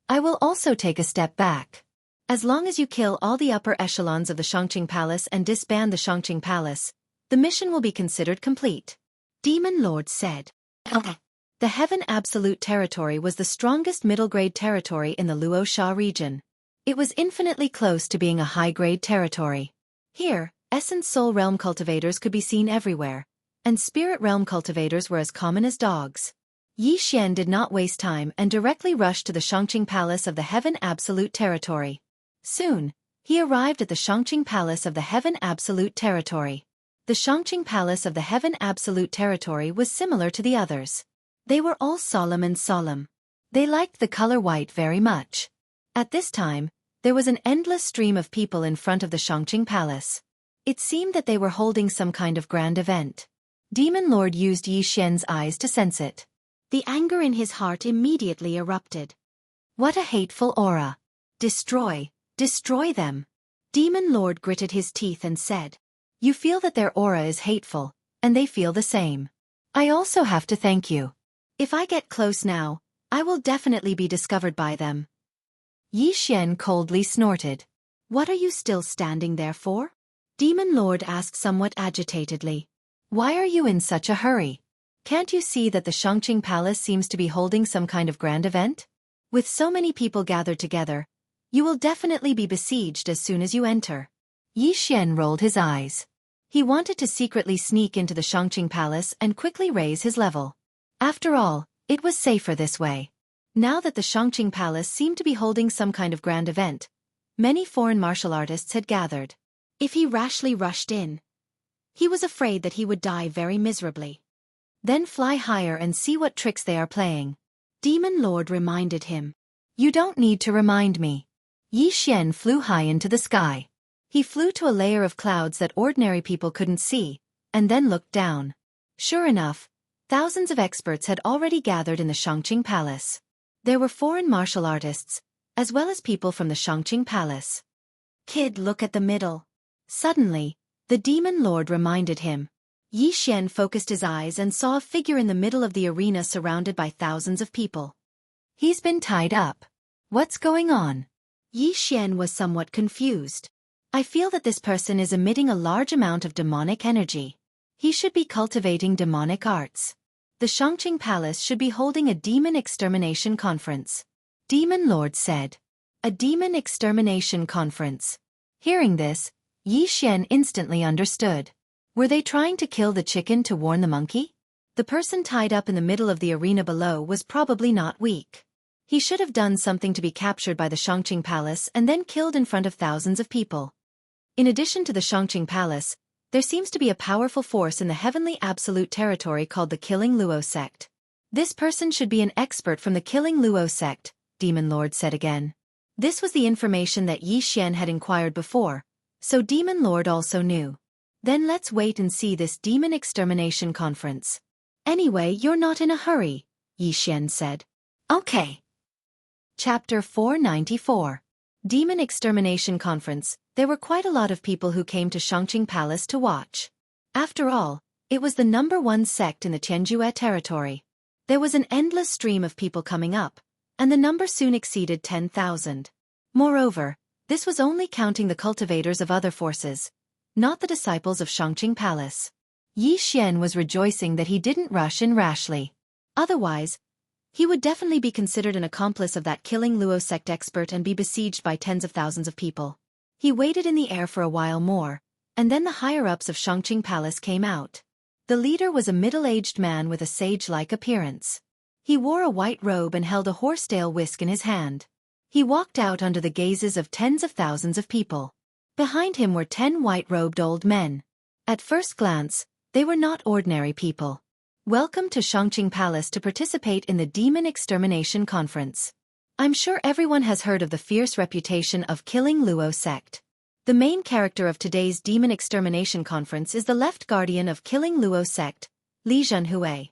S1: I will also take a step back. As long as you kill all the upper echelons of the Shangqing Palace and disband the Shangqing Palace, the mission will be considered complete. Demon Lord said. Okay. The Heaven Absolute territory was the strongest middle-grade territory in the Luo Sha region. It was infinitely close to being a high-grade territory. Here, Essence Soul Realm cultivators could be seen everywhere, and Spirit Realm cultivators were as common as dogs. Yi Xian did not waste time and directly rushed to the Shangqing Palace of the Heaven Absolute territory. Soon, he arrived at the Shangqing Palace of the Heaven Absolute territory. The Shangqing Palace of the Heaven Absolute territory was similar to the others. They were all solemn and solemn. They liked the color white very much. At this time, there was an endless stream of people in front of the Shangqing Palace. It seemed that they were holding some kind of grand event. Demon Lord used Yi Xian's eyes to sense it. The anger in his heart immediately erupted. What a hateful aura! Destroy, destroy them! Demon Lord gritted his teeth and said. You feel that their aura is hateful, and they feel the same. I also have to thank you. If I get close now, I will definitely be discovered by them. Yi Xian coldly snorted. What are you still standing there for? Demon Lord asked somewhat agitatedly. Why are you in such a hurry? Can't you see that the Shangqing Palace seems to be holding some kind of grand event? With so many people gathered together, you will definitely be besieged as soon as you enter. Yi Xian rolled his eyes. He wanted to secretly sneak into the Shangqing Palace and quickly raise his level. After all, it was safer this way. Now that the Shangqing Palace seemed to be holding some kind of grand event, many foreign martial artists had gathered. If he rashly rushed in, he was afraid that he would die very miserably. Then fly higher and see what tricks they are playing. Demon Lord reminded him. You don't need to remind me. Yi Xian flew high into the sky. He flew to a layer of clouds that ordinary people couldn't see, and then looked down. Sure enough, thousands of experts had already gathered in the Shangqing Palace. There were foreign martial artists, as well as people from the Shangqing Palace. Kid, look at the middle. Suddenly, the Demon Lord reminded him. Yi Xian focused his eyes and saw a figure in the middle of the arena surrounded by thousands of people. He's been tied up. What's going on? Yi Xian was somewhat confused. I feel that this person is emitting a large amount of demonic energy. He should be cultivating demonic arts. The Shangqing Palace should be holding a demon extermination conference. Demon Lord said. A demon extermination conference. Hearing this, Yi Xian instantly understood. Were they trying to kill the chicken to warn the monkey? The person tied up in the middle of the arena below was probably not weak. He should have done something to be captured by the Shangqing Palace and then killed in front of thousands of people. In addition to the Shangqing Palace, there seems to be a powerful force in the heavenly absolute territory called the Killing Luo sect. This person should be an expert from the Killing Luo sect, Demon Lord said again. This was the information that Yi Xian had inquired before, so Demon Lord also knew. Then let's wait and see this demon extermination conference. Anyway, you're not in a hurry, Yi Xian said. Okay. Chapter 494. Demon Extermination Conference. There were quite a lot of people who came to Shangqing Palace to watch. After all, it was the #1 sect in the Tianjue territory. There was an endless stream of people coming up, and the number soon exceeded 10,000. Moreover, this was only counting the cultivators of other forces, not the disciples of Shangqing Palace. Yi Xian was rejoicing that he didn't rush in rashly. Otherwise, he would definitely be considered an accomplice of that killing Luo sect expert and be besieged by tens of thousands of people. He waited in the air for a while more, and then the higher-ups of Shangqing Palace came out. The leader was a middle-aged man with a sage-like appearance. He wore a white robe and held a horsetail whisk in his hand. He walked out under the gazes of tens of thousands of people. Behind him were 10 white-robed old men. At first glance, they were not ordinary people. Welcome to Shangqing Palace to participate in the Demon Extermination Conference. I'm sure everyone has heard of the fierce reputation of killing Luo sect. The main character of today's Demon Extermination Conference is the left guardian of killing Luo sect, Li Zhenhui.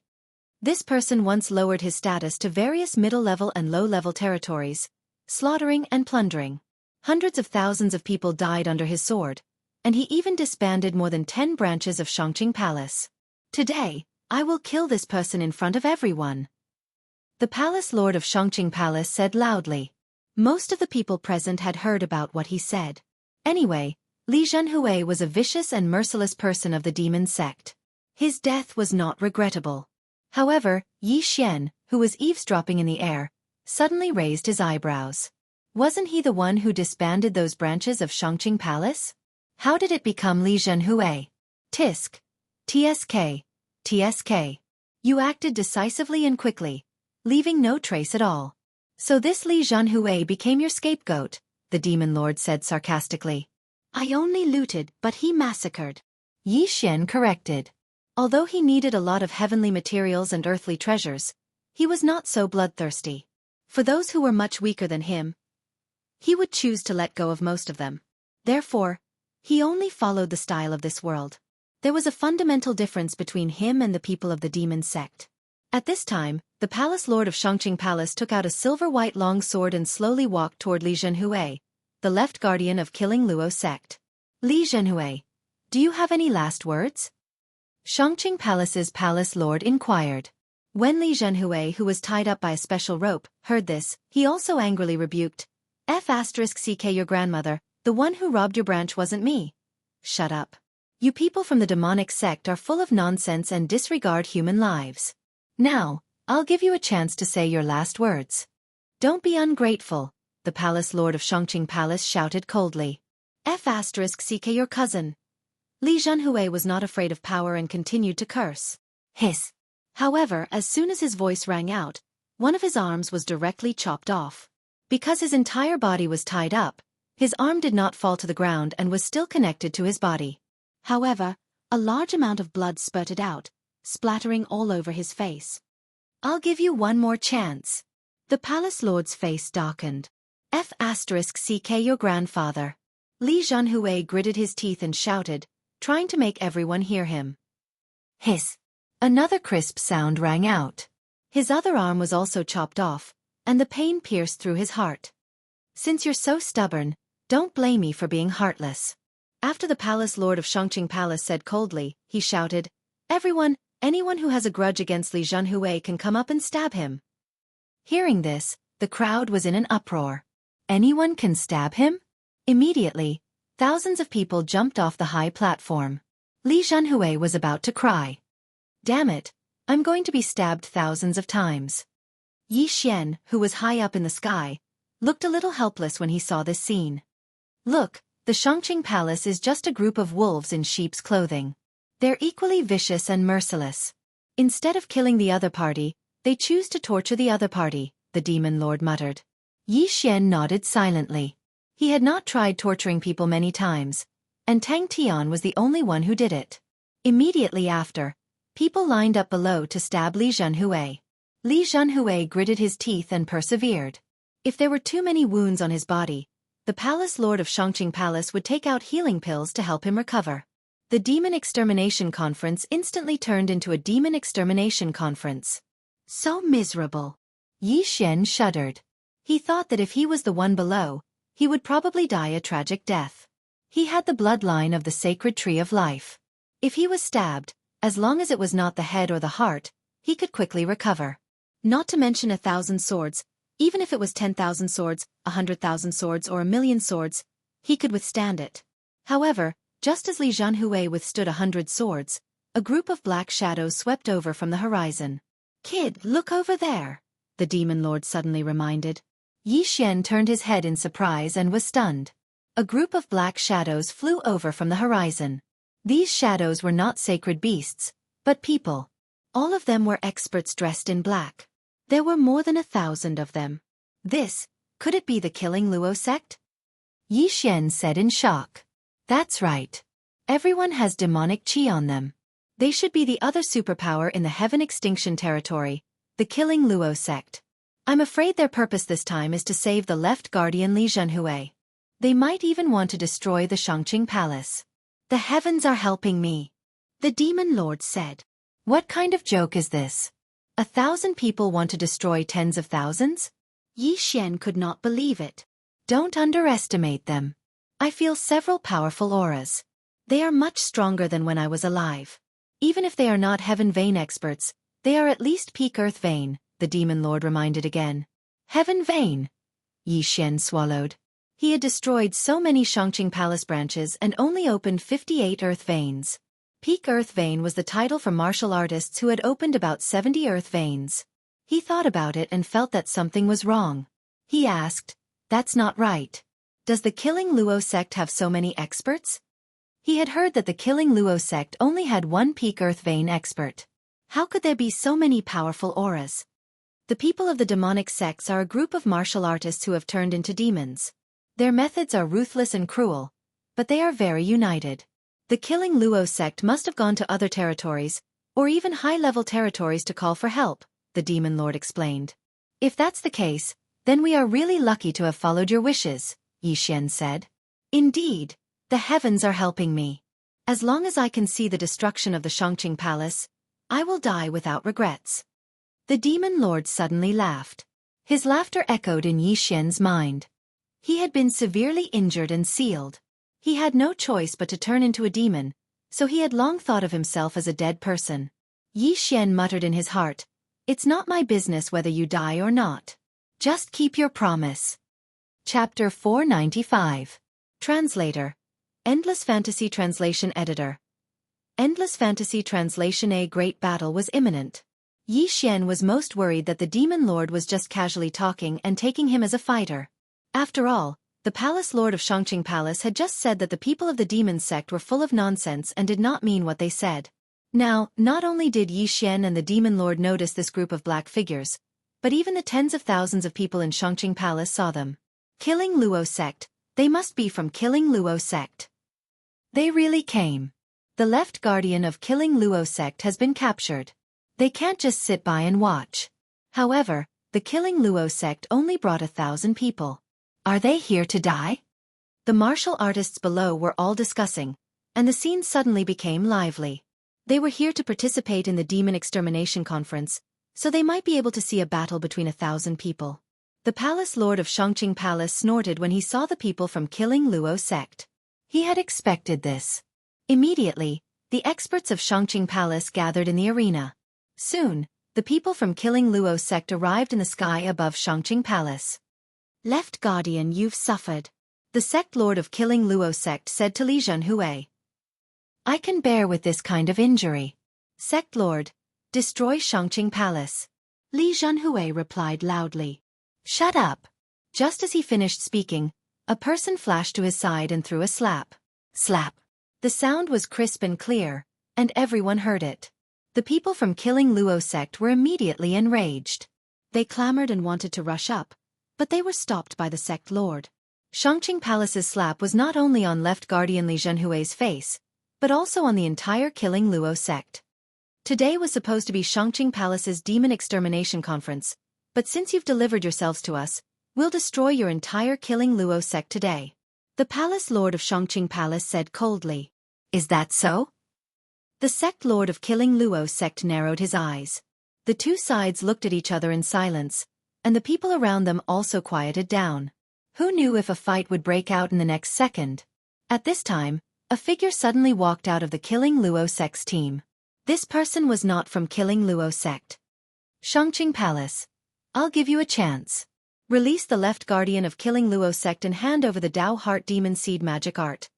S1: This person once lowered his status to various middle-level and low-level territories, slaughtering and plundering. Hundreds of thousands of people died under his sword, and he even disbanded more than 10 branches of Shangqing Palace. Today, I will kill this person in front of everyone. The Palace Lord of Shangqing Palace said loudly. Most of the people present had heard about what he said. Anyway, Li Zhenhui was a vicious and merciless person of the demon sect. His death was not regrettable. However, Yi Xian, who was eavesdropping in the air, suddenly raised his eyebrows. Wasn't he the one who disbanded those branches of Shangqing Palace? How did it become Li Zhenhui? Tisk. TSK. TSK. You acted decisively and quickly, leaving no trace at all. So this Li Zhenhui became your scapegoat, the demon lord said sarcastically. I only looted, but he massacred. Yi Xian corrected. Although he needed a lot of heavenly materials and earthly treasures, he was not so bloodthirsty. For those who were much weaker than him, he would choose to let go of most of them. Therefore, he only followed the style of this world. There was a fundamental difference between him and the people of the demon sect. At this time, the Palace Lord of Shangqing Palace took out a silver-white long sword and slowly walked toward Li Zhenhui, the left guardian of killing Luo sect. Li Zhenhui, do you have any last words? Shangqing Palace's Palace Lord inquired. When Li Zhenhui, who was tied up by a special rope, heard this, he also angrily rebuked. *CK your grandmother, the one who robbed your branch wasn't me. Shut up. You people from the demonic sect are full of nonsense and disregard human lives. Now, I'll give you a chance to say your last words. Don't be ungrateful, the Palace Lord of Shangqing Palace shouted coldly. *CK your cousin. Li Zhenhui was not afraid of power and continued to curse. Hiss. However, as soon as his voice rang out, one of his arms was directly chopped off. Because his entire body was tied up, his arm did not fall to the ground and was still connected to his body. However, a large amount of blood spurted out, splattering all over his face. I'll give you one more chance. The Palace Lord's face darkened. *CK your grandfather. Li Zhenhui gritted his teeth and shouted, trying to make everyone hear him. Hiss. Another crisp sound rang out. His other arm was also chopped off, and the pain pierced through his heart. Since you're so stubborn, don't blame me for being heartless. After the Palace Lord of Shangqing Palace said coldly, he shouted, anyone who has a grudge against Li Zhenhui can come up and stab him. Hearing this, the crowd was in an uproar. Anyone can stab him? Immediately, thousands of people jumped off the high platform. Li Zhenhui was about to cry. Damn it, I'm going to be stabbed thousands of times. Yi Xian, who was high up in the sky, looked a little helpless when he saw this scene. Look, the Shangqing Palace is just a group of wolves in sheep's clothing. They're equally vicious and merciless. Instead of killing the other party, they choose to torture the other party, the demon lord muttered. Yi Xian nodded silently. He had not tried torturing people many times, and Tang Tian was the only one who did it. Immediately after, people lined up below to stab Li Zhenhui. Li Zhenhui gritted his teeth and persevered. If there were too many wounds on his body, the Palace Lord of Shangqing Palace would take out healing pills to help him recover. The Demon Extermination Conference instantly turned into a Demon Extermination Conference. So miserable. Yi Xian shuddered. He thought that if he was the one below, he would probably die a tragic death. He had the bloodline of the sacred tree of life. If he was stabbed, as long as it was not the head or the heart, he could quickly recover. Not to mention 1,000 swords, even if it was 10,000 swords, 100,000 swords or 1,000,000 swords, he could withstand it. However, just as Li Zhanhui withstood 100 swords, a group of black shadows swept over from the horizon. "Kid, look over there," the demon lord suddenly reminded. Yi Xian turned his head in surprise and was stunned. A group of black shadows flew over from the horizon. These shadows were not sacred beasts, but people. All of them were experts dressed in black. There were more than 1,000 of them. Could it be the Killing Luo sect? Yi Xian said in shock. That's right. Everyone has demonic qi on them. They should be the other superpower in the Heaven Extinction territory, the Killing Luo sect. I'm afraid their purpose this time is to save the left guardian Li Zhanhui. They might even want to destroy the Shangqing Palace. The heavens are helping me, the demon lord said. What kind of joke is this? 1,000 people want to destroy tens of thousands? Yi Xian could not believe it. Don't underestimate them. I feel several powerful auras. They are much stronger than when I was alive. Even if they are not Heaven Vein experts, they are at least peak Earth Vein, the demon lord reminded again. Heaven Vein? Yi Xian swallowed. He had destroyed so many Shangqing Palace branches and only opened 58 Earth Veins. Peak Earth Vein was the title for martial artists who had opened about 70 Earth Veins. He thought about it and felt that something was wrong. He asked, "That's not right. Does the Killing Luo sect have so many experts?" He had heard that the Killing Luo sect only had one peak Earth Vein expert. How could there be so many powerful auras? The people of the demonic sects are a group of martial artists who have turned into demons. Their methods are ruthless and cruel, but they are very united. The Killing Luo sect must have gone to other territories, or even high-level territories to call for help, the demon lord explained. If that's the case, then we are really lucky to have followed your wishes, Yi Xian said. Indeed, the heavens are helping me. As long as I can see the destruction of the Shangqing Palace, I will die without regrets. The demon lord suddenly laughed. His laughter echoed in Yi Xian's mind. He had been severely injured and sealed. He had no choice but to turn into a demon, so he had long thought of himself as a dead person. Yi Xian muttered in his heart, "It's not my business whether you die or not. Just keep your promise." Chapter 495. Translator. Endless Fantasy Translation Editor. Endless Fantasy Translation. A great battle was imminent. Yi Xian was most worried that the demon lord was just casually talking and taking him as a fighter. After all, the palace lord of Shangqing Palace had just said that the people of the demon sect were full of nonsense and did not mean what they said. Now, not only did Yi Xian and the demon lord notice this group of black figures, but even the tens of thousands of people in Shangqing Palace saw them. Killing Luo sect, they must be from Killing Luo sect. They really came. The left guardian of Killing Luo sect has been captured. They can't just sit by and watch. However, the Killing Luo sect only brought 1,000 people. Are they here to die? The martial artists below were all discussing, and the scene suddenly became lively. They were here to participate in the Demon Extermination Conference, so they might be able to see a battle between 1,000 people. The palace lord of Shangqing Palace snorted when he saw the people from Killing Luo sect. He had expected this. Immediately, the experts of Shangqing Palace gathered in the arena. Soon, the people from Killing Luo sect arrived in the sky above Shangqing Palace. Left Guardian, you've suffered. The sect lord of Killing Luo sect said to Li Zhanhui. I can bear with this kind of injury. Sect lord, destroy Shangqing Palace. Li Zhanhui replied loudly. Shut up. Just as he finished speaking, a person flashed to his side and threw a slap. Slap. The sound was crisp and clear, and everyone heard it. The people from Killing Luo sect were immediately enraged. They clamored and wanted to rush up, but they were stopped by the sect lord. Shangqing Palace's slap was not only on left guardian Li Zhanhui's face, but also on the entire Killing Luo sect. Today was supposed to be Shangqing Palace's Demon Extermination Conference, but since you've delivered yourselves to us, we'll destroy your entire Killing Luo sect today. The palace lord of Shangqing Palace said coldly. Is that so? The sect lord of Killing Luo sect narrowed his eyes. The two sides looked at each other in silence, and the people around them also quieted down. Who knew if a fight would break out in the next second? At this time, a figure suddenly walked out of the Killing Luo sect's team. This person was not from Killing Luo sect. Shangqing Palace. I'll give you a chance. Release the left guardian of Killing Luo sect and hand over the Dao Heart Demon Seed magic art.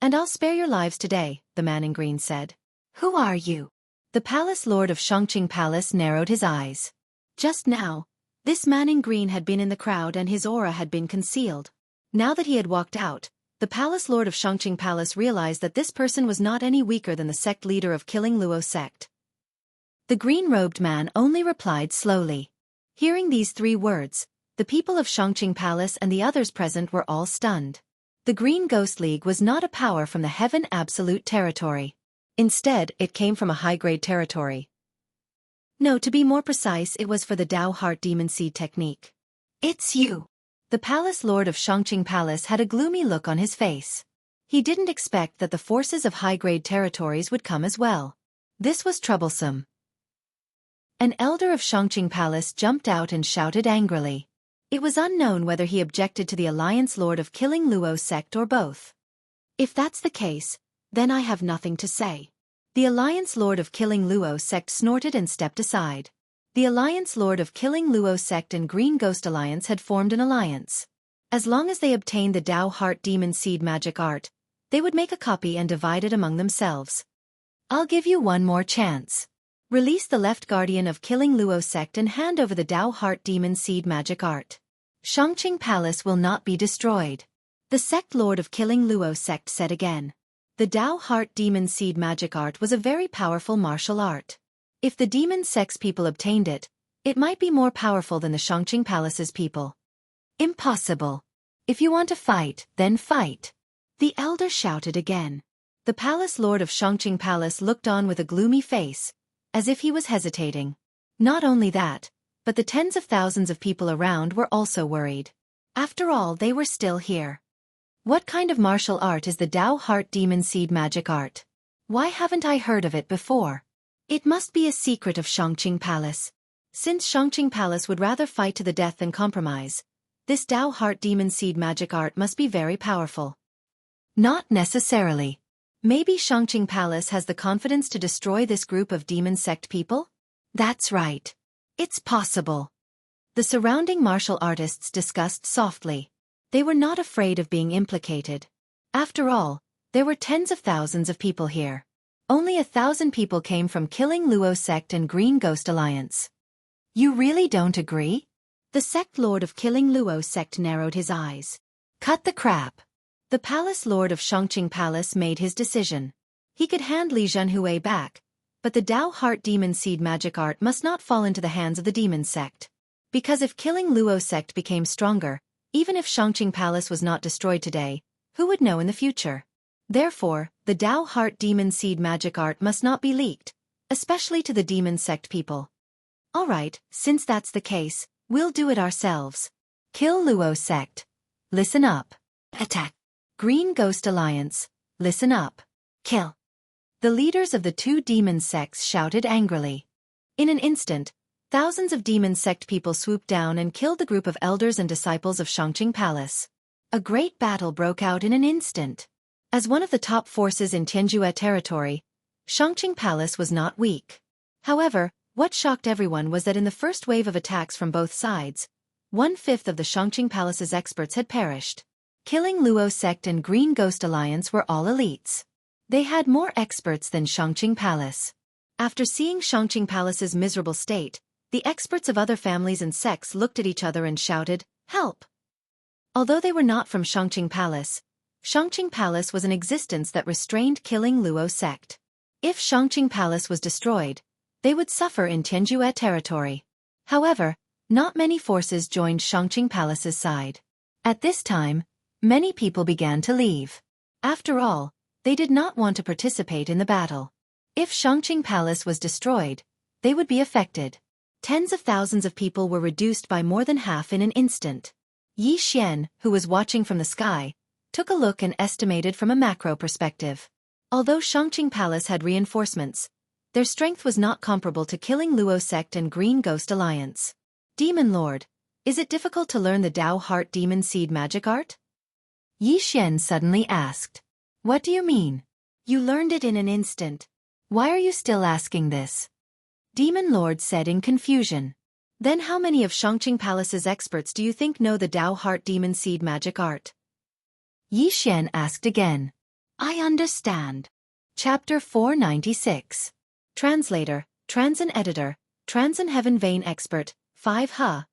S1: And I'll spare your lives today, the man in green said. Who are you? The palace lord of Shangqing Palace narrowed his eyes. Just now, this man in green had been in the crowd and his aura had been concealed. Now that he had walked out, the palace lord of Shangqing Palace realized that this person was not any weaker than the sect leader of Killing Luo sect. The green-robed man only replied slowly. Hearing these 3 words, the people of Shangqing Palace and the others present were all stunned. The Green Ghost League was not a power from the Heaven Absolute territory. Instead, it came from a high-grade territory. No, to be more precise, it was for the Dao Heart Demon Seed technique. It's you. The palace lord of Shangqing Palace had a gloomy look on his face. He didn't expect that the forces of high-grade territories would come as well. This was troublesome. An elder of Shangqing Palace jumped out and shouted angrily. It was unknown whether he objected to the Alliance Lord of Killing Luo sect or both. If that's the case, then I have nothing to say. The Alliance Lord of Killing Luo sect snorted and stepped aside. The Alliance Lord of Killing Luo sect and Green Ghost Alliance had formed an alliance. As long as they obtained the Dao Heart Demon Seed magic art, they would make a copy and divide it among themselves. I'll give you one more chance. Release the left guardian of Killing Luo sect and hand over the Dao Heart Demon Seed magic art. Shangqing Palace will not be destroyed. The sect lord of Killing Luo sect said again. The Dao Heart Demon Seed magic art was a very powerful martial art. If the demon sect's people obtained it, it might be more powerful than the Shangqing Palace's people. Impossible. If you want to fight, then fight. The elder shouted again. The palace lord of Shangqing Palace looked on with a gloomy face, as if he was hesitating. Not only that, but the tens of thousands of people around were also worried. After all, they were still here. What kind of martial art is the Dao Heart Demon Seed magic art? Why haven't I heard of it before? It must be a secret of Shangqing Palace. Since Shangqing Palace would rather fight to the death than compromise, this Dao Heart Demon Seed magic art must be very powerful. Not necessarily. Maybe Shangqing Palace has the confidence to destroy this group of demon sect people? That's right. It's possible. The surrounding martial artists discussed softly. They were not afraid of being implicated. After all, there were tens of thousands of people here. Only 1,000 people came from Killing Luo sect and Green Ghost Alliance. You really don't agree? The sect lord of Killing Luo sect narrowed his eyes. Cut the crap. The palace lord of Shangqing Palace made his decision. He could hand Li Zhenhui back, but the Dao Heart Demon Seed magic art must not fall into the hands of the demon sect. Because if Killing Luo sect became stronger, even if Shangqing Palace was not destroyed today, who would know in the future? Therefore, the Dao Heart Demon Seed magic art must not be leaked, especially to the demon sect people. Alright, since that's the case, we'll do it ourselves. Kill Luo sect. Listen up. Attack. Green Ghost Alliance. Listen up. Kill. The leaders of the 2 demon sects shouted angrily. In an instant, thousands of demon sect people swooped down and killed the group of elders and disciples of Shangqing Palace. A great battle broke out in an instant. As one of the top forces in Tianjue territory, Shangqing Palace was not weak. However, what shocked everyone was that in the first wave of attacks from both sides, 1/5 of the Shangqing Palace's experts had perished. Killing Luo sect and Green Ghost Alliance were all elites. They had more experts than Shangqing Palace. After seeing Shangqing Palace's miserable state, the experts of other families and sects looked at each other and shouted, "Help!" Although they were not from Shangqing Palace was an existence that restrained Killing Luo sect. If Shangqing Palace was destroyed, they would suffer in Tianjue territory. However, not many forces joined Shangqing Palace's side. At this time, many people began to leave. After all, they did not want to participate in the battle. If Shangqing Palace was destroyed, they would be affected. Tens of thousands of people were reduced by more than half in an instant. Yi Xian, who was watching from the sky, took a look and estimated from a macro perspective. Although Shangqing Palace had reinforcements, their strength was not comparable to Killing Luo sect and Green Ghost Alliance. Demon Lord, Is it difficult to learn the Dao Heart Demon Seed magic art? Yi Xian suddenly asked. What do you mean? You learned it in an instant. Why are you still asking this? Demon Lord said in confusion. Then how many of Shangqing Palace's experts do you think know the Dao Heart Demon Seed magic art? Yi Xian asked again. I understand. Chapter 496. Translator, Transin Editor, Transin Heaven Vein Expert, 5 Ha.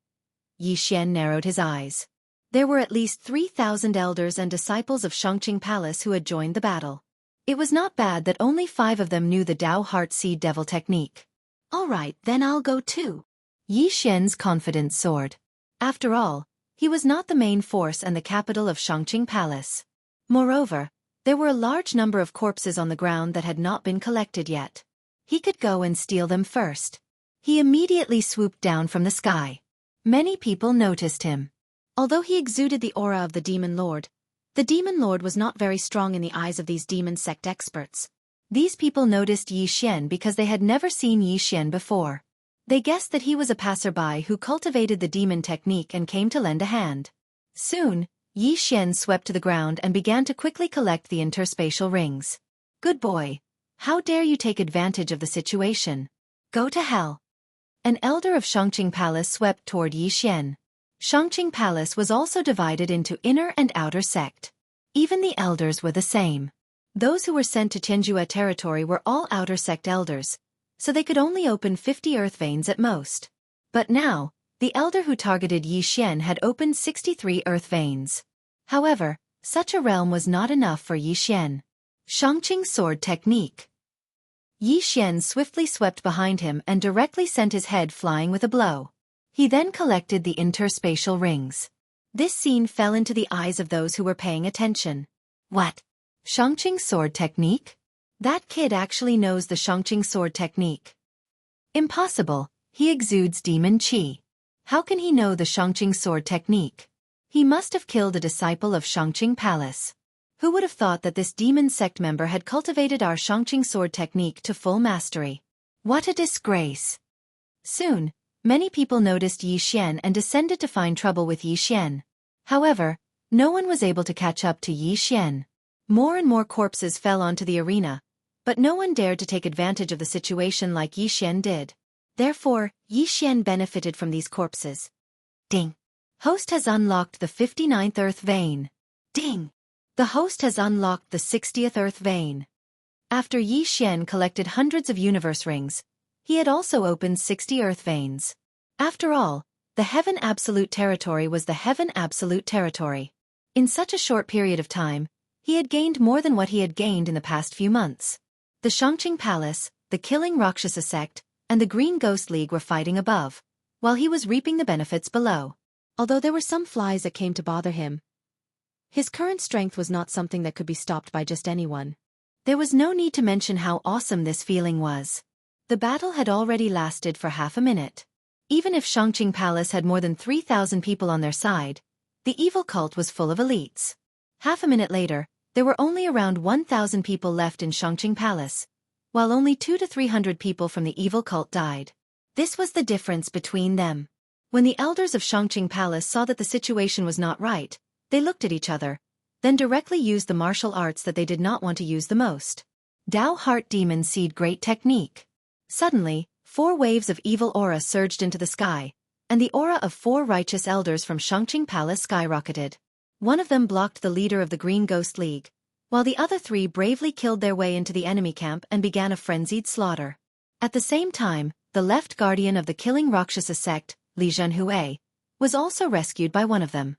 S1: Yi Xian narrowed his eyes. There were at least 3,000 elders and disciples of Shangqing Palace who had joined the battle. It was not bad that only 5 of them knew the Dao Heart Seed Devil technique. All right, then I'll go too. Yi Xian's confidence soared. After all, he was not the main force and the capital of Shangqing Palace. Moreover, there were a large number of corpses on the ground that had not been collected yet. He could go and steal them first. He immediately swooped down from the sky. Many people noticed him. Although he exuded the aura of the Demon Lord was not very strong in the eyes of these demon sect experts. These people noticed Yi Xian because they had never seen Yi Xian before. They guessed that he was a passerby who cultivated the demon technique and came to lend a hand. Soon, Yi Xian swept to the ground and began to quickly collect the interspatial rings. Good boy. How dare you take advantage of the situation? Go to hell. An elder of Shangqing Palace swept toward Yi Xian. Shangqing Palace was also divided into inner and outer sect. Even the elders were the same. Those who were sent to Tianjua territory were all outer sect elders, so they could only open 50 earth veins at most. But now, the elder who targeted Yi Xian had opened 63 earth veins. However, such a realm was not enough for Yi Xian. Shangqing Sword Technique. Yi Xian swiftly swept behind him and directly sent his head flying with a blow. He then collected the interspatial rings. This scene fell into the eyes of those who were paying attention. What? Shangqing Sword Technique? That kid actually knows the Shangqing Sword Technique. Impossible, he exudes demon qi. How can he know the Shangqing Sword Technique? He must have killed a disciple of Shangqing Palace. Who would have thought that this demon sect member had cultivated our Shangqing Sword Technique to full mastery? What a disgrace! Soon, many people noticed Yi Xian and descended to find trouble with Yi Xian. However, no one was able to catch up to Yi Xian. More and more corpses fell onto the arena, but no one dared to take advantage of the situation like Yi Xian did. Therefore, Yi Xian benefited from these corpses. Ding! Host has unlocked the 59th Earth Vein. Ding! The host has unlocked the 60th Earth Vein. After Yi Xian collected hundreds of universe rings, he had also opened 60 Earth Veins. After all, the Heaven Absolute Territory was the Heaven Absolute Territory. In such a short period of time, he had gained more than what he had gained in the past few months. The Shangqing Palace, the Killing Rakshasa sect, and the Green Ghost League were fighting above, while he was reaping the benefits below. Although there were some flies that came to bother him, his current strength was not something that could be stopped by just anyone. There was no need to mention how awesome this feeling was. The battle had already lasted for half a minute. Even if Shangqing Palace had more than 3,000 people on their side, the evil cult was full of elites. Half a minute later, there were only around 1,000 people left in Shangqing Palace, while only 200 to 300 people from the evil cult died. This was the difference between them. When the elders of Shangqing Palace saw that the situation was not right, they looked at each other, then directly used the martial arts that they did not want to use the most. Dao Heart Demon Seed Great Technique. Suddenly, 4 waves of evil aura surged into the sky, and the aura of 4 righteous elders from Shangqing Palace skyrocketed. One of them blocked the leader of the Green Ghost League, while the other 3 bravely killed their way into the enemy camp and began a frenzied slaughter. At the same time, the left guardian of the Killing Rakshasa sect, Li Zhenhui, was also rescued by one of them.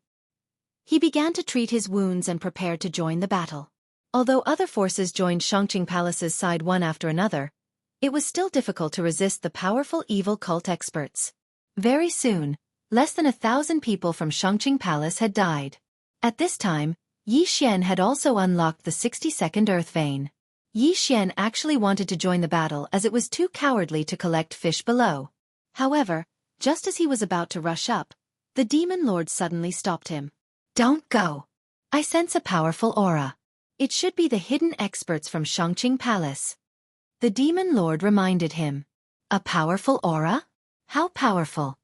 S1: He began to treat his wounds and prepared to join the battle. Although other forces joined Shangqing Palace's side one after another, it was still difficult to resist the powerful evil cult experts. Very soon, less than 1,000 people from Shangqing Palace had died. At this time, Yi Xian had also unlocked the 62nd Earth Vein. Yi Xian actually wanted to join the battle as it was too cowardly to collect fish below. However, just as he was about to rush up, the Demon Lord suddenly stopped him. Don't go. I sense a powerful aura. It should be the hidden experts from Shangqing Palace. The Demon Lord reminded him. A powerful aura? How powerful?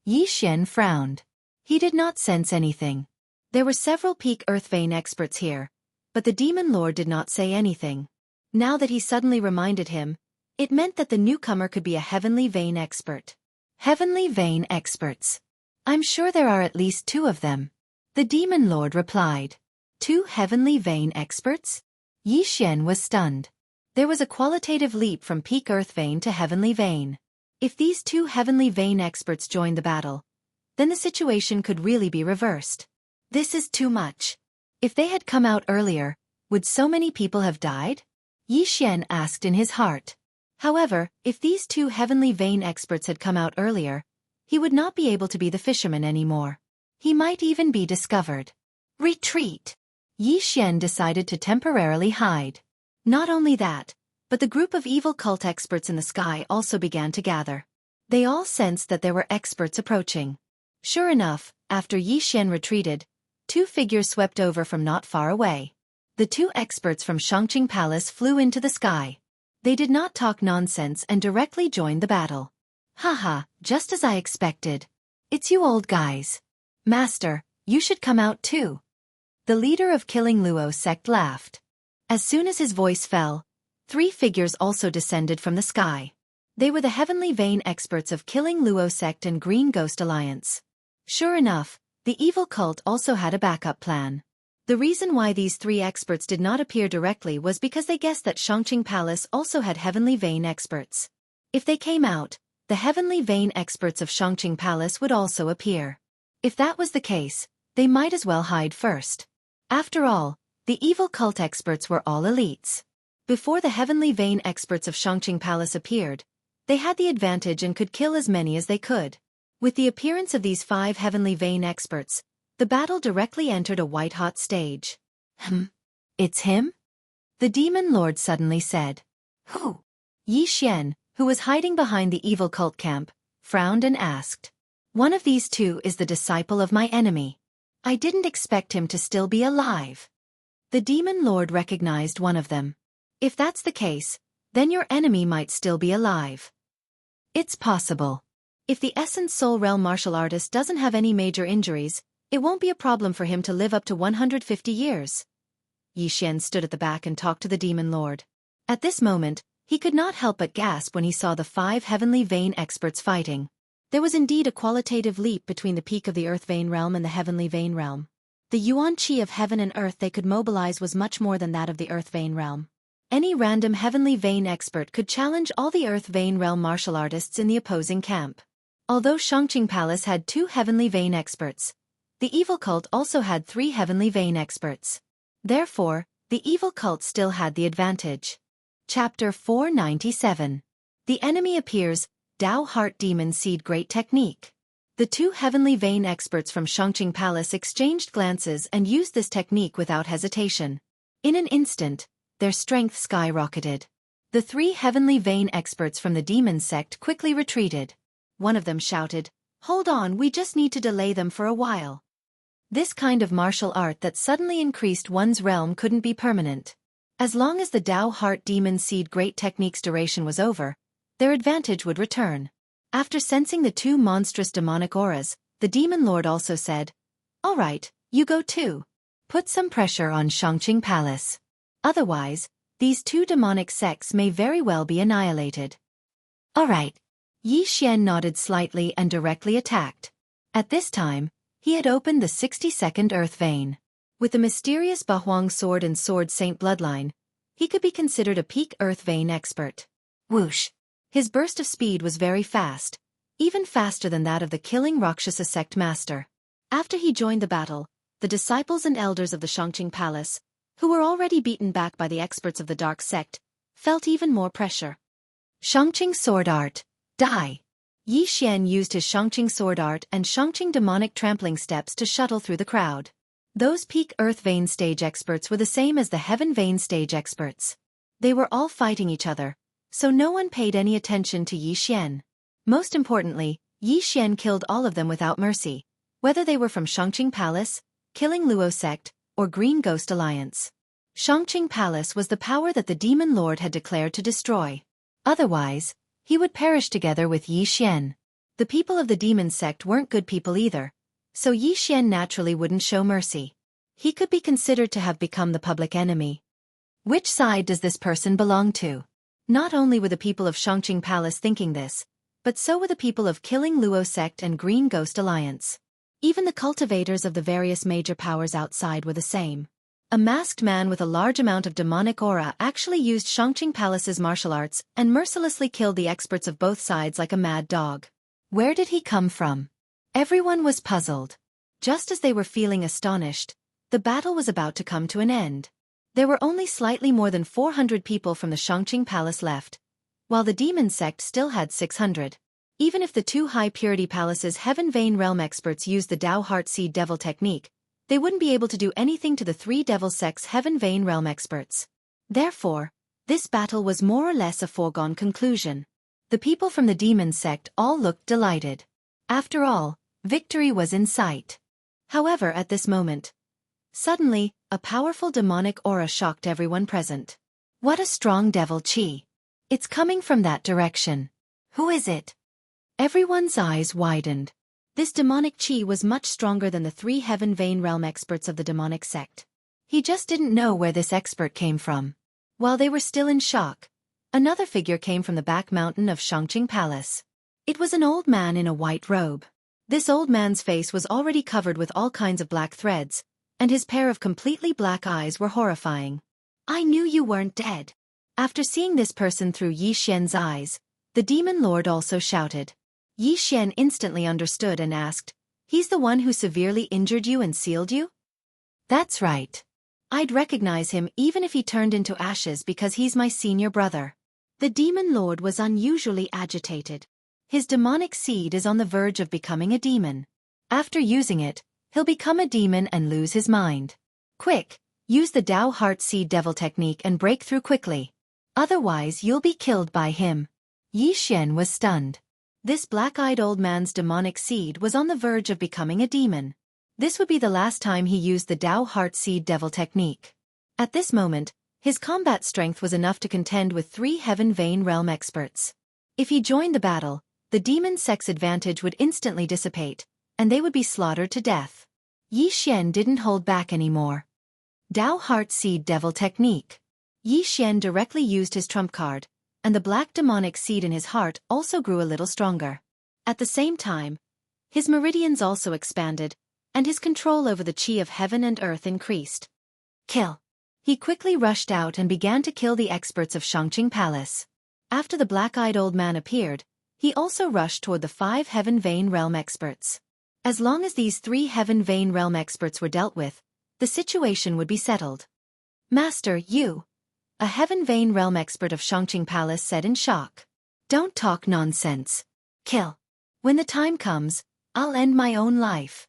S1: Yi Xian frowned. He did not sense anything. There were several peak earth vein experts here, but the demon lord did not say anything. Now that he suddenly reminded him, it meant that the newcomer could be a heavenly vein expert. Heavenly vein experts. I'm sure there are at least 2 of them. The demon lord replied. 2 heavenly vein experts? Yi Xian was stunned. There was a qualitative leap from peak earth vein to heavenly vein. If these 2 heavenly vein experts joined the battle, then the situation could really be reversed. This is too much. If they had come out earlier, would so many people have died? Yi Xian asked in his heart. However, if these 2 heavenly vein experts had come out earlier, he would not be able to be the fisherman anymore. He might even be discovered. Retreat! Yi Xian decided to temporarily hide. Not only that, but the group of evil cult experts in the sky also began to gather. They all sensed that there were experts approaching. Sure enough, after Yi Xian retreated, 2 figures swept over from not far away. The 2 experts from Shangqing Palace flew into the sky. They did not talk nonsense and directly joined the battle. Haha, just as I expected. It's you old guys. Master, you should come out too. The leader of Killing Luo sect laughed. As soon as his voice fell, 3 figures also descended from the sky. They were the heavenly vein experts of Killing Luo sect and Green Ghost Alliance. Sure enough, the evil cult also had a backup plan. The reason why these 3 experts did not appear directly was because they guessed that Shangqing Palace also had heavenly vein experts. If they came out, the heavenly vein experts of Shangqing Palace would also appear. If that was the case, they might as well hide first. After all, the evil cult experts were all elites. Before the heavenly vein experts of Shangqing Palace appeared, they had the advantage and could kill as many as they could. With the appearance of these 5 heavenly vein experts, the battle directly entered a white-hot stage. It's him? The demon lord suddenly said. Who? Yi Xian, who was hiding behind the evil cult camp, frowned and asked. One of these 2 is the disciple of my enemy. I didn't expect him to still be alive. The demon lord recognized one of them. If that's the case, then your enemy might still be alive. It's possible. If the Essence Soul Realm martial artist doesn't have any major injuries, it won't be a problem for him to live up to 150 years. Yi Xian stood at the back and talked to the demon lord. At this moment, he could not help but gasp when he saw the 5 heavenly vein experts fighting. There was indeed a qualitative leap between the peak of the earth vein realm and the heavenly vein realm. The yuan qi of heaven and earth they could mobilize was much more than that of the earth vein realm. Any random heavenly vein expert could challenge all the earth vein realm martial artists in the opposing camp. Although Shangqing Palace had 2 heavenly vein experts, the evil cult also had 3 heavenly vein experts. Therefore, the evil cult still had the advantage. Chapter 497. The enemy appears, Dao Heart Demon Seed Great Technique. The 2 heavenly vein experts from Shangqing Palace exchanged glances and used this technique without hesitation. In an instant, their strength skyrocketed. The 3 heavenly vein experts from the demon sect quickly retreated. One of them shouted, "Hold on, we just need to delay them for a while." This kind of martial art that suddenly increased one's realm couldn't be permanent. As long as the Dao Heart Demon Seed Great Technique's duration was over, their advantage would return. After sensing the 2 monstrous demonic auras, the demon lord also said, "All right, you go too. Put some pressure on Shangqing Palace. Otherwise, these 2 demonic sects may very well be annihilated." All right. Yi Xian nodded slightly and directly attacked. At this time, he had opened the 62nd Earth Vein. With the mysterious Bahuang Sword and Sword Saint bloodline, he could be considered a peak Earth Vein expert. Whoosh! His burst of speed was very fast, even faster than that of the killing Rakshasa sect master. After he joined the battle, the disciples and elders of the Shangqing Palace, who were already beaten back by the experts of the dark sect, felt even more pressure. Shangqing Sword Art. Die! Yi Xian used his Shangqing Sword Art and Shangqing Demonic Trampling Steps to shuttle through the crowd. Those peak Earth Vein stage experts were the same as the Heaven Vein stage experts. They were all fighting each other, so no one paid any attention to Yi Xian. Most importantly, Yi Xian killed all of them without mercy, whether they were from Shangqing Palace, Killing Luo sect, or Green Ghost Alliance. Shangqing Palace was the power that the Demon Lord had declared to destroy. Otherwise, he would perish together with Yi Xian. The people of the demon sect weren't good people either, so Yi Xian naturally wouldn't show mercy. He could be considered to have become the public enemy. Which side does this person belong to? Not only were the people of Shangqing Palace thinking this, but so were the people of Killing Luo Sect and Green Ghost Alliance. Even the cultivators of the various major powers outside were the same. A masked man with a large amount of demonic aura actually used Shangqing Palace's martial arts and mercilessly killed the experts of both sides like a mad dog. Where did he come from? Everyone was puzzled. Just as they were feeling astonished, the battle was about to come to an end. There were only slightly more than 400 people from the Shangqing Palace left, while the demon sect still had 600. Even if the two high-purity palaces' Heaven Vein Realm experts used the Dao Heart Seed Devil technique, they wouldn't be able to do anything to the three Devil Sect's Heaven Vein Realm experts. Therefore, this battle was more or less a foregone conclusion. The people from the demon sect all looked delighted. After all, victory was in sight. However, at this moment, suddenly, a powerful demonic aura shocked everyone present. What a strong devil chi! It's coming from that direction. Who is it? Everyone's eyes widened. This demonic chi was much stronger than the three Heaven Vein Realm experts of the demonic sect. He just didn't know where this expert came from. While they were still in shock, another figure came from the back mountain of Shangqing Palace. It was an old man in a white robe. This old man's face was already covered with all kinds of black threads, and his pair of completely black eyes were horrifying. I knew you weren't dead. After seeing this person through Yi Xian's eyes, the demon lord also shouted. Yi Xian instantly understood and asked, "He's the one who severely injured you and sealed you?" "That's right. I'd recognize him even if he turned into ashes because he's my senior brother." The demon lord was unusually agitated. His demonic seed is on the verge of becoming a demon. After using it, he'll become a demon and lose his mind. Quick, use the Dao Heart Seed Devil technique and break through quickly. Otherwise you'll be killed by him. Yi Xian was stunned. This black-eyed old man's demonic seed was on the verge of becoming a demon. This would be the last time he used the Dao Heart Seed Devil technique. At this moment, his combat strength was enough to contend with three Heaven Vein Realm experts. If he joined the battle, the demon sect's advantage would instantly dissipate, and they would be slaughtered to death. Yi Xian didn't hold back anymore. Dao Heart Seed Devil technique. Yi Xian directly used his trump card, and the black demonic seed in his heart also grew a little stronger. At the same time, his meridians also expanded, and his control over the chi of heaven and earth increased. Kill! He quickly rushed out and began to kill the experts of Shangqing Palace. After the black-eyed old man appeared, he also rushed toward the 5 Heaven Vein Realm experts. As long as these 3 Heaven Vein Realm experts were dealt with, the situation would be settled. "Master, you," a Heaven Vein Realm expert of Shangqing Palace said in shock. "Don't talk nonsense. Kill. When the time comes, I'll end my own life."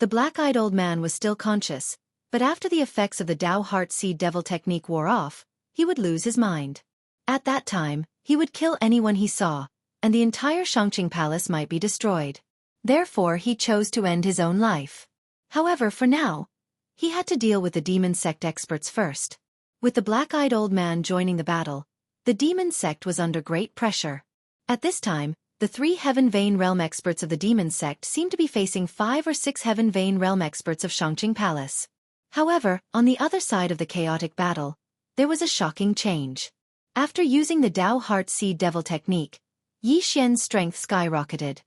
S1: The black-eyed old man was still conscious, but after the effects of the Dao Heart Seed Devil technique wore off, he would lose his mind. At that time, he would kill anyone he saw, and the entire Shangqing Palace might be destroyed. Therefore he chose to end his own life. However, for now, he had to deal with the demon sect experts first. With the black-eyed old man joining the battle, the demon sect was under great pressure. At this time, the 3 Heaven Vein Realm experts of the demon sect seemed to be facing 5 or 6 Heaven Vein Realm experts of Shangqing Palace. However, on the other side of the chaotic battle, there was a shocking change. After using the Dao Heart Seed Devil technique, Yi Xian's strength skyrocketed.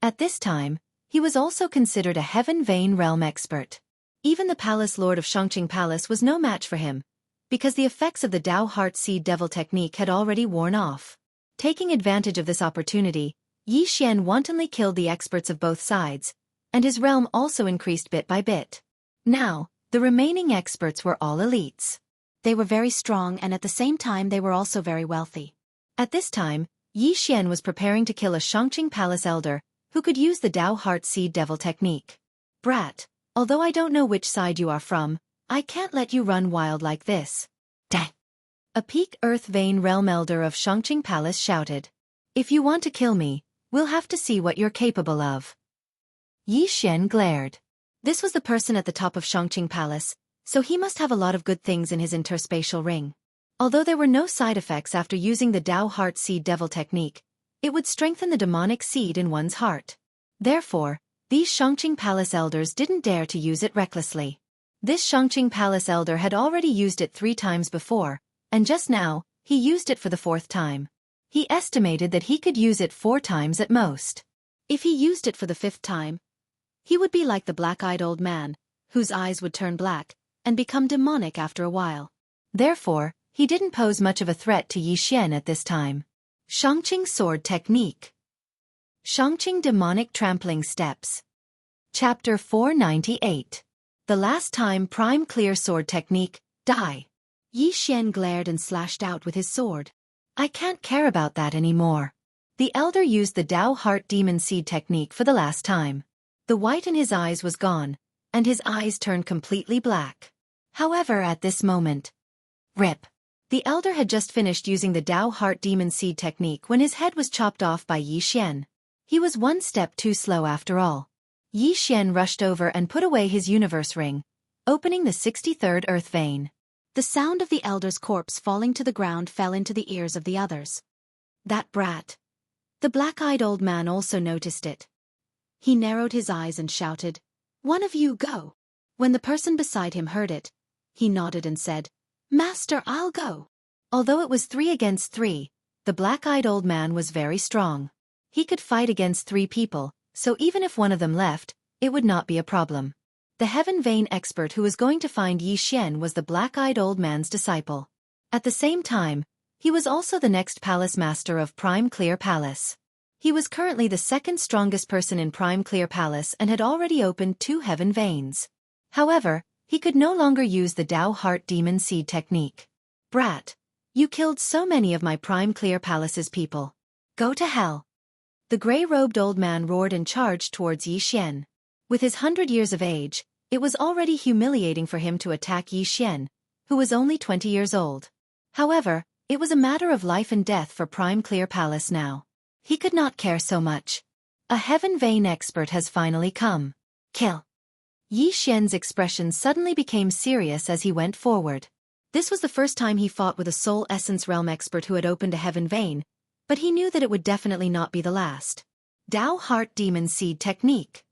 S1: At this time, he was also considered a Heaven Vein Realm expert. Even the Palace Lord of Shangqing Palace was no match for him, because the effects of the Dao Heart Seed Devil technique had already worn off. Taking advantage of this opportunity, Yi Xian wantonly killed the experts of both sides, and his realm also increased bit by bit. Now, the remaining experts were all elites. They were very strong and at the same time they were also very wealthy. At this time, Yi Xian was preparing to kill a Shangqing Palace elder, who could use the Dao Heart Seed Devil technique. "Brat, although I don't know which side you are from, I can't let you run wild like this." "Dang!" A peak Earth Vein Realm Elder of Shangqing Palace shouted. "If you want to kill me, we'll have to see what you're capable of." Yi Xian glared. This was the person at the top of Shangqing Palace, so he must have a lot of good things in his interspatial ring. Although there were no side effects after using the Dao Heart Seed Devil technique, It would strengthen the demonic seed in one's heart. Therefore, these Shangqing Palace elders didn't dare to use it recklessly. This Shangqing Palace elder had already used it 3 times before, and just now, he used it for the 4th time. He estimated that he could use it 4 times at most. If he used it for the 5th time, he would be like the black-eyed old man, whose eyes would turn black and become demonic after a while. Therefore, he didn't pose much of a threat to Yi Xian at this time. Shangqing Sword Technique. Shangqing Demonic Trampling Steps. Chapter 498. The last time Prime Clear Sword Technique, die. Yi Xian glared and slashed out with his sword. I can't care about that anymore. The elder used the Dao Heart Demon Seed technique for the last time. The white in his eyes was gone, and his eyes turned completely black. However, at this moment, rip. The elder had just finished using the Dao Heart Demon Seed technique when his head was chopped off by Yi Xian. He was 1 step too slow after all. Yi Xian rushed over and put away his universe ring, opening the 63rd earth vein. The sound of the elder's corpse falling to the ground fell into the ears of the others. That brat. The black-eyed old man also noticed it. He narrowed his eyes and shouted, "One of you go." When the person beside him heard it, he nodded and said, "Master, I'll go." Although it was 3 against 3, the black-eyed old man was very strong. He could fight against 3 people, so even if one of them left, it would not be a problem. The Heaven Vein expert who was going to find Yi Xian was the black-eyed old man's disciple. At the same time, he was also the next palace master of Prime Clear Palace. He was currently the 2nd strongest person in Prime Clear Palace and had already opened 2 heaven veins. However, he could no longer use the Dao Heart Demon Seed technique. Brat, you killed so many of my Prime Clear Palace's people. Go to hell. The gray-robed old man roared and charged towards Yi Xian. With his 100 years of age, it was already humiliating for him to attack Yi Xian, who was only 20 years old. However, it was a matter of life and death for Prime Clear Palace now. He could not care so much. A Heaven Vein expert has finally come. Kill. Yi Xian's expression suddenly became serious as he went forward. This was the first time he fought with a Soul Essence Realm expert who had opened a Heaven Vein, but he knew that it would definitely not be the last. Dao Heart Demon Seed Technique.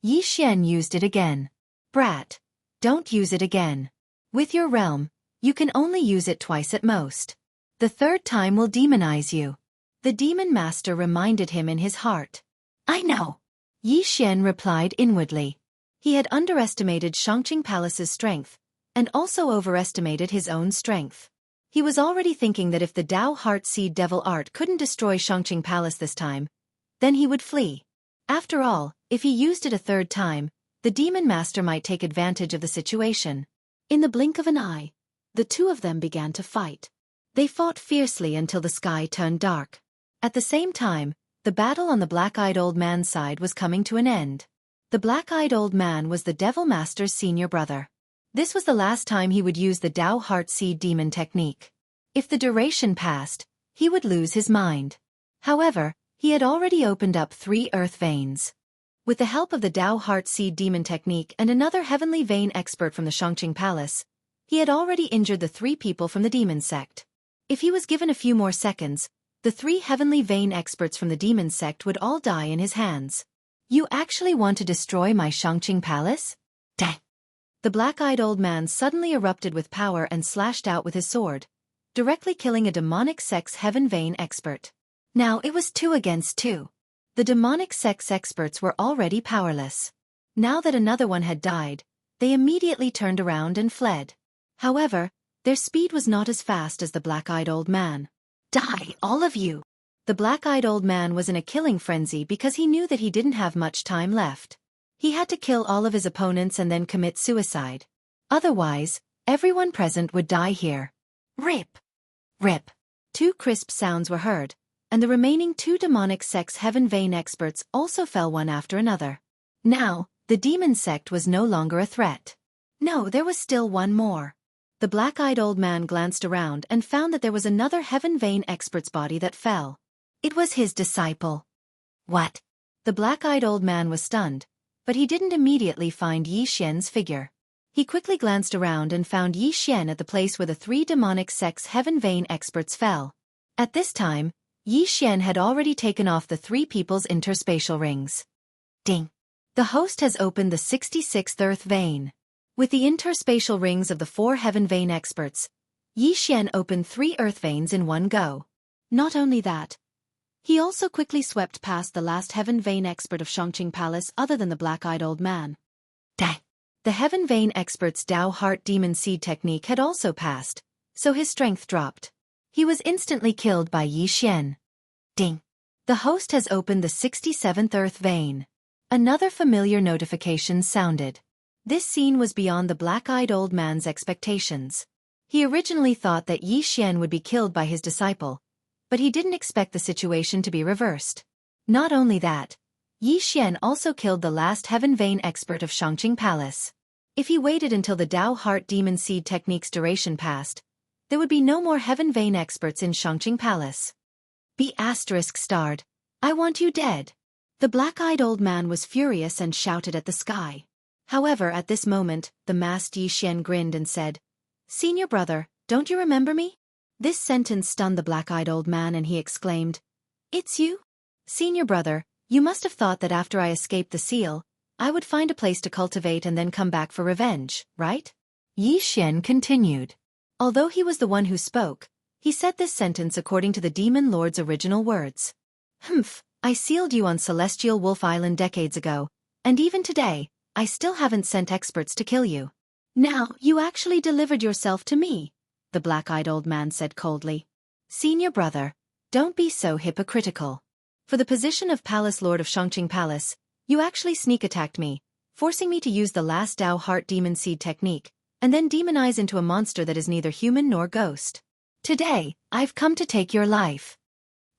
S1: Yi Xian used it again. Brat, don't use it again. With your realm, you can only use it twice at most. The 3rd time will demonize you. The demon master reminded him in his heart. I know. Yi Xian replied inwardly. He had underestimated Shangqing Palace's strength, and also overestimated his own strength. He was already thinking that if the Dao Heart Seed Devil Art couldn't destroy Shangqing Palace this time, then he would flee. After all, if he used it a 3rd time, the demon master might take advantage of the situation. In the blink of an eye, the 2 of them began to fight. They fought fiercely until the sky turned dark. At the same time, the battle on the black-eyed old man's side was coming to an end. The black-eyed old man was the Devil Master's senior brother. This was the last time he would use the Dao Heart Seed Demon technique. If the duration passed, he would lose his mind. However, he had already opened up 3 earth veins. With the help of the Dao Heart Seed Demon technique and another heavenly vein expert from the Shangqing Palace, he had already injured the 3 people from the demon sect. If he was given a few more seconds, the 3 heavenly vein experts from the demon sect would all die in his hands. You actually want to destroy my Shangqing Palace? Dang! The black-eyed old man suddenly erupted with power and slashed out with his sword, directly killing a demonic sex heaven vein expert. Now it was 2 against 2. The demonic sex experts were already powerless. Now that another one had died, they immediately turned around and fled. However, their speed was not as fast as the black-eyed old man. Die, all of you! The black-eyed old man was in a killing frenzy because he knew that he didn't have much time left. He had to kill all of his opponents and then commit suicide. Otherwise, everyone present would die here. Rip! Rip! 2 crisp sounds were heard, and the remaining 2 demonic sex heaven vein experts also fell one after another. Now, the demon sect was no longer a threat. No, there was still one more. The black-eyed old man glanced around and found that there was another heaven vein expert's body that fell. It was his disciple. What? The black-eyed old man was stunned, but he didn't immediately find Yi Xian's figure. He quickly glanced around and found Yi Xian at the place where the 3 demonic sex heaven vein experts fell. At this time, Yi Xian had already taken off the three people's interspatial rings. Ding! The host has opened the 66th Earth Vein. With the interspatial rings of the 4 Heaven Vein experts, Yi Xian opened 3 Earth Veins in one go. Not only that, he also quickly swept past the last Heaven Vein expert of Shangqing Palace other than the black-eyed old man. Dang! The Heaven Vein expert's Dao Heart Demon Seed technique had also passed, so his strength dropped. He was instantly killed by Yi Xian. Ding! The host has opened the 67th Earth Vein. Another familiar notification sounded. This scene was beyond the black-eyed old man's expectations. He originally thought that Yi Xian would be killed by his disciple, but he didn't expect the situation to be reversed. Not only that, Yi Xian also killed the last Heaven Vein expert of Shangqing Palace. If he waited until the Dao Heart Demon Seed technique's duration passed, there would be no more Heaven Vein experts in Shangqing Palace. ****, I want you dead. The black-eyed old man was furious and shouted at the sky. However, at this moment, the masked Yi Xian grinned and said, "Senior brother, don't you remember me?" This sentence stunned the black-eyed old man and he exclaimed, "It's you? Senior brother, you must have thought that after I escaped the seal, I would find a place to cultivate and then come back for revenge, right?" Yi Xian continued. Although he was the one who spoke, he said this sentence according to the Demon Lord's original words. "Humph, I sealed you on Celestial Wolf Island decades ago, and even today, I still haven't sent experts to kill you. Now, you actually delivered yourself to me," the black-eyed old man said coldly. "Senior brother, don't be so hypocritical. For the position of Palace Lord of Shangqing Palace, you actually sneak-attacked me, forcing me to use the last Dao Heart Demon Seed technique, and then demonize into a monster that is neither human nor ghost. Today, I've come to take your life."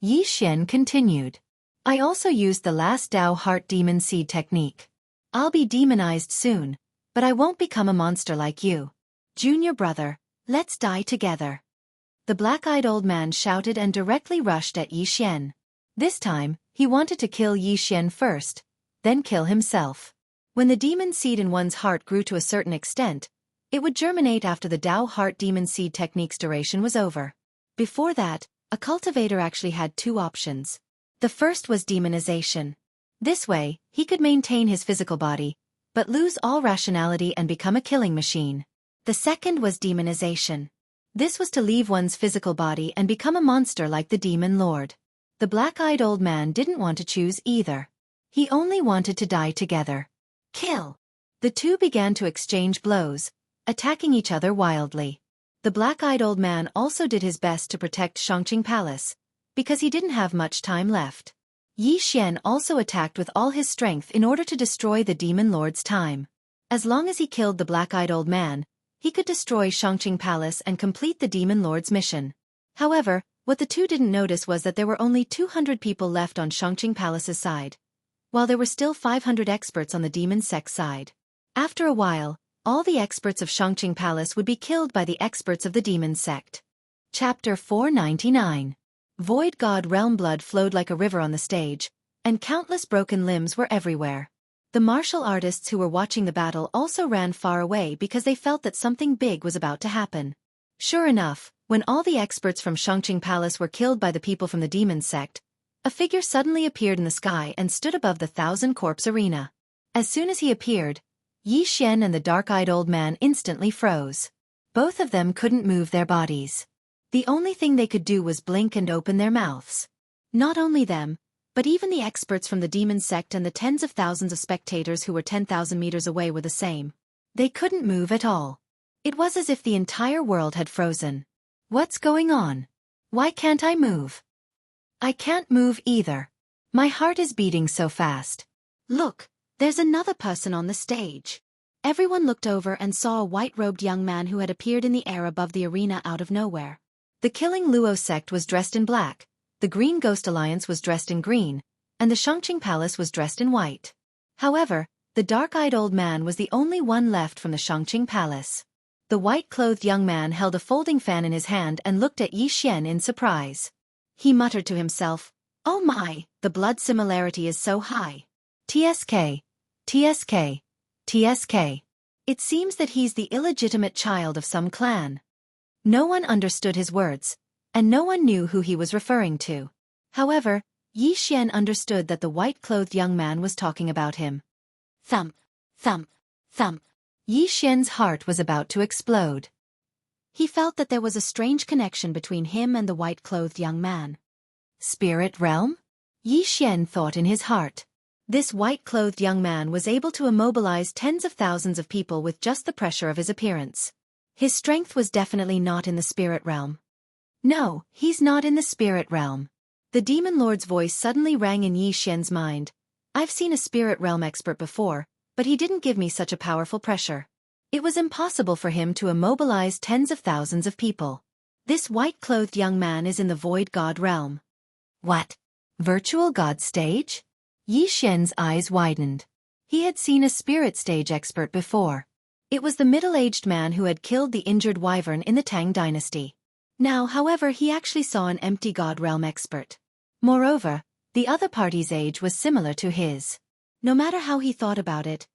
S1: Yi Xian continued. "I also used the last Dao Heart Demon Seed technique. I'll be demonized soon, but I won't become a monster like you. Junior brother, let's die together." The black-eyed old man shouted and directly rushed at Yi Xian. This time, he wanted to kill Yi Xian first, then kill himself. When the demon seed in one's heart grew to a certain extent, it would germinate after the Dao Heart Demon Seed technique's duration was over. Before that, a cultivator actually had 2 options. The first was demonization. This way, he could maintain his physical body, but lose all rationality and become a killing machine. The second was demonization. This was to leave one's physical body and become a monster like the Demon Lord. The black-eyed old man didn't want to choose either. He only wanted to die together. Kill! The two began to exchange blows, attacking each other wildly. The black-eyed old man also did his best to protect Shangqing Palace, because he didn't have much time left. Yi Xian also attacked with all his strength in order to destroy the Demon Lord's time. As long as he killed the black-eyed old man, he could destroy Shangqing Palace and complete the Demon Lord's mission. However, what the two didn't notice was that there were only 200 people left on Shangqing Palace's side, while there were still 500 experts on the demon sect side. After a while, all the experts of Shangqing Palace would be killed by the experts of the demon sect. Chapter 499. Void God Realm. Blood flowed like a river on the stage, and countless broken limbs were everywhere. The martial artists who were watching the battle also ran far away because they felt that something big was about to happen. Sure enough, when all the experts from Shangqing Palace were killed by the people from the demon sect, a figure suddenly appeared in the sky and stood above the 1,000-corpse arena. As soon as he appeared, Yi Xian and the dark-eyed old man instantly froze. Both of them couldn't move their bodies. The only thing they could do was blink and open their mouths. Not only them, but even the experts from the demon sect and the tens of thousands of spectators who were 10,000 meters away were the same. They couldn't move at all. It was as if the entire world had frozen. What's going on? Why can't I move? I can't move either. My heart is beating so fast. Look, there's another person on the stage. Everyone looked over and saw a white-robed young man who had appeared in the air above the arena out of nowhere. The Killing Luo sect was dressed in black, the Green Ghost Alliance was dressed in green, and the Shangqing Palace was dressed in white. However, the dark-eyed old man was the only one left from the Shangqing Palace. The white-clothed young man held a folding fan in his hand and looked at Yi Xian in surprise. He muttered to himself, "Oh my, the blood similarity is so high. TSK, TSK, TSK. It seems that he's the illegitimate child of some clan." No one understood his words, and no one knew who he was referring to. However, Yi Xian understood that the white-clothed young man was talking about him. Thump, thump, thump. Yi Xian's heart was about to explode. He felt that there was a strange connection between him and the white-clothed young man. Spirit realm? Yi Xian thought in his heart. This white-clothed young man was able to immobilize tens of thousands of people with just the pressure of his appearance. His strength was definitely not in the spirit realm. No, he's not in the spirit realm. The demon lord's voice suddenly rang in Yi Xian's mind. I've seen a spirit realm expert before, but he didn't give me such a powerful pressure. It was impossible for him to immobilize tens of thousands of people. This white-clothed young man is in the void god realm. What? Virtual god stage? Yi Xian's eyes widened. He had seen a spirit stage expert before. It was the middle-aged man who had killed the injured wyvern in the Tang dynasty. Now, however, he actually saw an empty god realm expert. Moreover, the other party's age was similar to his. No matter how he thought about it,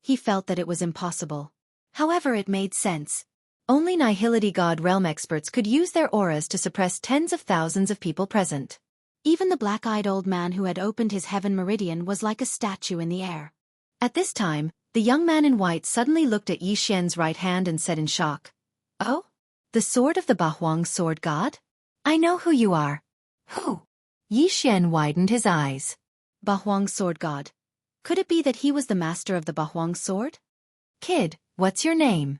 S1: he felt that it was impossible. However, it made sense. Only Nihility God realm experts could use their auras to suppress tens of thousands of people present. Even the black-eyed old man who had opened his heaven meridian was like a statue in the air. At this time, the young man in white suddenly looked at Yi Xian's right hand and said in shock, "Oh? The sword of the Bahuang sword god? I know who you are." "Who?" Yi Xian widened his eyes. Bahuang sword god. Could it be that he was the master of the Bahuang sword? "Kid, what's your name?"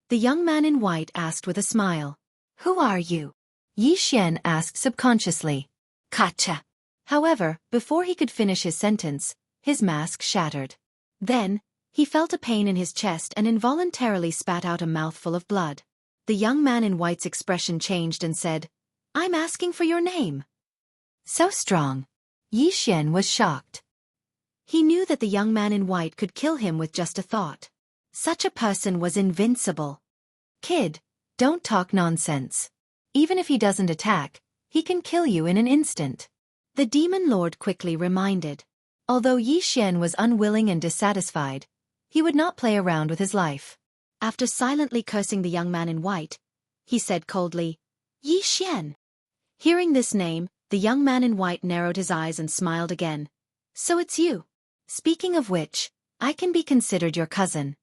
S1: The young man in white asked with a smile. "Who are you?" Yi Xian asked subconsciously. "Gotcha." However, before he could finish his sentence, his mask shattered. Then, he felt a pain in his chest and involuntarily spat out a mouthful of blood. The young man in white's expression changed and said, "I'm asking for your name." "So strong." Yi Xian was shocked. He knew that the young man in white could kill him with just a thought. Such a person was invincible. "Kid, don't talk nonsense. Even if he doesn't attack, he can kill you in an instant," the demon lord quickly reminded. Although Yi Xian was unwilling and dissatisfied, he would not play around with his life. After silently cursing the young man in white, he said coldly, "Yi Xian." Hearing this name, the young man in white narrowed his eyes and smiled again. "So it's you. Speaking of which, I can be considered your cousin."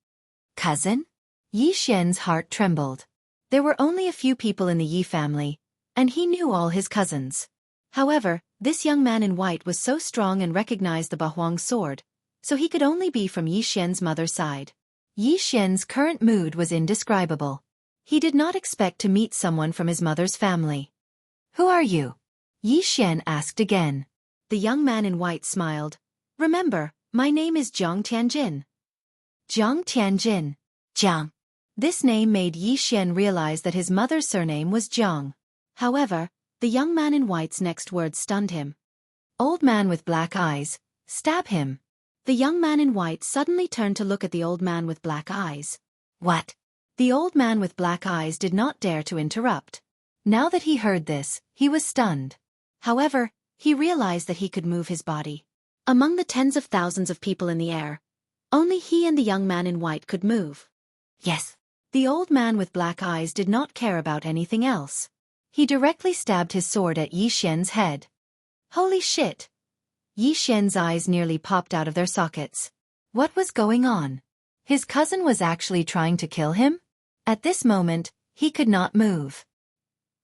S1: "Cousin?" Yi Xian's heart trembled. There were only a few people in the Yi family, and he knew all his cousins. However, this young man in white was so strong and recognized the Bahuang sword, so he could only be from Yi Xian's mother's side. Yi Xian's current mood was indescribable. He did not expect to meet someone from his mother's family. "Who are you?" Yi Xian asked again. The young man in white smiled. "Remember, my name is Jiang Tianjin." Jiang Tianjin. Jiang. This name made Yi Xian realize that his mother's surname was Jiang. However, the young man in white's next words stunned him. "Old man with black eyes, stab him." The young man in white suddenly turned to look at the old man with black eyes. "What?" The old man with black eyes did not dare to interrupt. Now that he heard this, he was stunned. However, he realized that he could move his body. Among the tens of thousands of people in the air, only he and the young man in white could move. Yes. The old man with black eyes did not care about anything else. He directly stabbed his sword at Yi Xian's head. Holy shit! Yi Xian's eyes nearly popped out of their sockets. What was going on? His cousin was actually trying to kill him? At this moment, he could not move.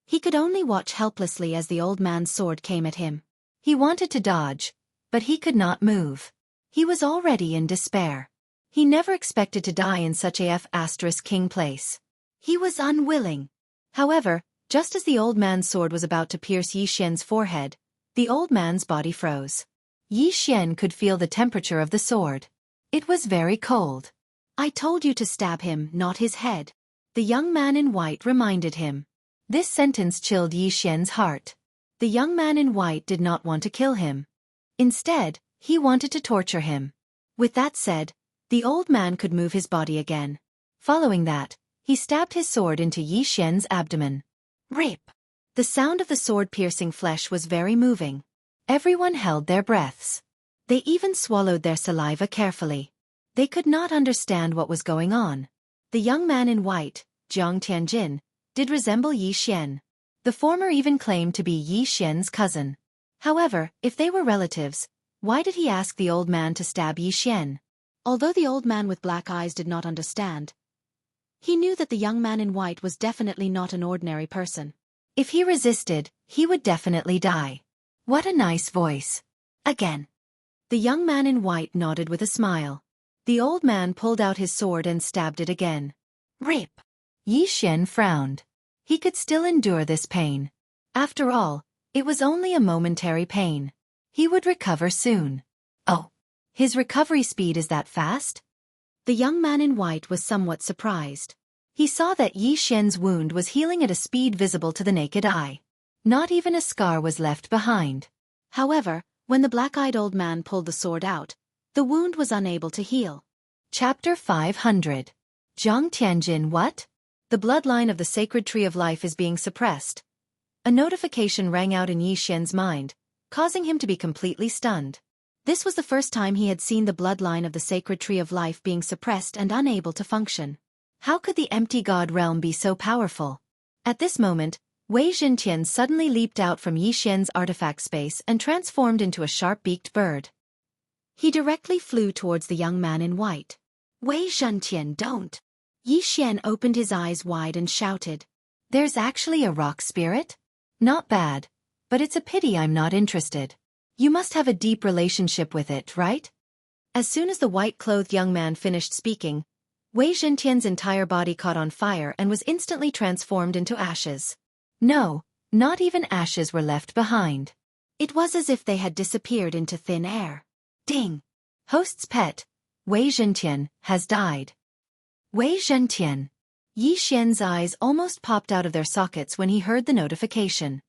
S1: He could only watch helplessly as the old man's sword came at him. He wanted to dodge, but he could not move. He was already in despair. He never expected to die in such a F***king place. He was unwilling. However, just as the old man's sword was about to pierce Yi Xian's forehead, the old man's body froze. Yi Xian could feel the temperature of the sword. It was very cold. "I told you to stab him, not his head," the young man in white reminded him. This sentence chilled Yi Xian's heart. The young man in white did not want to kill him. Instead, he wanted to torture him. With that said, the old man could move his body again. Following that, he stabbed his sword into Yi Xian's abdomen. Rip! The sound of the sword piercing flesh was very moving. Everyone held their breaths. They even swallowed their saliva carefully. They could not understand what was going on. The young man in white, Jiang Tianjin, did resemble Yi Xian. The former even claimed to be Yi Xian's cousin. However, if they were relatives, why did he ask the old man to stab Yi Xian? Although the old man with black eyes did not understand, he knew that the young man in white was definitely not an ordinary person. If he resisted, he would definitely die. What a nice voice. Again. The young man in white nodded with a smile. The old man pulled out his sword and stabbed it again. Rip! Yi Xian frowned. He could still endure this pain. After all, it was only a momentary pain. He would recover soon. Oh, his recovery speed is that fast? The young man in white was somewhat surprised. He saw that Yi Xian's wound was healing at a speed visible to the naked eye. Not even a scar was left behind. However, when the black-eyed old man pulled the sword out, the wound was unable to heal. Chapter 500. Zhang Tianjin. What? The bloodline of the sacred tree of life is being suppressed. A notification rang out in Yi Xian's mind, causing him to be completely stunned. This was the first time he had seen the bloodline of the sacred tree of life being suppressed and unable to function. How could the empty god realm be so powerful? At this moment, Wei Zhentian suddenly leaped out from Yi Xian's artifact space and transformed into a sharp-beaked bird. He directly flew towards the young man in white. Wei Zhentian, don't! Yi Xian opened his eyes wide and shouted. There's actually a rock spirit? Not bad, but it's a pity I'm not interested. You must have a deep relationship with it, right? As soon as the white-clothed young man finished speaking, Wei Zhentian's entire body caught on fire and was instantly transformed into ashes. No, not even ashes were left behind. It was as if they had disappeared into thin air. Ding! Host's pet, Wei Zhentian, has died. Wei Zhentian. Yi Xian's eyes almost popped out of their sockets when he heard the notification.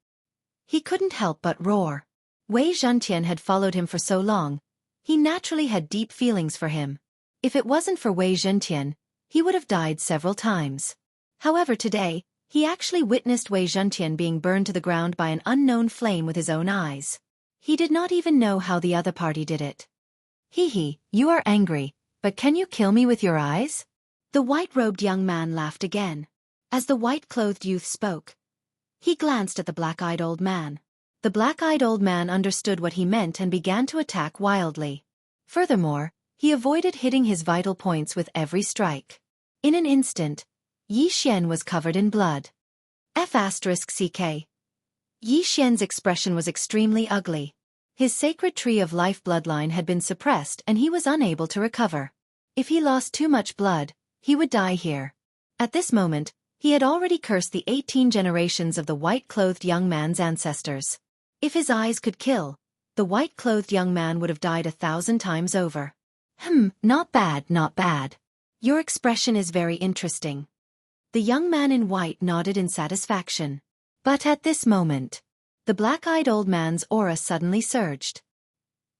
S1: He couldn't help but roar. Wei Zhentian had followed him for so long, he naturally had deep feelings for him. If it wasn't for Wei Zhentian, he would have died several times. However, today, he actually witnessed Wei Zhentian being burned to the ground by an unknown flame with his own eyes. He did not even know how the other party did it. Hee, you are angry, but can you kill me with your eyes? The white-robed young man laughed again. As the white-clothed youth spoke, he glanced at the black-eyed old man. The black-eyed old man understood what he meant and began to attack wildly. Furthermore, he avoided hitting his vital points with every strike. In an instant, Yi Xian was covered in blood. F***ck. Yi Xian's expression was extremely ugly. His sacred tree of life bloodline had been suppressed and he was unable to recover. If he lost too much blood, he would die here. At this moment, he had already cursed the 18 generations of the white-clothed young man's ancestors. If his eyes could kill, the white-clothed young man would have died 1,000 times over. Not bad, not bad. Your expression is very interesting. The young man in white nodded in satisfaction. But at this moment, the black-eyed old man's aura suddenly surged.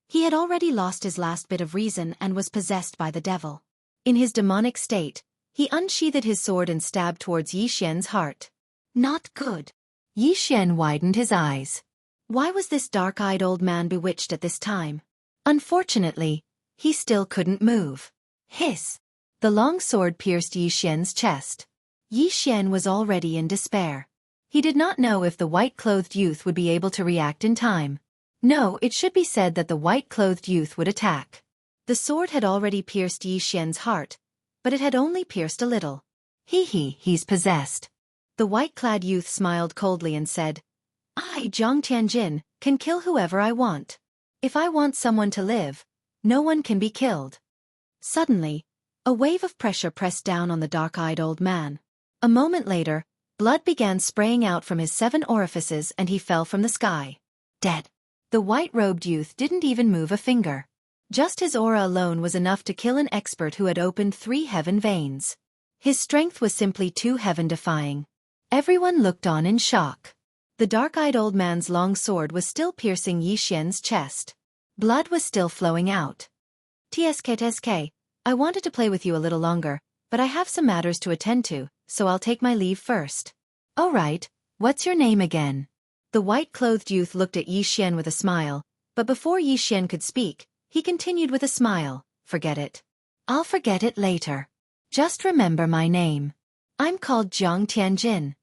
S1: He had already lost his last bit of reason and was possessed by the devil. In his demonic state, he unsheathed his sword and stabbed towards Yi Xian's heart. Not good. Yi Xian widened his eyes. Why was this dark-eyed old man bewitched at this time? Unfortunately, he still couldn't move. Hiss! The long sword pierced Yi Xian's chest. Yi Xian was already in despair. He did not know if the white-clothed youth would be able to react in time. No, it should be said that the white-clothed youth would attack. The sword had already pierced Yi Xian's heart, but it had only pierced a little. He's possessed. The white-clad youth smiled coldly and said, I, Zhang Tianjin, can kill whoever I want. If I want someone to live, no one can be killed. Suddenly, a wave of pressure pressed down on the dark-eyed old man. A moment later, blood began spraying out from his 7 orifices and he fell from the sky. Dead. The white-robed youth didn't even move a finger. Just his aura alone was enough to kill an expert who had opened 3 heaven veins. His strength was simply too heaven-defying. Everyone looked on in shock. The dark-eyed old man's long sword was still piercing Yi Xian's chest. Blood was still flowing out. TSK, I wanted to play with you a little longer, but I have some matters to attend to, so I'll take my leave first. All right, what's your name again? The white-clothed youth looked at Yi Xian with a smile, but before Yi Xian could speak, he continued with a smile, forget it. I'll forget it later. Just remember my name. I'm called Zhang Tianjin.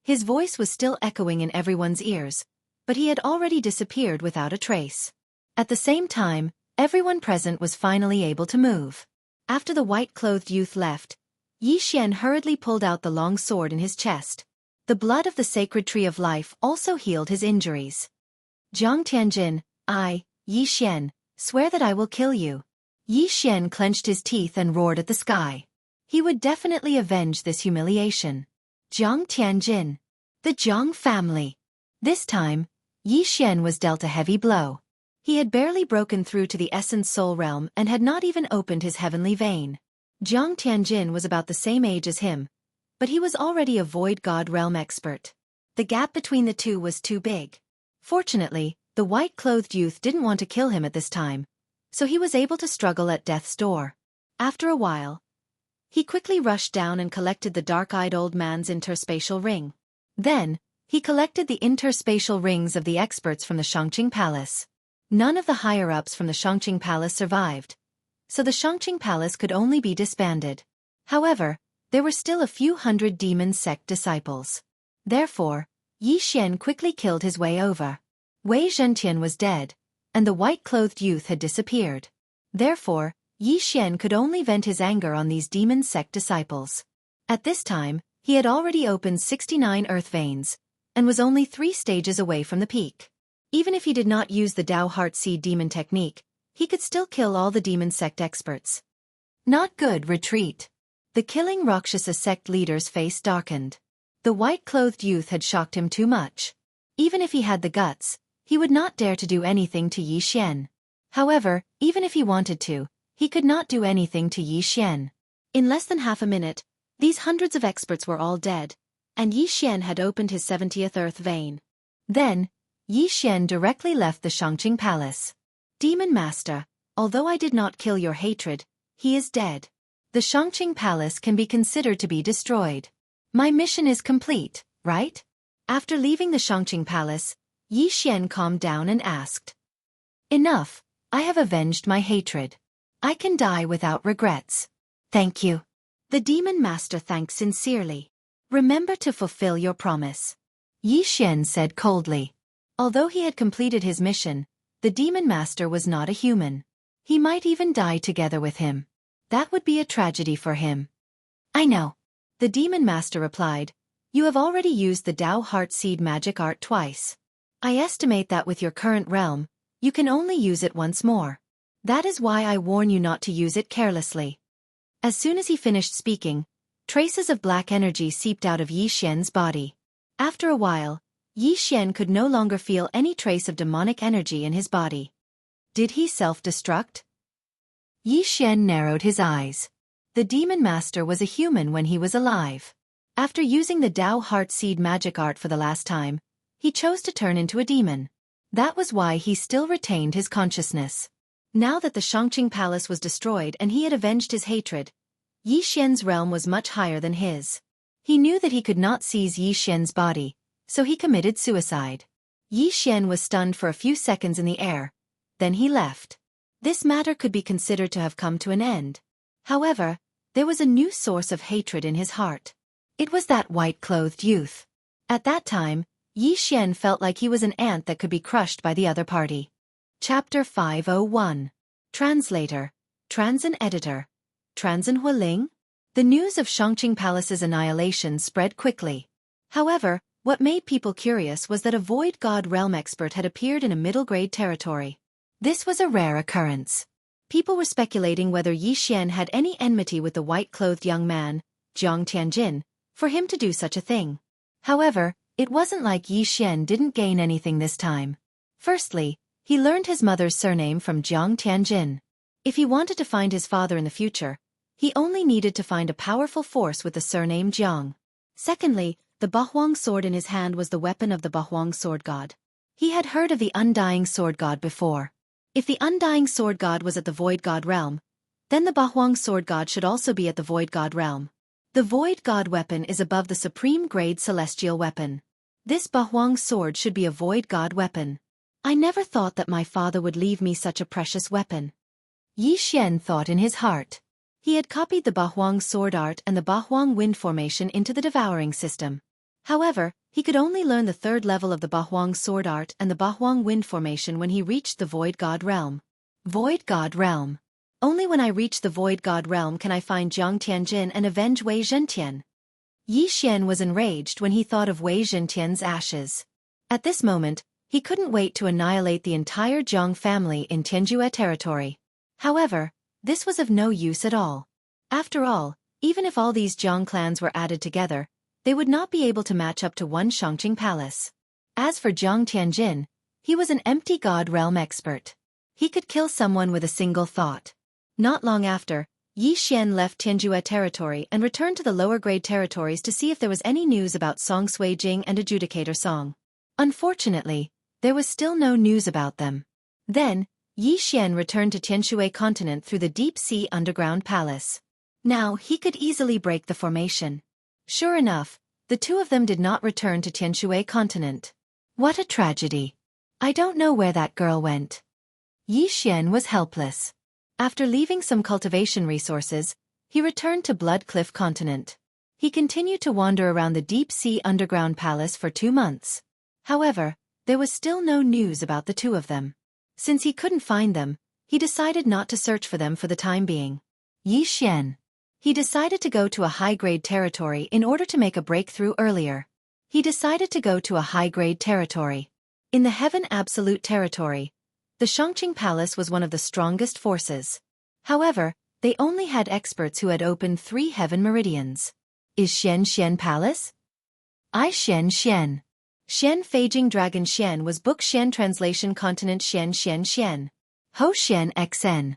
S1: His voice was still echoing in everyone's ears, but he had already disappeared without a trace. At the same time, everyone present was finally able to move. After the white-clothed youth left, Yi Xian hurriedly pulled out the long sword in his chest. The blood of the sacred tree of life also healed his injuries. Jiang Tianjin, I, Yi Xian, swear that I will kill you. Yi Xian clenched his teeth and roared at the sky. He would definitely avenge this humiliation. Jiang Tianjin. The Jiang family. This time, Yi Xian was dealt a heavy blow. He had barely broken through to the Essence Soul Realm and had not even opened his heavenly vein. Jiang Tianjin was about the same age as him, but he was already a Void God Realm expert. The gap between the two was too big. Fortunately, the white-clothed youth didn't want to kill him at this time, so he was able to struggle at death's door. After a while, he quickly rushed down and collected the dark-eyed old man's interspatial ring. Then, he collected the interspatial rings of the experts from the Shangqing Palace. None of the higher-ups from the Shangqing Palace survived, so the Shangqing Palace could only be disbanded. However, there were still a few hundred demon sect disciples. Therefore, Yi Xian quickly killed his way over. Wei Zhentian was dead, and the white-clothed youth had disappeared. Therefore, Yi Xian could only vent his anger on these demon sect disciples. At this time, he had already opened 69 earth veins, and was only 3 stages away from the peak. Even if he did not use the Dao Heart Seed demon technique, he could still kill all the demon sect experts. Not good. Retreat. The killing Rakshasa sect leader's face darkened. The white-clothed youth had shocked him too much. Even if he had the guts, he would not dare to do anything to Yi Xian. However, even if he wanted to, he could not do anything to Yi Xian. In less than half a minute, these hundreds of experts were all dead, and Yi Xian had opened his 70th earth vein. Then, Yi Xian directly left the Shangqing Palace. Demon Master, although I did not kill your hatred, he is dead. The Shangqing Palace can be considered to be destroyed. My mission is complete, right? After leaving the Shangqing Palace, Yi Xian calmed down and asked. Enough, I have avenged my hatred. I can die without regrets. Thank you. The Demon Master thanked sincerely. Remember to fulfill your promise. Yi Xian said coldly. Although he had completed his mission, the Demon Master was not a human. He might even die together with him. That would be a tragedy for him. I know. The Demon Master replied, you have already used the Dao Heart Seed magic art twice. I estimate that with your current realm, you can only use it once more. That is why I warn you not to use it carelessly. As soon as he finished speaking, traces of black energy seeped out of Yi Xian's body. After a while, Yi Xian could no longer feel any trace of demonic energy in his body. Did he self-destruct? Yi Xian narrowed his eyes. The Demon Master was a human when he was alive. After using the Dao Heart Seed magic art for the last time, he chose to turn into a demon. That was why he still retained his consciousness. Now that the Shangqing Palace was destroyed and he had avenged his hatred, Yi Xian's realm was much higher than his. He knew that he could not seize Yi Xian's body, so he committed suicide. Yi Xian was stunned for a few seconds in the air. Then he left. This matter could be considered to have come to an end. However, there was a new source of hatred in his heart. It was that white-clothed youth. At that time, Yi Xian felt like he was an ant that could be crushed by the other party. Chapter 501. Translator, Transin Editor, Transin Hualing? The news of Shangqing Palace's annihilation spread quickly. However, what made people curious was that a Void God Realm expert had appeared in a middle-grade territory. This was a rare occurrence. People were speculating whether Yi Xian had any enmity with the white-clothed young man, Jiang Tianjin, for him to do such a thing. However, it wasn't like Yi Xian didn't gain anything this time. Firstly, he learned his mother's surname from Jiang Tianjin. If he wanted to find his father in the future, he only needed to find a powerful force with the surname Jiang. Secondly, the Bahuang sword in his hand was the weapon of the Bahuang sword god. He had heard of the Undying Sword God before. If the Undying Sword God was at the Void God realm, then the Bahuang Sword God should also be at the Void God realm. The Void God weapon is above the supreme grade celestial weapon. This Bahuang sword should be a Void God weapon. I never thought that my father would leave me such a precious weapon. Yi Xian thought in his heart. He had copied the Bahuang sword art and the Bahuang wind formation into the devouring system. However, He could only learn the third level of the Bahuang sword art and the Bahuang wind formation when he reached the Void God realm. Void God realm. Only when I reach the Void God realm can I find Jiang Tianjin and avenge Wei Zhentian. Yi Xian was enraged when he thought of Wei Zhentian's ashes. At this moment, he couldn't wait to annihilate the entire Jiang family in Tianjue territory. However, this was of no use at all. After all, even if all these Jiang clans were added together, they would not be able to match up to one Shangqing palace. As for Jiang Tianjin, he was an empty god realm expert. He could kill someone with a single thought. Not long after, Yi Xian left Tianjue territory and returned to the lower-grade territories to see if there was any news about Song Sui Jing and Adjudicator Song. Unfortunately, there was still no news about them. Then, Yi Xian returned to Tianjue continent through the deep-sea underground palace. Now, he could easily break the formation. Sure enough, the two of them did not return to Tianjue continent. What a tragedy. I don't know where that girl went. Yi Xian was helpless. After leaving some cultivation resources, he returned to Blood Cliff continent. He continued to wander around the deep-sea underground palace for 2 months. However, there was still no news about the two of them. Since he couldn't find them, he decided not to search for them for the time being. Yi Xian. He decided to go to a high-grade territory in order to make a breakthrough earlier. In the Heaven Absolute territory, the Shangqing Palace was one of the strongest forces. However, they only had experts who had opened 3 heaven meridians. Is Xian Palace? I Xian. Xian Feijing Dragon Xian was Book Xian Translation Continent Xian. Ho Xian XN.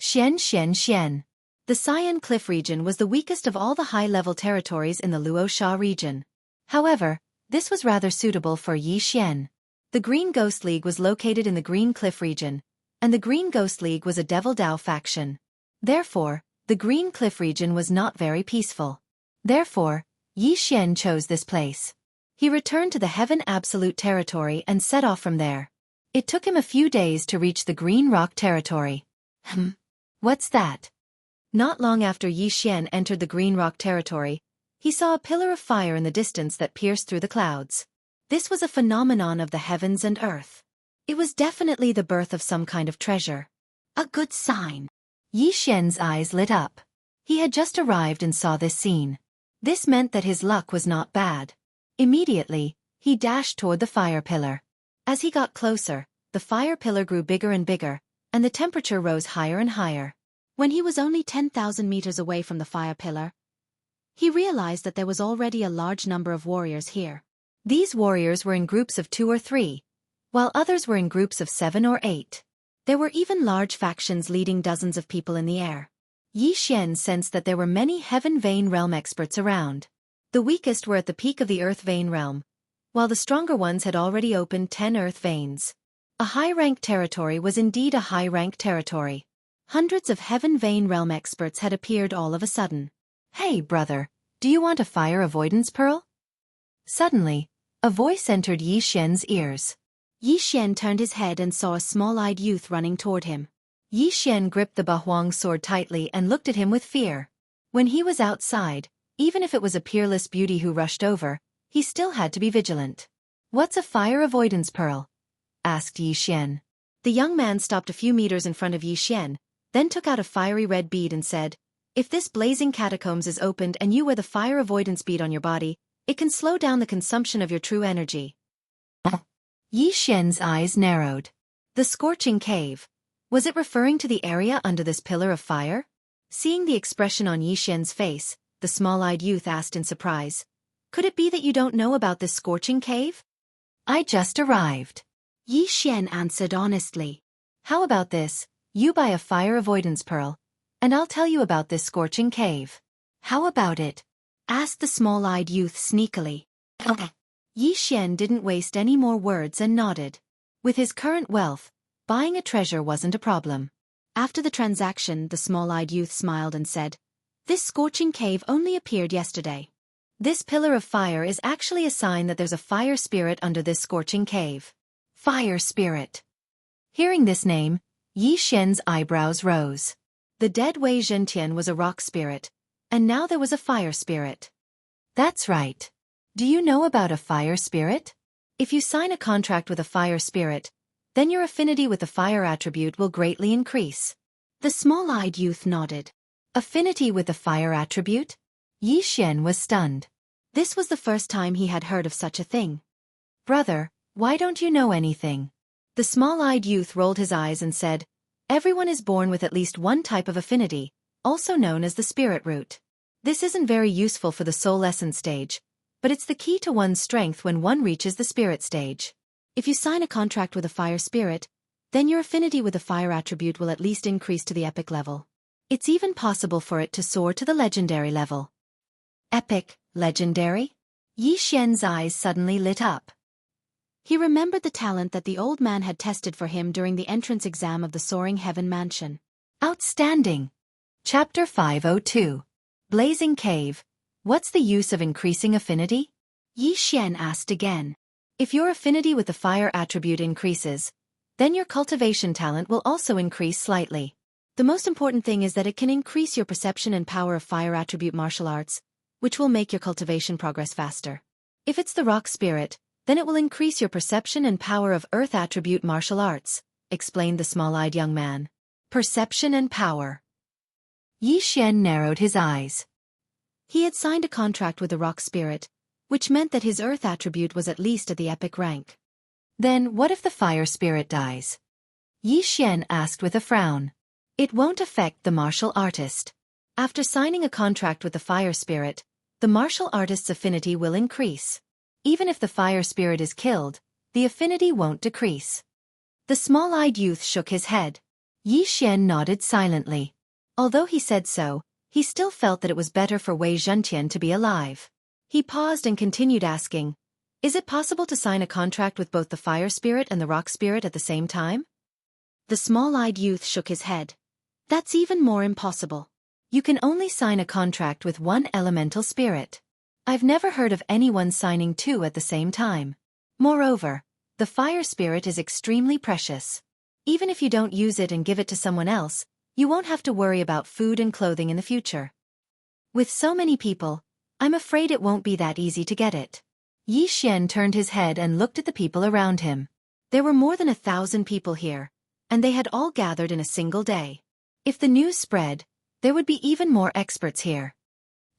S1: Xian. The Xian Cliff region was the weakest of all the high-level territories in the Luo Sha region. However, this was rather suitable for Yi Xian. The Green Ghost League was located in the Green Cliff region, and the Green Ghost League was a Devil Dao faction. Therefore, the Green Cliff region was not very peaceful. Therefore, Yi Xian chose this place. He returned to the Heaven Absolute territory and set off from there. It took him a few days to reach the Green Rock territory. What's that? Not long after Yi Xian entered the Green Rock territory, he saw a pillar of fire in the distance that pierced through the clouds. This was a phenomenon of the heavens and earth. It was definitely the birth of some kind of treasure. A good sign. Yi Xian's eyes lit up. He had just arrived and saw this scene. This meant that his luck was not bad. Immediately, he dashed toward the fire pillar. As he got closer, the fire pillar grew bigger and bigger, and the temperature rose higher and higher. When he was only 10,000 meters away from the fire pillar, he realized that there was already a large number of warriors here. These warriors were in groups of 2 or 3, while others were in groups of 7 or 8. There were even large factions leading dozens of people in the air. Yi Xian sensed that there were many Heaven Vein Realm experts around. The weakest were at the peak of the Earth Vein Realm, while the stronger ones had already opened 10 Earth Veins. A high-ranked territory was indeed a high-ranked territory. Hundreds of Heaven Vein Realm experts had appeared all of a sudden. Hey, brother, do you want a fire avoidance pearl? Suddenly, a voice entered Yi Xian's ears. Yi Xian turned his head and saw a small-eyed youth running toward him. Yi Xian gripped the Bahuang sword tightly and looked at him with fear. When he was outside, even if it was a peerless beauty who rushed over, he still had to be vigilant. What's a fire avoidance pearl? Asked Yi Xian. The young man stopped a few meters in front of Yi Xian, then took out a fiery red bead and said, "If this blazing catacombs is opened and you wear the fire avoidance bead on your body, it can slow down the consumption of your true energy." Yi Xian's eyes narrowed. The scorching cave. Was it referring to the area under this pillar of fire? Seeing the expression on Yi Xian's face, the small-eyed youth asked in surprise, "Could it be that you don't know about this scorching cave?" "I just arrived," Yi Xian answered honestly. "How about this? You buy a fire avoidance pearl, and I'll tell you about this scorching cave. How about it?" asked the small-eyed youth sneakily. Yi Xian didn't waste any more words and nodded. With his current wealth, buying a treasure wasn't a problem. After the transaction, the small-eyed youth smiled and said, "This scorching cave only appeared yesterday. This pillar of fire is actually a sign that there's a fire spirit under this scorching cave." Fire spirit. Hearing this name, Yi Xian's eyebrows rose. The dead Wei Zhentian was a rock spirit, and now there was a fire spirit. That's right. Do you know about a fire spirit? If you sign a contract with a fire spirit, then your affinity with the fire attribute will greatly increase. The small-eyed youth nodded. Affinity with the fire attribute? Yi Xian was stunned. This was the first time he had heard of such a thing. Brother, why don't you know anything? The small-eyed youth rolled his eyes and said, everyone is born with at least one type of affinity, also known as the spirit root. This isn't very useful for the soul essence stage, but it's the key to one's strength when one reaches the spirit stage. If you sign a contract with a fire spirit, then your affinity with the fire attribute will at least increase to the epic level. It's even possible for it to soar to the legendary level. Epic, legendary? Yi Xian's eyes suddenly lit up. He remembered the talent that the old man had tested for him during the entrance exam of the Soaring Heaven Mansion. Outstanding! Chapter 502. Blazing Cave. What's the use of increasing affinity? Yi Xian asked again. If your affinity with the fire attribute increases, then your cultivation talent will also increase slightly. The most important thing is that it can increase your perception and power of fire attribute martial arts, which will make your cultivation progress faster. If it's the rock spirit, then it will increase your perception and power of earth attribute martial arts, explained the small-eyed young man. Perception and power. Yi Xian narrowed his eyes. He had signed a contract with the rock spirit, which meant that his earth attribute was at least at the epic rank. Then what if the fire spirit dies? Yi Xian asked with a frown. It won't affect the martial artist. After signing a contract with the fire spirit, the martial artist's affinity will increase. Even if the fire spirit is killed, the affinity won't decrease. The small-eyed youth shook his head. Yi Xian nodded silently. Although he said so, he still felt that it was better for Wei Zhentian to be alive. He paused and continued asking, is it possible to sign a contract with both the fire spirit and the rock spirit at the same time? The small-eyed youth shook his head. That's even more impossible. You can only sign a contract with one elemental spirit. I've never heard of anyone signing two at the same time. Moreover, the fire spirit is extremely precious. Even if you don't use it and give it to someone else, you won't have to worry about food and clothing in the future. With so many people, I'm afraid it won't be that easy to get it. Yi Xian turned his head and looked at the people around him. There were more than 1,000 people here, and they had all gathered in a single day. If the news spread, there would be even more experts here.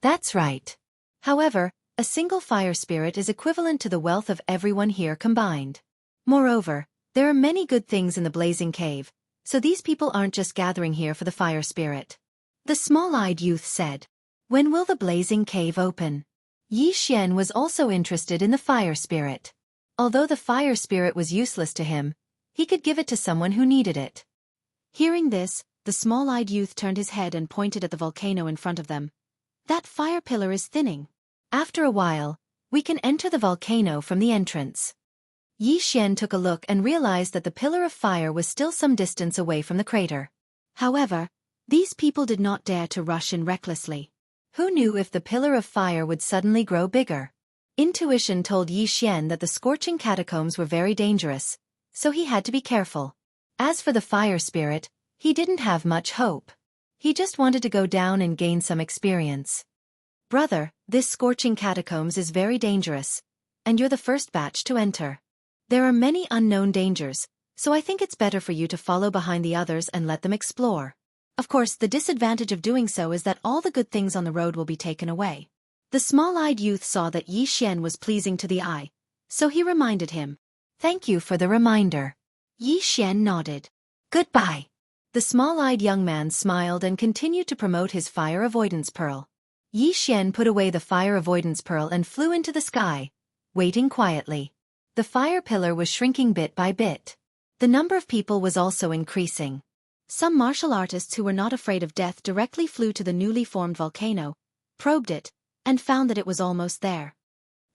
S1: That's right. However, a single fire spirit is equivalent to the wealth of everyone here combined. Moreover, there are many good things in the blazing cave, so these people aren't just gathering here for the fire spirit. The small-eyed youth said. When will the blazing cave open? Yi Xian was also interested in the fire spirit. Although the fire spirit was useless to him, he could give it to someone who needed it. Hearing this, the small-eyed youth turned his head and pointed at the volcano in front of them. That fire pillar is thinning. After a while, we can enter the volcano from the entrance. Yi Xian took a look and realized that the pillar of fire was still some distance away from the crater. However, these people did not dare to rush in recklessly. Who knew if the pillar of fire would suddenly grow bigger? Intuition told Yi Xian that the scorching catacombs were very dangerous, so he had to be careful. As for the fire spirit, he didn't have much hope. He just wanted to go down and gain some experience. Brother, this scorching catacombs is very dangerous, and you're the first batch to enter. There are many unknown dangers, so I think it's better for you to follow behind the others and let them explore. Of course, the disadvantage of doing so is that all the good things on the road will be taken away. The small-eyed youth saw that Yi Xian was pleasing to the eye, so he reminded him. Thank you for the reminder. Yi Xian nodded. Goodbye. The small-eyed young man smiled and continued to promote his fire avoidance pearl. Yi Xian put away the fire avoidance pearl and flew into the sky, waiting quietly. The fire pillar was shrinking bit by bit. The number of people was also increasing. Some martial artists who were not afraid of death directly flew to the newly formed volcano, probed it, and found that it was almost there.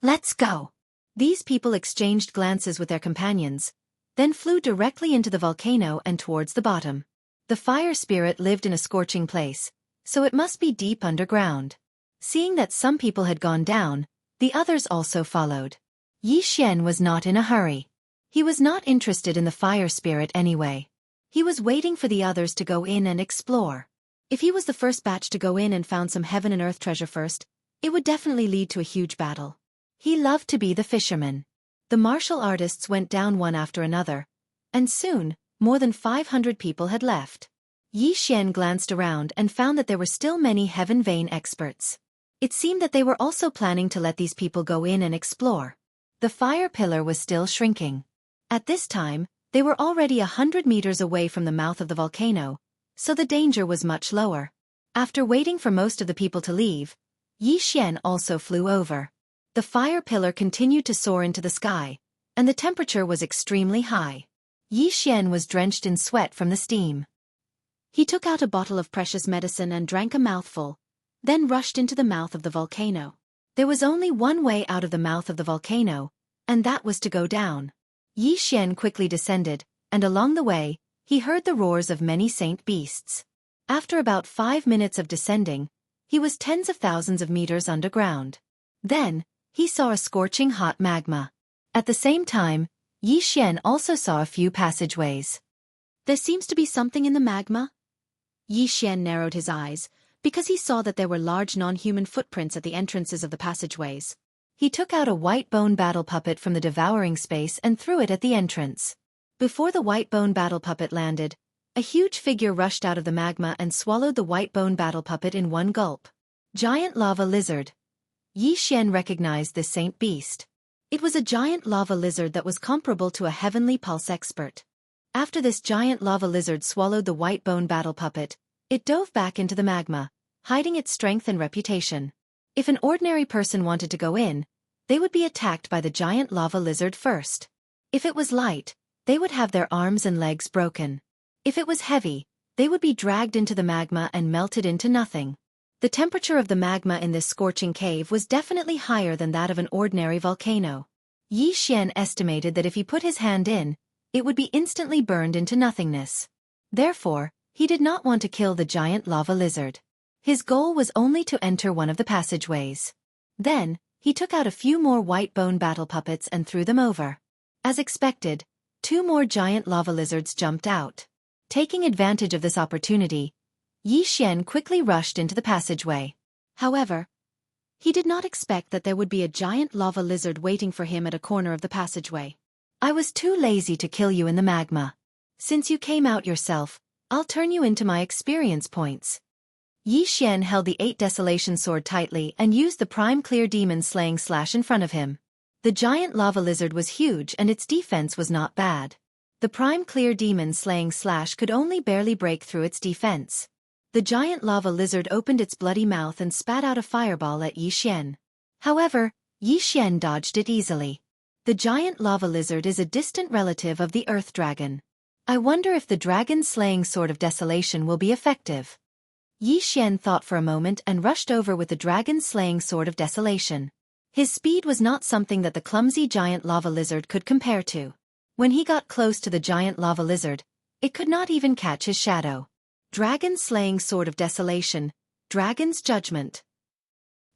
S1: Let's go. These people exchanged glances with their companions, then flew directly into the volcano and towards the bottom. The fire spirit lived in a scorching place, so it must be deep underground. Seeing that some people had gone down, the others also followed. Yi Xian was not in a hurry. He was not interested in the fire spirit anyway. He was waiting for the others to go in and explore. If he was the first batch to go in and found some heaven and earth treasure first, it would definitely lead to a huge battle. He loved to be the fisherman. The martial artists went down one after another, and soon, more than 500 people had left. Yi Xian glanced around and found that there were still many Heaven Vein experts. It seemed that they were also planning to let these people go in and explore. The fire pillar was still shrinking. At this time, they were already 100 meters away from the mouth of the volcano, so the danger was much lower. After waiting for most of the people to leave, Yi Xian also flew over. The fire pillar continued to soar into the sky, and the temperature was extremely high. Yi Xian was drenched in sweat from the steam. He took out a bottle of precious medicine and drank a mouthful, then rushed into the mouth of the volcano. There was only one way out of the mouth of the volcano, and that was to go down. Yi Xian quickly descended, and along the way, he heard the roars of many saint beasts. After about 5 minutes of descending, he was tens of thousands of meters underground. Then, he saw a scorching hot magma. At the same time, Yi Xian also saw a few passageways. There seems to be something in the magma. Yi Xian narrowed his eyes, because he saw that there were large non-human footprints at the entrances of the passageways. He took out a white bone battle puppet from the devouring space and threw it at the entrance. Before the white bone battle puppet landed, a huge figure rushed out of the magma and swallowed the white bone battle puppet in one gulp. Giant lava lizard. Yi Xian recognized this saint beast. It was a giant lava lizard that was comparable to a heavenly pulse expert. After this giant lava lizard swallowed the white bone battle puppet, it dove back into the magma, hiding its strength and reputation. If an ordinary person wanted to go in, they would be attacked by the giant lava lizard first. If it was light, they would have their arms and legs broken. If it was heavy, they would be dragged into the magma and melted into nothing. The temperature of the magma in this scorching cave was definitely higher than that of an ordinary volcano. Yi Xian estimated that if he put his hand in, it would be instantly burned into nothingness. Therefore, he did not want to kill the giant lava lizard. His goal was only to enter one of the passageways. Then, he took out a few more white bone battle puppets and threw them over. As expected, 2 more giant lava lizards jumped out. Taking advantage of this opportunity, Yi Xian quickly rushed into the passageway. However, he did not expect that there would be a giant lava lizard waiting for him at a corner of the passageway. I was too lazy to kill you in the magma. Since you came out yourself, I'll turn you into my experience points. Yi Xian held the 8 Desolation Sword tightly and used the Prime Clear Demon Slaying Slash in front of him. The giant lava lizard was huge and its defense was not bad. The Prime Clear Demon Slaying Slash could only barely break through its defense. The giant lava lizard opened its bloody mouth and spat out a fireball at Yi Xian. However, Yi Xian dodged it easily. The giant lava lizard is a distant relative of the earth dragon. I wonder if the dragon slaying sword of desolation will be effective. Yi Xian thought for a moment and rushed over with the dragon slaying sword of desolation. His speed was not something that the clumsy giant lava lizard could compare to. When he got close to the giant lava lizard, it could not even catch his shadow. Dragon Slaying Sword of Desolation, Dragon's Judgment.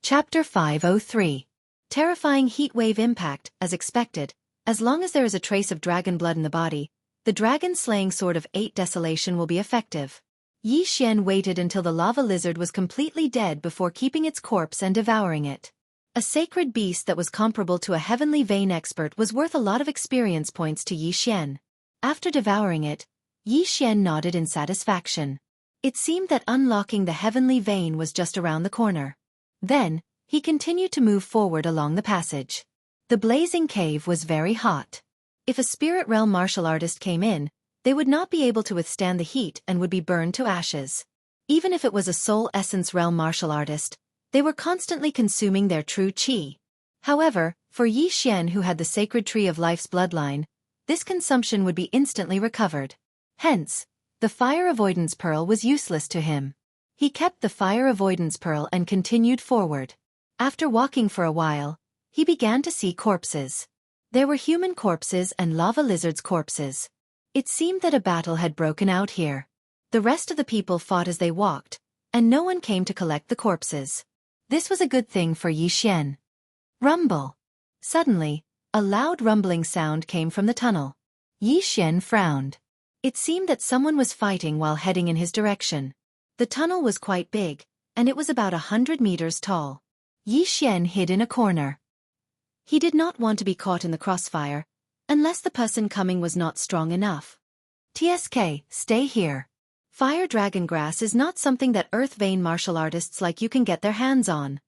S1: Chapter 503. Terrifying heat wave impact, as expected. As long as there is a trace of dragon blood in the body, the Dragon Slaying Sword of 8 Desolation will be effective. Yi Xian waited until the lava lizard was completely dead before keeping its corpse and devouring it. A sacred beast that was comparable to a heavenly vein expert was worth a lot of experience points to Yi Xian. After devouring it, Yi Xian nodded in satisfaction. It seemed that unlocking the heavenly vein was just around the corner. Then, he continued to move forward along the passage. The blazing cave was very hot. If a spirit realm martial artist came in, they would not be able to withstand the heat and would be burned to ashes. Even if it was a soul essence realm martial artist, they were constantly consuming their true qi. However, for Yi Xian who had the sacred tree of life's bloodline, this consumption would be instantly recovered. Hence, the fire avoidance pearl was useless to him. He kept the fire avoidance pearl and continued forward. After walking for a while, he began to see corpses. There were human corpses and lava lizards' corpses. It seemed that a battle had broken out here. The rest of the people fought as they walked, and no one came to collect the corpses. This was a good thing for Yi Xian. Rumble. Suddenly, a loud rumbling sound came from the tunnel. Yi Xian frowned. It seemed that someone was fighting while heading in his direction. The tunnel was quite big, and it was about 100 meters tall. Yi Xian hid in a corner. He did not want to be caught in the crossfire, unless the person coming was not strong enough. TSK, stay here. Fire dragon grass is not something that earth vein martial artists like you can get their hands on.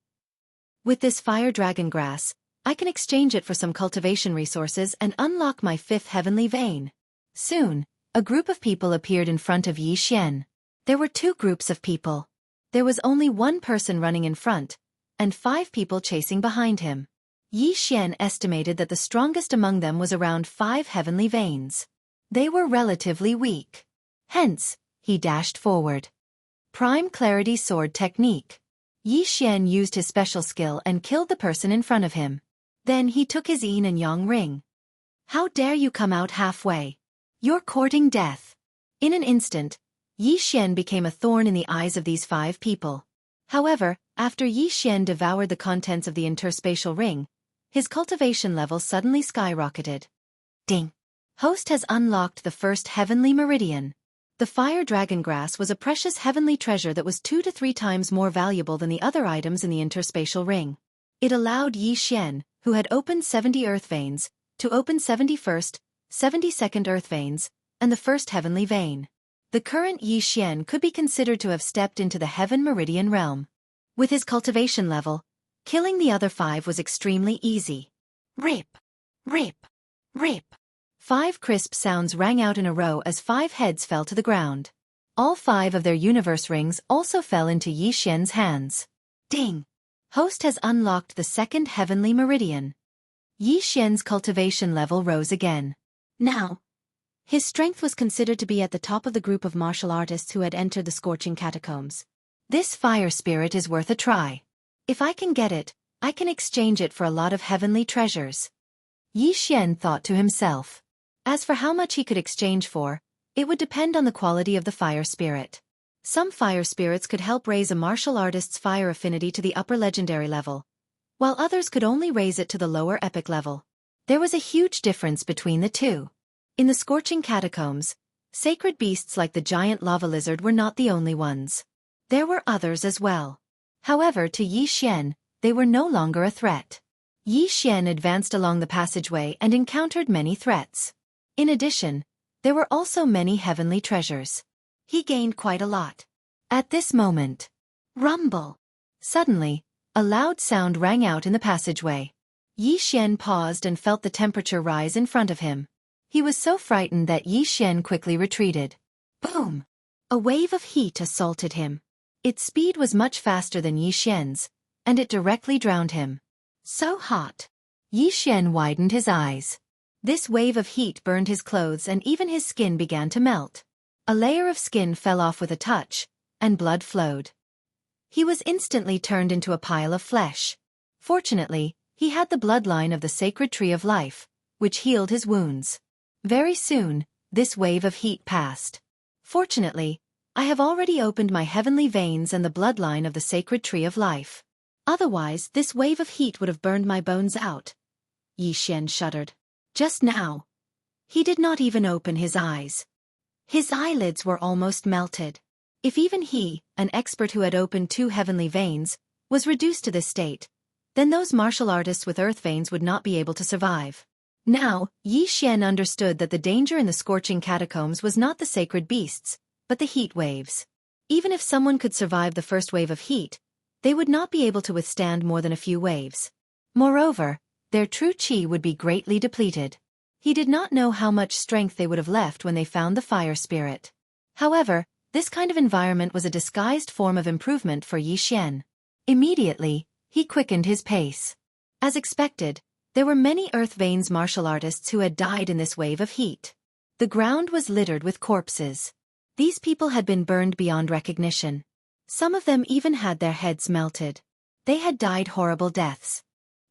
S1: With this fire dragon grass, I can exchange it for some cultivation resources and unlock my 5th heavenly vein. Soon, a group of people appeared in front of Yi Xian. There were 2 groups of people. There was only 1 person running in front, and 5 people chasing behind him. Yi Xian estimated that the strongest among them was around 5 heavenly veins. They were relatively weak. Hence, he dashed forward. Prime Clarity Sword Technique. Yi Xian used his special skill and killed the person in front of him. Then he took his yin and yang ring. How dare you come out halfway? You're courting death. In an instant, Yi Xian became a thorn in the eyes of these 5 people. However, after Yi Xian devoured the contents of the interspatial ring, his cultivation level suddenly skyrocketed. Ding! Host has unlocked the 1st heavenly meridian. The fire dragon grass was a precious heavenly treasure that was 2 to 3 times more valuable than the other items in the interspatial ring. It allowed Yi Xian, who had opened 70 earth veins, to open 71st, 72nd earth veins, and the 1st heavenly vein. The current Yi Xian could be considered to have stepped into the heaven meridian realm. With his cultivation level, killing the other 5 was extremely easy. Rip! Rip! Rip! 5 crisp sounds rang out in a row as 5 heads fell to the ground. All 5 of their universe rings also fell into Yi Xian's hands. Ding! Host has unlocked the 2nd heavenly meridian. Yi Xian's cultivation level rose again. Now, his strength was considered to be at the top of the group of martial artists who had entered the scorching catacombs. This fire spirit is worth a try. If I can get it, I can exchange it for a lot of heavenly treasures. Yi Xian thought to himself. As for how much he could exchange for, it would depend on the quality of the fire spirit. Some fire spirits could help raise a martial artist's fire affinity to the upper legendary level, while others could only raise it to the lower epic level. There was a huge difference between the 2. In the scorching catacombs, sacred beasts like the giant lava lizard were not the only ones. There were others as well. However, to Yi Xian, they were no longer a threat. Yi Xian advanced along the passageway and encountered many threats. In addition, there were also many heavenly treasures. He gained quite a lot. At this moment, rumble! Suddenly, a loud sound rang out in the passageway. Yi Xian paused and felt the temperature rise in front of him. He was so frightened that Yi Xian quickly retreated. Boom! A wave of heat assaulted him. Its speed was much faster than Yi Xian's, and it directly drowned him. So hot! Yi Xian widened his eyes. This wave of heat burned his clothes and even his skin began to melt. A layer of skin fell off with a touch, and blood flowed. He was instantly turned into a pile of flesh. Fortunately, he had the bloodline of the sacred tree of life, which healed his wounds. Very soon, this wave of heat passed. Fortunately, I have already opened my heavenly veins and the bloodline of the sacred tree of life. Otherwise, this wave of heat would have burned my bones out. Yi Xian shuddered. Just now, he did not even open his eyes. His eyelids were almost melted. If even he, an expert who had opened 2 heavenly veins, was reduced to this state, then those martial artists with earth veins would not be able to survive. Now, Yi Xian understood that the danger in the scorching catacombs was not the sacred beasts, but the heat waves. Even if someone could survive the first wave of heat, they would not be able to withstand more than a few waves. Moreover, their true chi would be greatly depleted. He did not know how much strength they would have left when they found the fire spirit. However, this kind of environment was a disguised form of improvement for Yi Xian. Immediately, he quickened his pace. As expected, there were many earth veins martial artists who had died in this wave of heat. The ground was littered with corpses. These people had been burned beyond recognition. Some of them even had their heads melted. They had died horrible deaths.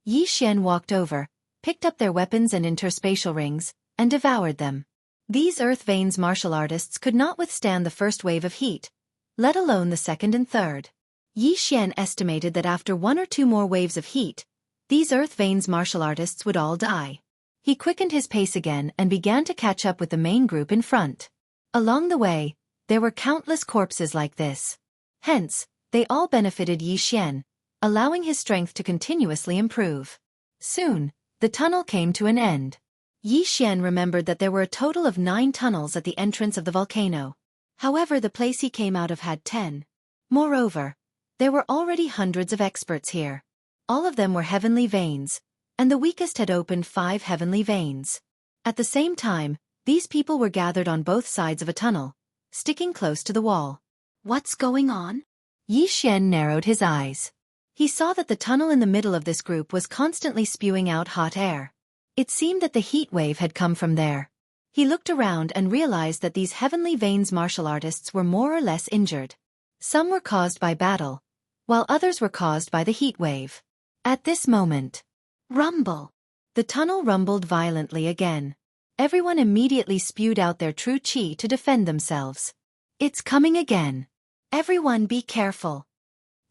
S1: Yi Xian walked over, picked up their weapons and interspatial rings, and devoured them. These earth veins martial artists could not withstand the first wave of heat, let alone the second and third. Yi Xian estimated that after 1 or 2 more waves of heat, these earth veins martial artists would all die. He quickened his pace again and began to catch up with the main group in front. Along the way, there were countless corpses like this. Hence, they all benefited Yi Xian, allowing his strength to continuously improve. Soon, The tunnel came to an end. Yi Xian remembered that there were a total of 9 tunnels at the entrance of the volcano. However, the place he came out of had 10. Moreover, there were already hundreds of experts here. All of them were heavenly veins, and the weakest had opened 5 heavenly veins. At the same time, these people were gathered on both sides of a tunnel, sticking close to the wall. What's going on? Yi Xian narrowed his eyes. He saw that the tunnel in the middle of this group was constantly spewing out hot air. It seemed that the heat wave had come from there. He looked around and realized that these heavenly veins martial artists were more or less injured. Some were caused by battle, while others were caused by the heat wave. At this moment, rumble! The tunnel rumbled violently again. Everyone immediately spewed out their true chi to defend themselves. It's coming again. Everyone be careful.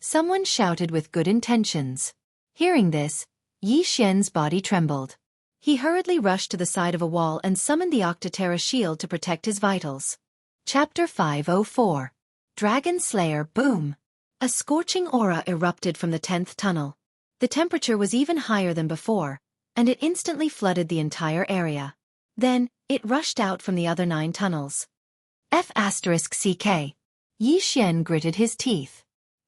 S1: Someone shouted with good intentions. Hearing this, Yi Xian's body trembled. He hurriedly rushed to the side of a wall and summoned the Octoterra shield to protect his vitals. Chapter 504. Dragon Slayer Boom! A scorching aura erupted from the 10th tunnel. The temperature was even higher than before, and it instantly flooded the entire area. Then, it rushed out from the other 9 tunnels. F***CK. Yi Xian gritted his teeth.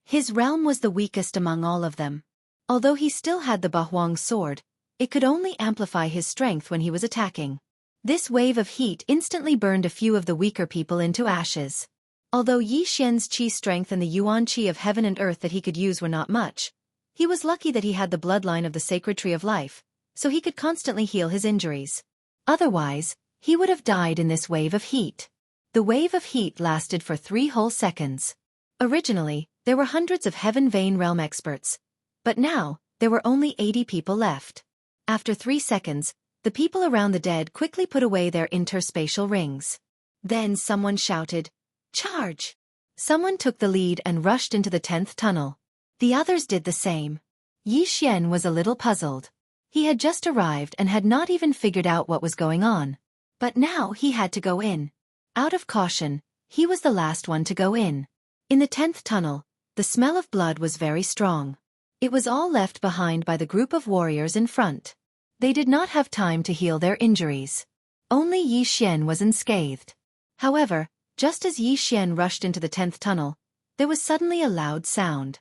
S1: His realm was the weakest among all of them. Although he still had the Bahuang sword, it could only amplify his strength when he was attacking. This wave of heat instantly burned a few of the weaker people into ashes. Although Yi Xian's chi strength and the yuan chi of heaven and earth that he could use were not much, he was lucky that he had the bloodline of the sacred tree of life, so he could constantly heal his injuries. Otherwise, he would have died in this wave of heat. The wave of heat lasted for 3 whole seconds. Originally, there were hundreds of Heaven Vein Realm experts, but now, there were only 80 people left. After 3 seconds, the people around the dead quickly put away their interspatial rings. Then someone shouted, "Charge!" Someone took the lead and rushed into the 10th tunnel. The others did the same. Yi Xian was a little puzzled. He had just arrived and had not even figured out what was going on. But now he had to go in. Out of caution, he was the last one to go in. In the 10th tunnel, the smell of blood was very strong. It was all left behind by the group of warriors in front. They did not have time to heal their injuries. Only Yi Xian was unscathed. However, just as Yi Xian rushed into the 10th tunnel, there was suddenly a loud sound.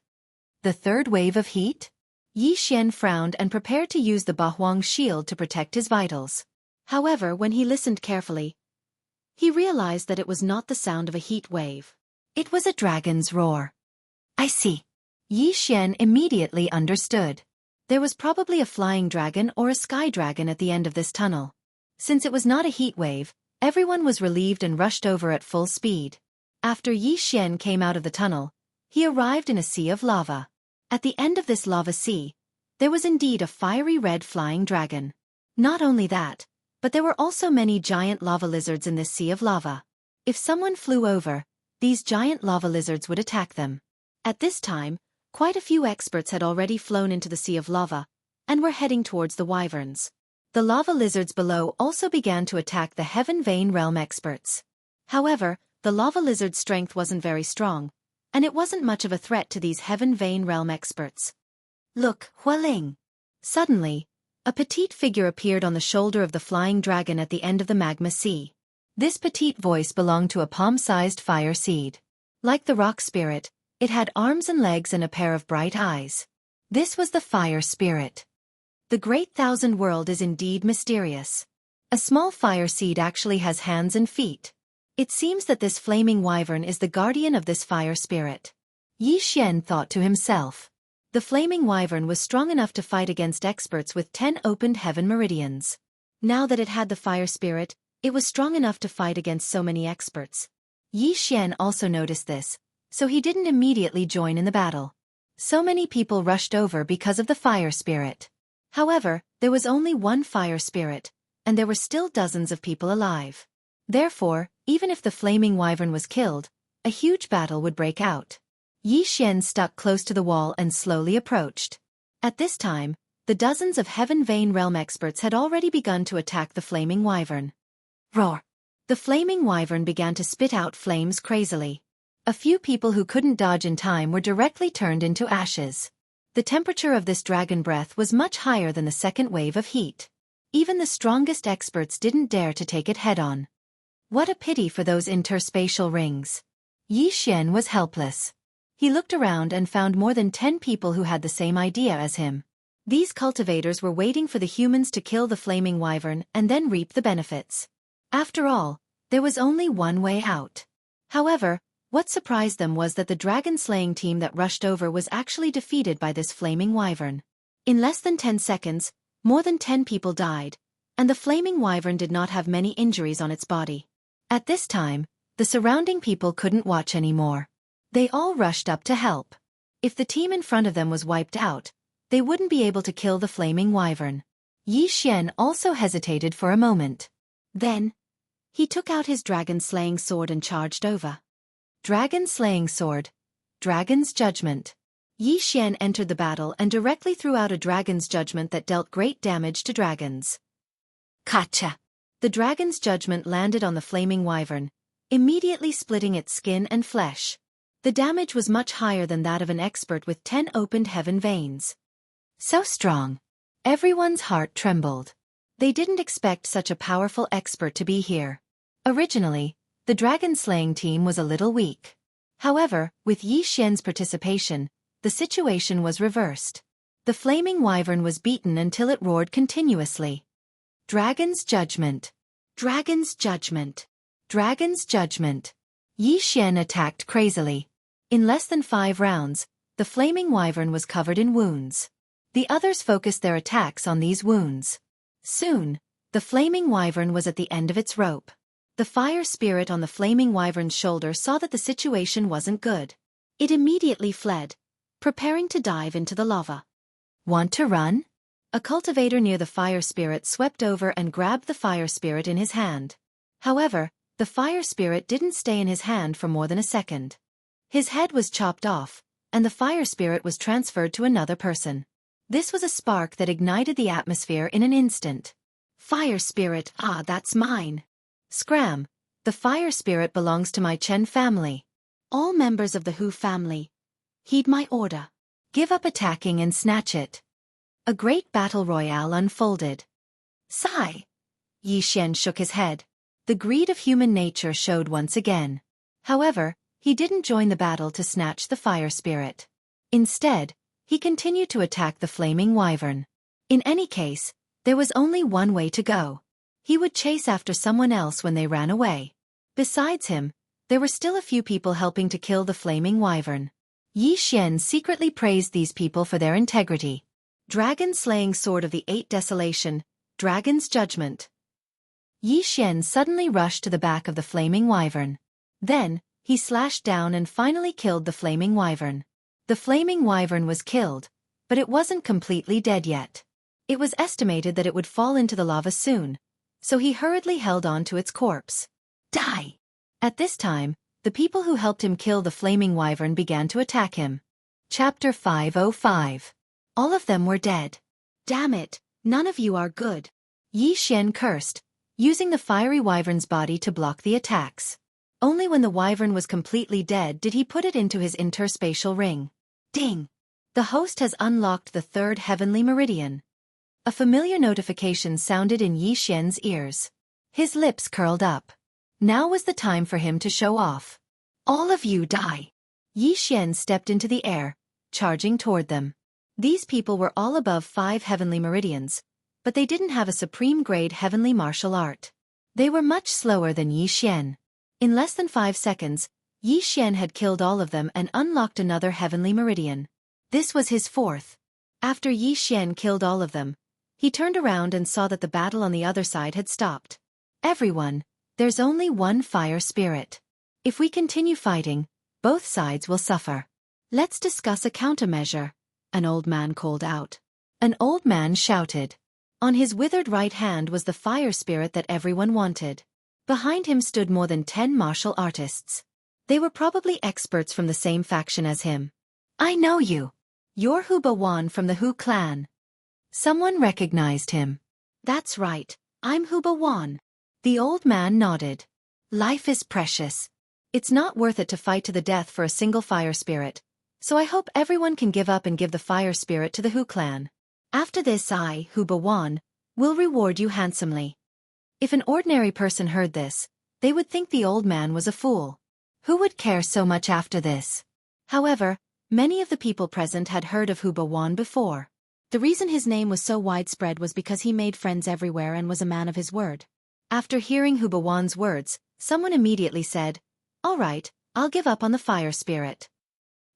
S1: The third wave of heat? Yi Xian frowned and prepared to use the Bahuang shield to protect his vitals. However, when he listened carefully, he realized that it was not the sound of a heat wave. It was a dragon's roar. I see. Yi Xian immediately understood. There was probably a flying dragon or a sky dragon at the end of this tunnel. Since it was not a heat wave, everyone was relieved and rushed over at full speed. After Yi Xian came out of the tunnel, he arrived in a sea of lava. At the end of this lava sea, there was indeed a fiery red flying dragon. Not only that, but there were also many giant lava lizards in this sea of lava. If someone flew over, these giant lava lizards would attack them. At this time, quite a few experts had already flown into the sea of lava, and were heading towards the wyverns. The lava lizards below also began to attack the Heaven Vein Realm experts. However, the lava lizard's strength wasn't very strong, and it wasn't much of a threat to these Heaven Vein Realm experts. Look, Hualing! Suddenly, a petite figure appeared on the shoulder of the flying dragon at the end of the magma sea. This petite voice belonged to a palm-sized fire seed. Like the rock spirit, it had arms and legs and a pair of bright eyes. This was the fire spirit. The Great Thousand World is indeed mysterious. A small fire seed actually has hands and feet. It seems that this flaming wyvern is the guardian of this fire spirit. Yi Xian thought to himself. The flaming wyvern was strong enough to fight against experts with 10 opened heaven meridians. Now that it had the fire spirit, it was strong enough to fight against so many experts. Yi Xian also noticed this, so he didn't immediately join in the battle. So many people rushed over because of the fire spirit. However, there was only one fire spirit, and there were still dozens of people alive. Therefore, even if the flaming wyvern was killed, a huge battle would break out. Yi Xian stuck close to the wall and slowly approached. At this time, the dozens of Heaven Vein Realm experts had already begun to attack the flaming wyvern. Roar! The flaming wyvern began to spit out flames crazily. A few people who couldn't dodge in time were directly turned into ashes. The temperature of this dragon breath was much higher than the second wave of heat. Even the strongest experts didn't dare to take it head-on. What a pity for those interspatial rings. Yi Xian was helpless. He looked around and found more than 10 people who had the same idea as him. These cultivators were waiting for the humans to kill the flaming wyvern and then reap the benefits. After all, there was only one way out. However, what surprised them was that the dragon-slaying team that rushed over was actually defeated by this flaming wyvern. In less than 10 seconds, more than 10 people died, and the flaming wyvern did not have many injuries on its body. At this time, the surrounding people couldn't watch anymore. They all rushed up to help. If the team in front of them was wiped out, they wouldn't be able to kill the flaming wyvern. Yi Xian also hesitated for a moment. Then, he took out his dragon-slaying sword and charged over. Dragon-slaying sword. Dragon's judgment. Yi Xian entered the battle and directly threw out a dragon's judgment that dealt great damage to dragons. Kacha! The dragon's judgment landed on the flaming wyvern, immediately splitting its skin and flesh. The damage was much higher than that of an expert with 10 opened heaven veins. So strong. Everyone's heart trembled. They didn't expect such a powerful expert to be here. Originally, the dragon-slaying team was a little weak. However, with Yi Xian's participation, the situation was reversed. The flaming wyvern was beaten until it roared continuously. Dragon's judgment. Dragon's judgment. Dragon's judgment. Yi Xian attacked crazily. In less than 5 rounds, the flaming wyvern was covered in wounds. The others focused their attacks on these wounds. Soon, the flaming wyvern was at the end of its rope. The fire spirit on the flaming wyvern's shoulder saw that the situation wasn't good. It immediately fled, preparing to dive into the lava. Want to run? A cultivator near the fire spirit swept over and grabbed the fire spirit in his hand. However, the fire spirit didn't stay in his hand for more than a second. His head was chopped off, and the fire spirit was transferred to another person. This was a spark that ignited the atmosphere in an instant. Fire spirit, that's mine. Scram, the fire spirit belongs to my Chen family. All members of the Hu family, heed my order. Give up attacking and snatch it. A great battle royale unfolded. Sigh. Yi Xian shook his head. The greed of human nature showed once again. However, he didn't join the battle to snatch the fire spirit. Instead, he continued to attack the flaming wyvern. In any case, there was only one way to go. He would chase after someone else when they ran away. Besides him, there were still a few people helping to kill the flaming wyvern. Yi Xian secretly praised these people for their integrity. Dragon-slaying sword of the 8 desolation, dragon's judgment. Yi Xian suddenly rushed to the back of the flaming wyvern. Then, he slashed down and finally killed the flaming wyvern. The flaming wyvern was killed, but it wasn't completely dead yet. It was estimated that it would fall into the lava soon, so he hurriedly held on to its corpse. Die! At this time, the people who helped him kill the flaming wyvern began to attack him. Chapter 505. All of them were dead. Damn it, none of you are good. Yi Xian cursed, using the fiery wyvern's body to block the attacks. Only when the wyvern was completely dead did he put it into his interspatial ring. Ding! The host has unlocked the 3rd heavenly meridian. A familiar notification sounded in Yi Xian's ears. His lips curled up. Now was the time for him to show off. All of you die! Yi Xian stepped into the air, charging toward them. These people were all above 5 heavenly meridians, but they didn't have a supreme-grade heavenly martial art. They were much slower than Yi Xian. In less than 5 seconds, Yi Xian had killed all of them and unlocked another heavenly meridian. This was his 4th. After Yi Xian killed all of them, he turned around and saw that the battle on the other side had stopped. Everyone, there's only one fire spirit. If we continue fighting, both sides will suffer. Let's discuss a countermeasure, an old man called out. An old man shouted. On his withered right hand was the fire spirit that everyone wanted. Behind him stood more than 10 martial artists. They were probably experts from the same faction as him. I know you. You're Hu Bawan from the Hu clan. Someone recognized him. That's right, I'm Hu Bawan. The old man nodded. Life is precious. It's not worth it to fight to the death for a single fire spirit, So I hope everyone can give up and give the fire spirit to the Hu clan. After this I, Hu Bawan, will reward you handsomely. If an ordinary person heard this, they would think the old man was a fool. Who would care so much after this? However, many of the people present had heard of Hu Bawan before. The reason his name was so widespread was because he made friends everywhere and was a man of his word. After hearing Hu Bawan's words, someone immediately said, "All right, I'll give up on the fire spirit."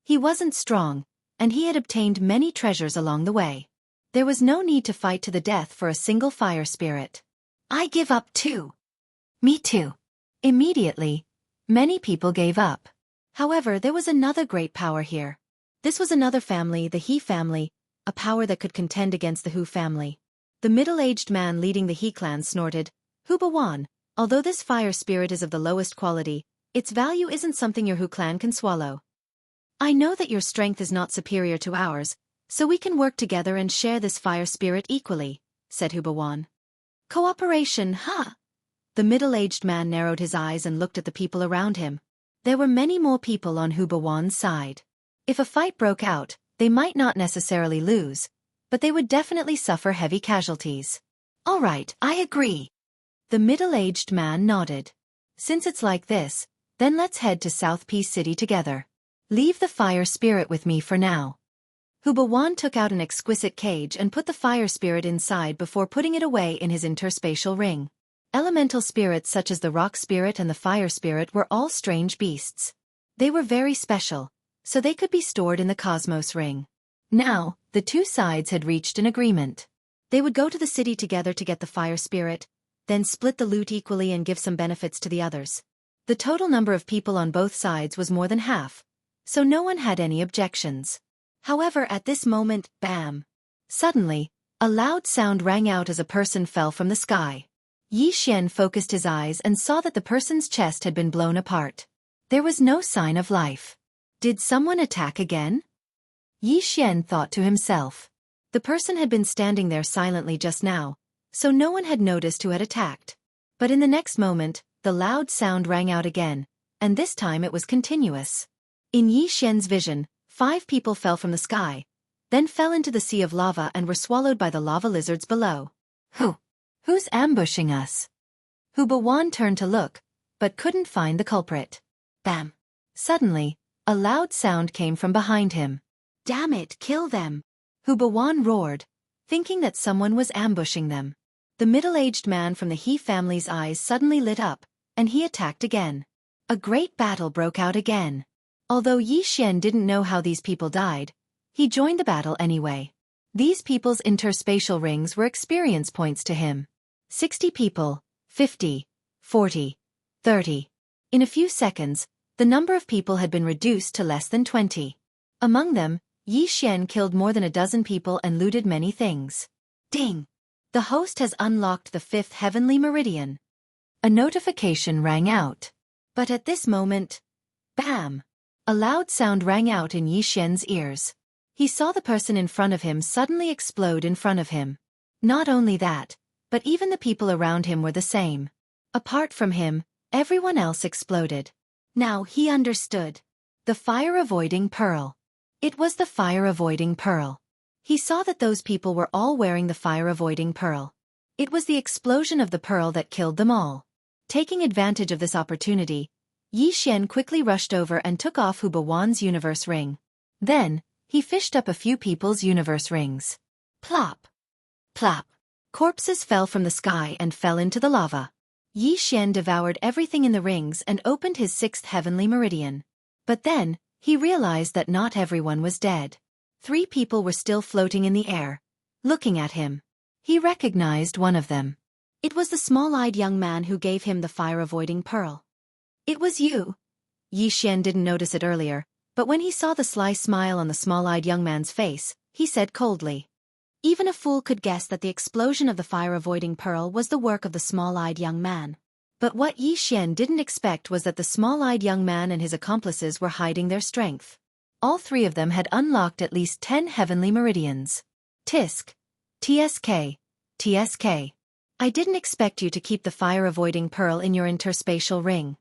S1: He wasn't strong, and he had obtained many treasures along the way. There was no need to fight to the death for a single fire spirit. "I give up too." "Me too." Immediately, many people gave up. However, there was another great power here. This was another family, the He family, a power that could contend against the Hu family. The middle-aged man leading the He clan snorted, "Hu Bawan, although this fire spirit is of the lowest quality, its value isn't something your Hu clan can swallow. I know that your strength is not superior to ours, so we can work together and share this fire spirit equally," said Hu Bawan. "Cooperation, huh?" The middle-aged man narrowed his eyes and looked at the people around him. There were many more people on Hu Bawan's side. If a fight broke out, they might not necessarily lose, but they would definitely suffer heavy casualties. "All right, I agree." The middle-aged man nodded. "Since it's like this, then let's head to South Peace City together. Leave the fire spirit with me for now." Hu Bawan took out an exquisite cage and put the fire spirit inside before putting it away in his interspatial ring. Elemental spirits such as the rock spirit and the fire spirit were all strange beasts. They were very special, so they could be stored in the Cosmos Ring. Now, the two sides had reached an agreement. They would go to the city together to get the fire spirit, then split the loot equally and give some benefits to the others. The total number of people on both sides was more than half, so no one had any objections. However, at this moment, bam! Suddenly, a loud sound rang out as a person fell from the sky. Yi Xian focused his eyes and saw that the person's chest had been blown apart. There was no sign of life. Did someone attack again? Yi Xian thought to himself. The person had been standing there silently just now, so no one had noticed who had attacked. But in the next moment, the loud sound rang out again, and this time it was continuous. In Yi Xian's vision, 5 people fell from the sky, then fell into the sea of lava and were swallowed by the lava lizards below. Who's ambushing us? Hu Bawan turned to look, but couldn't find the culprit. Bam! Suddenly, a loud sound came from behind him. "Damn it, kill them!" Hu Bawan roared, thinking that someone was ambushing them. The middle-aged man from the He family's eyes suddenly lit up, and he attacked again. A great battle broke out again. Although Yi Xian didn't know how these people died, he joined the battle anyway. These people's interspatial rings were experience points to him. 60 people, 50, 40, 30. In a few seconds, the number of people had been reduced to less than 20. Among them, Yi Xian killed more than a dozen people and looted many things. Ding! The host has unlocked the 5th heavenly meridian. A notification rang out. But at this moment, bam! A loud sound rang out in Yi Xian's ears. He saw the person in front of him suddenly explode in front of him. Not only that, but even the people around him were the same. Apart from him, everyone else exploded. Now he understood. The fire-avoiding pearl. It was the fire-avoiding pearl. He saw that those people were all wearing the fire-avoiding pearl. It was the explosion of the pearl that killed them all. Taking advantage of this opportunity, Yi Xian quickly rushed over and took off Hu Bawan's universe ring. Then, he fished up a few people's universe rings. Plop! Plop! Corpses fell from the sky and fell into the lava. Yi Xian devoured everything in the rings and opened his 6th heavenly meridian. But then, he realized that not everyone was dead. 3 people were still floating in the air, looking at him. He recognized one of them. It was the small-eyed young man who gave him the fire-avoiding pearl. "It was you." Yi Xian didn't notice it earlier, but when he saw the sly smile on the small-eyed young man's face, he said coldly. Even a fool could guess that the explosion of the fire-avoiding pearl was the work of the small-eyed young man. But what Yi Xian didn't expect was that the small-eyed young man and his accomplices were hiding their strength. All 3 of them had unlocked at least 10 heavenly meridians. Tisk. TSK. TSK. I didn't expect you to keep the fire-avoiding pearl in your interspatial ring.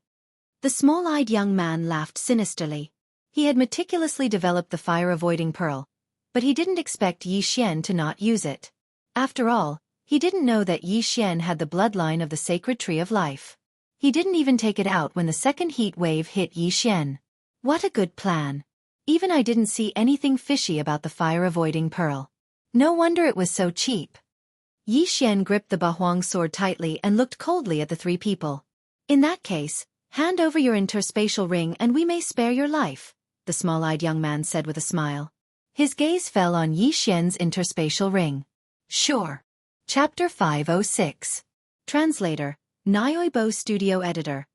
S1: The small-eyed young man laughed sinisterly. He had meticulously developed the fire-avoiding pearl, but he didn't expect Yi Xian to not use it. After all, he didn't know that Yi Xian had the bloodline of the sacred tree of life. He didn't even take it out when the second heat wave hit Yi Xian. What a good plan. Even I didn't see anything fishy about the fire-avoiding pearl. No wonder it was so cheap. Yi Xian gripped the Bahuang sword tightly and looked coldly at the three people. In that case, hand over your interspatial ring and we may spare your life, the small-eyed young man said with a smile. His gaze fell on Yi Xian's interspatial ring. Sure. Chapter 506. Translator, Nyoibo Studio Editor.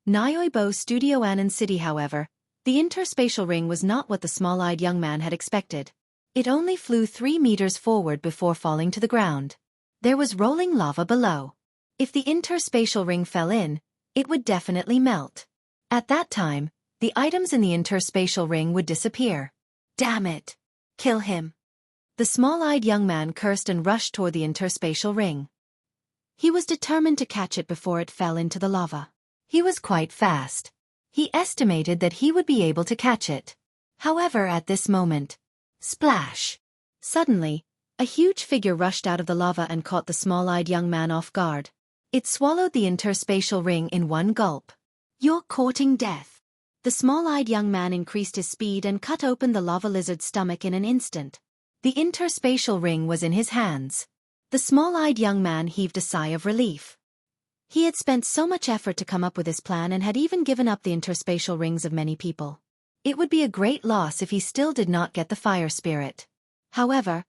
S1: Nyoibo Studio Annan City. However, the interspatial ring was not what the small-eyed young man had expected. It only flew 3 meters forward before falling to the ground. There was rolling lava below. If the interspatial ring fell in, it would definitely melt. At that time, the items in the interspatial ring would disappear. Damn it! Kill him! The small-eyed young man cursed and rushed toward the interspatial ring. He was determined to catch it before it fell into the lava. He was quite fast. He estimated that he would be able to catch it. However, at this moment, splash! Suddenly, a huge figure rushed out of the lava and caught the small-eyed young man off guard. It swallowed the interspatial ring in one gulp. You're courting death. The small-eyed young man increased his speed and cut open the lava lizard's stomach in an instant. The interspatial ring was in his hands. The small-eyed young man heaved a sigh of relief. He had spent so much effort to come up with his plan and had even given up the interspatial rings of many people. It would be a great loss if he still did not get the fire spirit. However,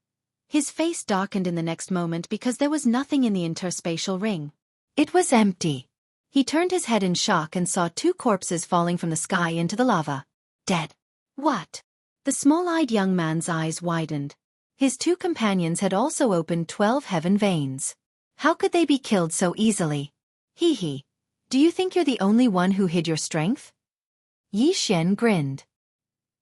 S1: his face darkened in the next moment because there was nothing in the interspatial ring. It was empty. He turned his head in shock and saw 2 corpses falling from the sky into the lava. Dead. What? The small-eyed young man's eyes widened. His 2 companions had also opened 12 heaven veins. How could they be killed so easily? Hee hee. Do you think you're the only one who hid your strength? Yi Xian grinned.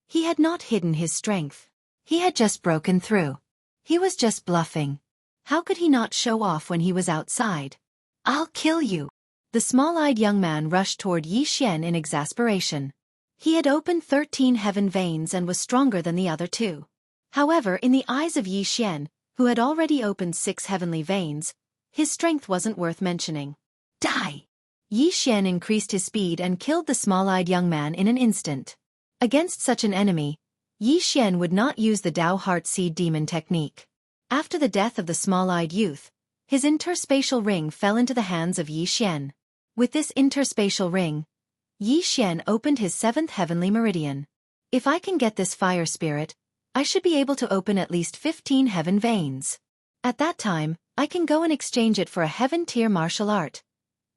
S1: He had not hidden his strength. He had just broken through. He was just bluffing. How could he not show off when he was outside? I'll kill you. The small-eyed young man rushed toward Yi Xian in exasperation. He had opened 13 heaven veins and was stronger than the other 2. However, in the eyes of Yi Xian, who had already opened 6 heavenly veins, his strength wasn't worth mentioning. Die! Yi Xian increased his speed and killed the small-eyed young man in an instant. Against such an enemy, Yi Xian would not use the Dao Heart Seed Demon technique. After the death of the small-eyed youth, his interspatial ring fell into the hands of Yi Xian. With this interspatial ring, Yi Xian opened his 7th heavenly meridian. If I can get this fire spirit, I should be able to open at least 15 heaven veins. At that time, I can go and exchange it for a heaven-tier martial art,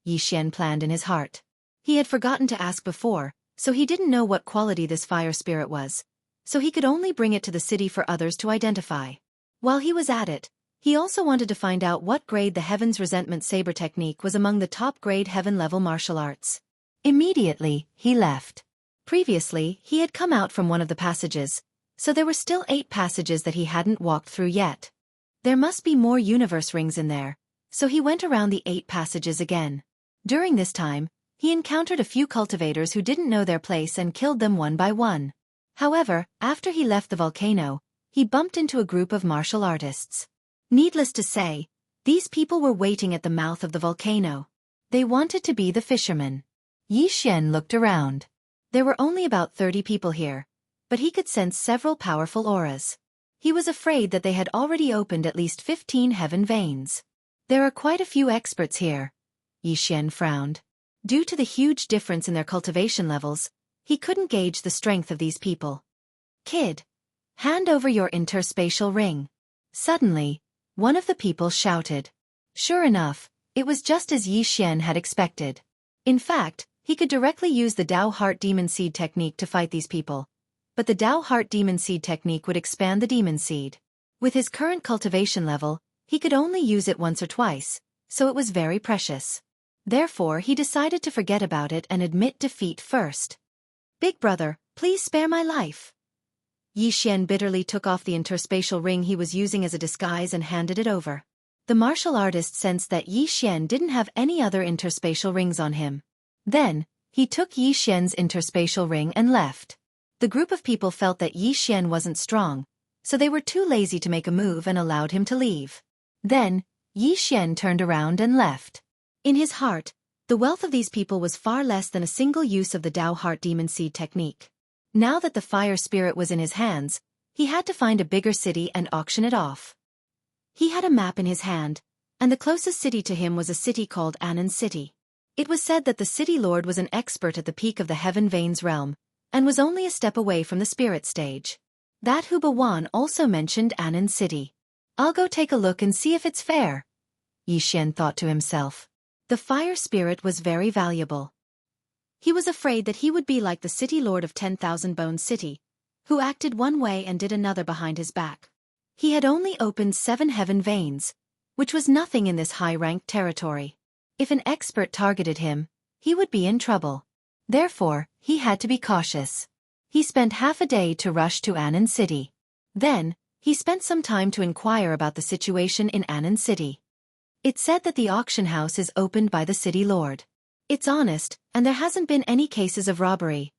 S1: Yi Xian planned in his heart. He had forgotten to ask before, so he didn't know what quality this fire spirit was, so he could only bring it to the city for others to identify. While he was at it, he also wanted to find out what grade the Heaven's Resentment Saber technique was among the top-grade heaven-level martial arts. Immediately, he left. Previously, he had come out from one of the passages, so there were still 8 passages that he hadn't walked through yet. There must be more universe rings in there, so he went around the 8 passages again. During this time, he encountered a few cultivators who didn't know their place and killed them one by one. However, after he left the volcano, he bumped into a group of martial artists. Needless to say, these people were waiting at the mouth of the volcano. They wanted to be the fishermen. Yi Xian looked around. There were only about 30 people here, but he could sense several powerful auras. He was afraid that they had already opened at least 15 heaven veins. There are quite a few experts here. Yi Xian frowned. Due to the huge difference in their cultivation levels, he couldn't gauge the strength of these people. Kid, hand over your interspatial ring. Suddenly, one of the people shouted. Sure enough, it was just as Yi Xian had expected. In fact, he could directly use the Dao Heart Demon Seed technique to fight these people. But the Dao Heart Demon Seed technique would expand the demon seed. With his current cultivation level, he could only use it once or twice, so it was very precious. Therefore, he decided to forget about it and admit defeat first. Big brother, please spare my life. Yi Xian bitterly took off the interspatial ring he was using as a disguise and handed it over. The martial artist sensed that Yi Xian didn't have any other interspatial rings on him. Then, he took Yi Xian's interspatial ring and left. The group of people felt that Yi Xian wasn't strong, so they were too lazy to make a move and allowed him to leave. Then, Yi Xian turned around and left. In his heart, the wealth of these people was far less than a single use of the Dao Heart Demon Seed technique. Now that the fire spirit was in his hands, he had to find a bigger city and auction it off. He had a map in his hand, and the closest city to him was a city called Anan City. It was said that the city lord was an expert at the peak of the Heaven Veins realm, and was only a step away from the spirit stage. That Hubawan also mentioned Anan City. I'll go take a look and see if it's fair, Yi Xian thought to himself. The fire spirit was very valuable. He was afraid that he would be like the city lord of 10,000 Bones City, who acted one way and did another behind his back. He had only opened 7 heaven veins, which was nothing in this high-ranked territory. If an expert targeted him, he would be in trouble. Therefore, he had to be cautious. He spent half a day to rush to Anan City. Then, he spent some time to inquire about the situation in Anan City. It said that the auction house is opened by the city lord. It's honest, and there hasn't been any cases of robbery,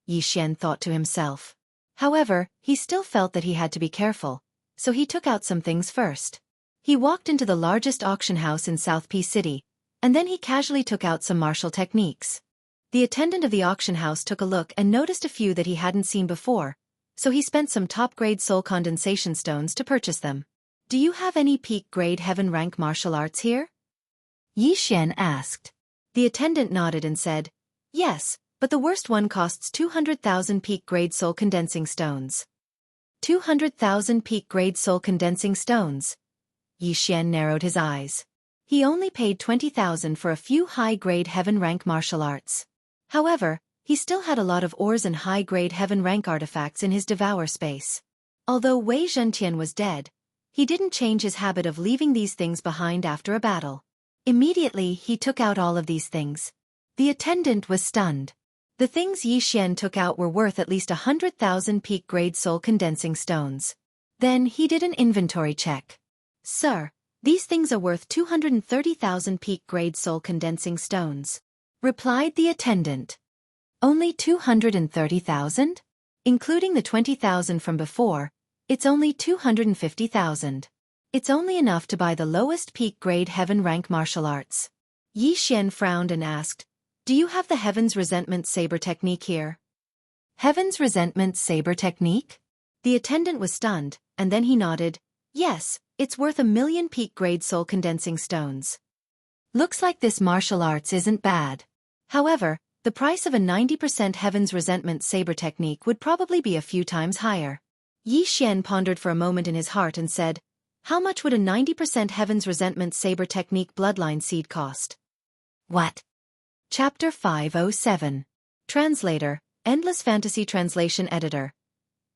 S1: Yi Xian thought to himself. However, he still felt that he had to be careful, so he took out some things first. He walked into the largest auction house in South P City, and then he casually took out some martial techniques. The attendant of the auction house took a look and noticed a few that he hadn't seen before, so he spent some top-grade soul condensation stones to purchase them. Do you have any peak-grade heaven rank martial arts here? Yi Xian asked. The attendant nodded and said, yes, but the worst one costs 200,000 peak-grade soul condensing stones. 200,000 peak-grade soul condensing stones. Yi Xian narrowed his eyes. He only paid 20,000 for a few high-grade heaven rank martial arts. However, he still had a lot of ores and high-grade heaven rank artifacts in his devour space. Although Wei Zhentian was dead, he didn't change his habit of leaving these things behind after a battle. Immediately, he took out all of these things. The attendant was stunned. The things Yi Xian took out were worth at least 100,000 peak-grade soul condensing stones. Then he did an inventory check. Sir, these things are worth 230,000 peak-grade soul condensing stones, replied the attendant. Only 230,000? Including the 20,000 from before, it's only 250,000. It's only enough to buy the lowest peak-grade heaven rank martial arts. Yi Xian frowned and asked, do you have the Heaven's Resentment Saber technique here? Heaven's Resentment Saber technique? The attendant was stunned, and then he nodded. Yes, it's worth 1,000,000 peak-grade soul condensing stones. Looks like this martial arts isn't bad. However, the price of a 90% Heaven's Resentment Saber technique would probably be a few times higher. Yi Xian pondered for a moment in his heart and said, how much would a 90% Heaven's Resentment Saber technique bloodline seed cost? What? Chapter 507. Translator, Endless Fantasy Translation Editor.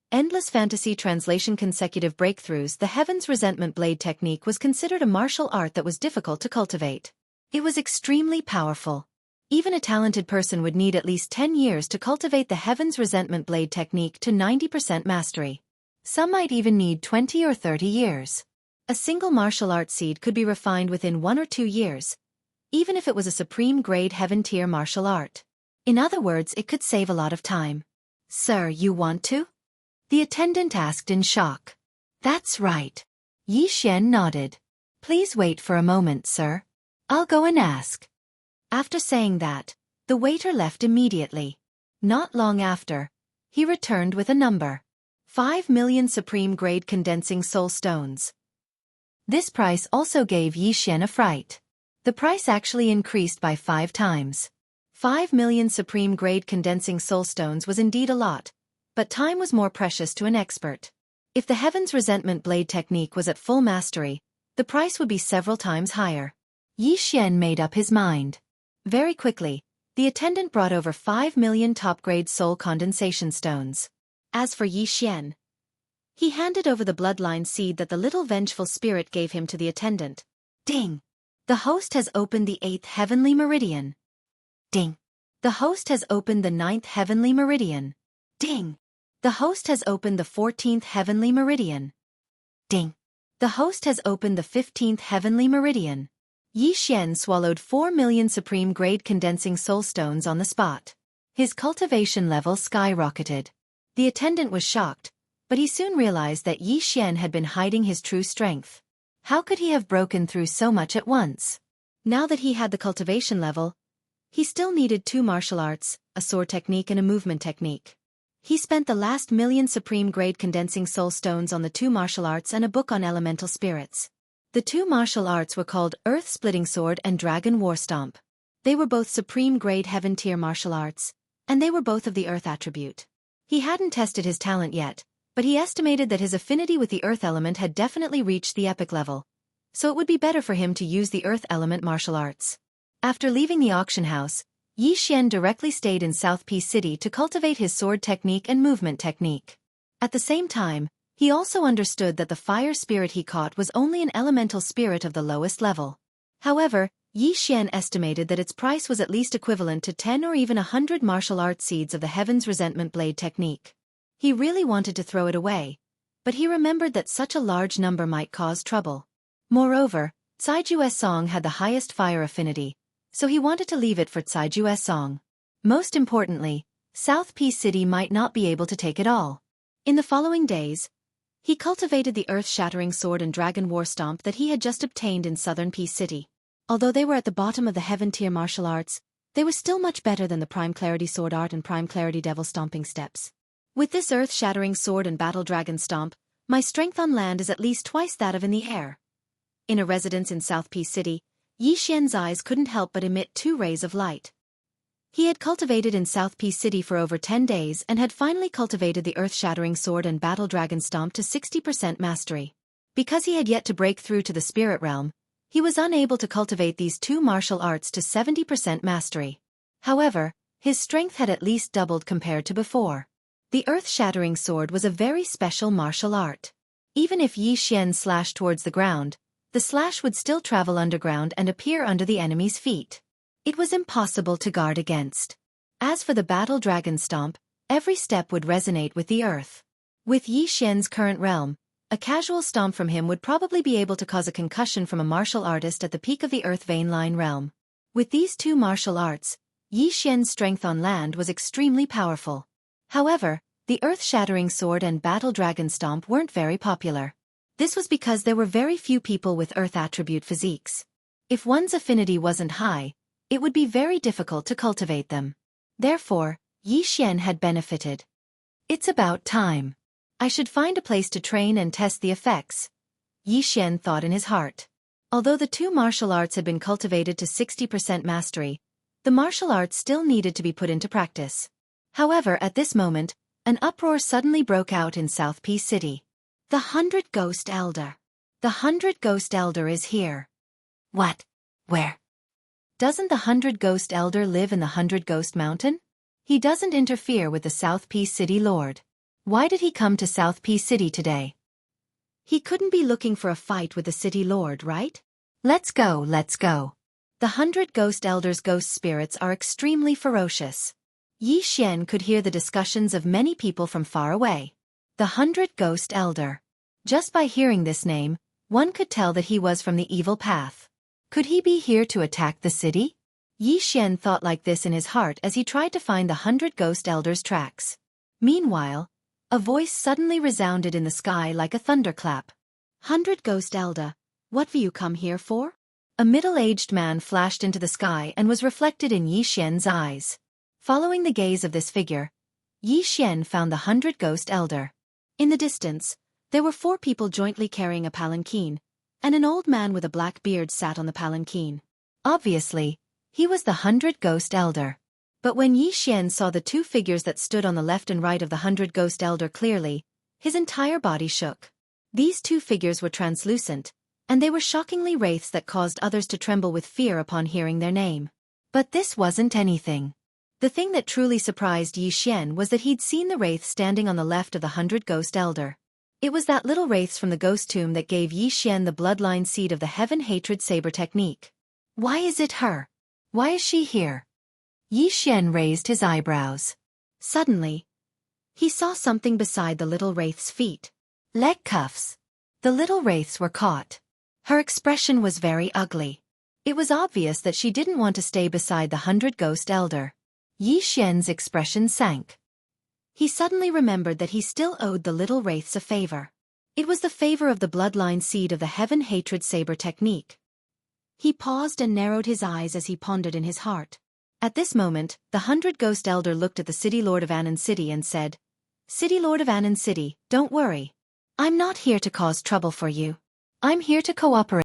S1: Endless Fantasy Translation Consecutive Breakthroughs. The Heaven's Resentment Blade technique was considered a martial art that was difficult to cultivate. It was extremely powerful. Even a talented person would need at least 10 years to cultivate the Heaven's Resentment Blade technique to 90% mastery. Some might even need 20 or 30 years. A single martial art seed could be refined within 1 or 2 years, even if it was a supreme grade heaven tier martial art. In other words, it could save a lot of time. Sir, you want to? The attendant asked in shock. That's right. Yi Xian nodded. Please wait for a moment, sir. I'll go and ask. After saying that, the waiter left immediately. Not long after, he returned with a number. 5 million supreme grade condensing soul stones. This price also gave Yi Xian a fright. The price actually increased by 5 times. 5 million supreme grade condensing soul stones was indeed a lot, but time was more precious to an expert. If the Heaven's Resentment Blade technique was at full mastery, the price would be several times higher. Yi Xian made up his mind. Very quickly, the attendant brought over 5 million top-grade soul condensation stones. As for Yi Xian, he handed over the bloodline seed that the little vengeful spirit gave him to the attendant. Ding! The host has opened the 8th heavenly meridian. Ding! The host has opened the 9th heavenly meridian. Ding! The host has opened the 14th heavenly meridian. Ding! The host has opened the 15th heavenly meridian. Yi Xian swallowed 4 million supreme grade condensing soul stones on the spot. His cultivation level skyrocketed. The attendant was shocked, but he soon realized that Yi Xian had been hiding his true strength. How could he have broken through so much at once? Now that he had the cultivation level, he still needed 2 martial arts, a sword technique and a movement technique. He spent the last 1,000,000 supreme-grade condensing soul stones on the 2 martial arts and a book on elemental spirits. The 2 martial arts were called Earth-Splitting Sword and Dragon War Stomp. They were both supreme-grade heaven-tier martial arts, and they were both of the Earth attribute. He hadn't tested his talent yet, but he estimated that his affinity with the Earth element had definitely reached the epic level, so it would be better for him to use the Earth element martial arts. After leaving the auction house, Yi Xian directly stayed in South Peace City to cultivate his sword technique and movement technique. At the same time, he also understood that the fire spirit he caught was only an elemental spirit of the lowest level. However, Yi Xian estimated that its price was at least equivalent to 10 or even 100 martial art seeds of the Heaven's Resentment Blade technique. He really wanted to throw it away, but he remembered that such a large number might cause trouble. Moreover, Caiju's Song had the highest fire affinity, so he wanted to leave it for Caiju's Song. Most importantly, South Peace City might not be able to take it all. In the following days, he cultivated the earth-shattering sword and dragon war stomp that he had just obtained in Southern Peace City. Although they were at the bottom of the heaven-tier martial arts, they were still much better than the Prime Clarity Sword Art and Prime Clarity Devil Stomping steps. With this earth-shattering sword and battle dragon stomp, my strength on land is at least twice that of in the air. In a residence in South Peace City, Yi Xian's eyes couldn't help but emit 2 rays of light. He had cultivated in South Peace City for over 10 days and had finally cultivated the earth-shattering sword and battle dragon stomp to 60% mastery. Because he had yet to break through to the spirit realm, he was unable to cultivate these 2 martial arts to 70% mastery. However, his strength had at least doubled compared to before. The earth-shattering sword was a very special martial art. Even if Yi Xian slashed towards the ground, the slash would still travel underground and appear under the enemy's feet. It was impossible to guard against. As for the battle dragon stomp, every step would resonate with the earth. With Yi Xian's current realm, a casual stomp from him would probably be able to cause a concussion from a martial artist at the peak of the earth vein line realm. With these 2 martial arts, Yi Xian's strength on land was extremely powerful. However, the earth-shattering sword and battle dragon stomp weren't very popular. This was because there were very few people with earth attribute physiques. If one's affinity wasn't high, it would be very difficult to cultivate them. Therefore, Yi Xian had benefited. It's about time. I should find a place to train and test the effects, Yi Xian thought in his heart. Although the 2 martial arts had been cultivated to 60% mastery, the martial arts still needed to be put into practice. However, at this moment, an uproar suddenly broke out in South Peace City. The 100 Ghost Elder. The 100 Ghost Elder is here. What? Where? Doesn't the 100 Ghost Elder live in the 100 Ghost Mountain? He doesn't interfere with the South Peace City Lord. Why did he come to South Peace City today? He couldn't be looking for a fight with the City Lord, right? Let's go, let's go. The 100 Ghost Elders' ghost spirits are extremely ferocious. Yi Xian could hear the discussions of many people from far away. The 100 Ghost Elder. Just by hearing this name, one could tell that he was from the evil path. Could he be here to attack the city? Yi Xian thought like this in his heart as he tried to find the 100 Ghost Elders' tracks. Meanwhile, a voice suddenly resounded in the sky like a thunderclap. 100 Ghost Elder, what have you come here for? A middle-aged man flashed into the sky and was reflected in Yi Xian's eyes. Following the gaze of this figure, Yi Xian found the 100 Ghost Elder. In the distance, there were 4 people jointly carrying a palanquin, and an old man with a black beard sat on the palanquin. Obviously, he was the 100 Ghost Elder. But when Yi Xian saw the 2 figures that stood on the left and right of the 100 Ghost Elder clearly, his entire body shook. These 2 figures were translucent, and they were shockingly wraiths that caused others to tremble with fear upon hearing their name. But this wasn't anything. The thing that truly surprised Yi Xian was that he'd seen the wraith standing on the left of the 100 Ghost Elder. It was that little wraiths from the ghost tomb that gave Yi Xian the bloodline seed of the Heaven Hatred Saber technique. Why is it her? Why is she here? Yi Xian raised his eyebrows. Suddenly, he saw something beside the little wraith's feet. Leg cuffs. The little wraiths were caught. Her expression was very ugly. It was obvious that she didn't want to stay beside the 100 Ghost Elder. Yi Xian's expression sank. He suddenly remembered that he still owed the little wraiths a favor. It was the favor of the bloodline seed of the heaven-hatred saber technique. He paused and narrowed his eyes as he pondered in his heart. At this moment, the 100-ghost elder looked at the City Lord of Anon City and said, "City Lord of Anon City, don't worry. I'm not here to cause trouble for you. I'm here to cooperate."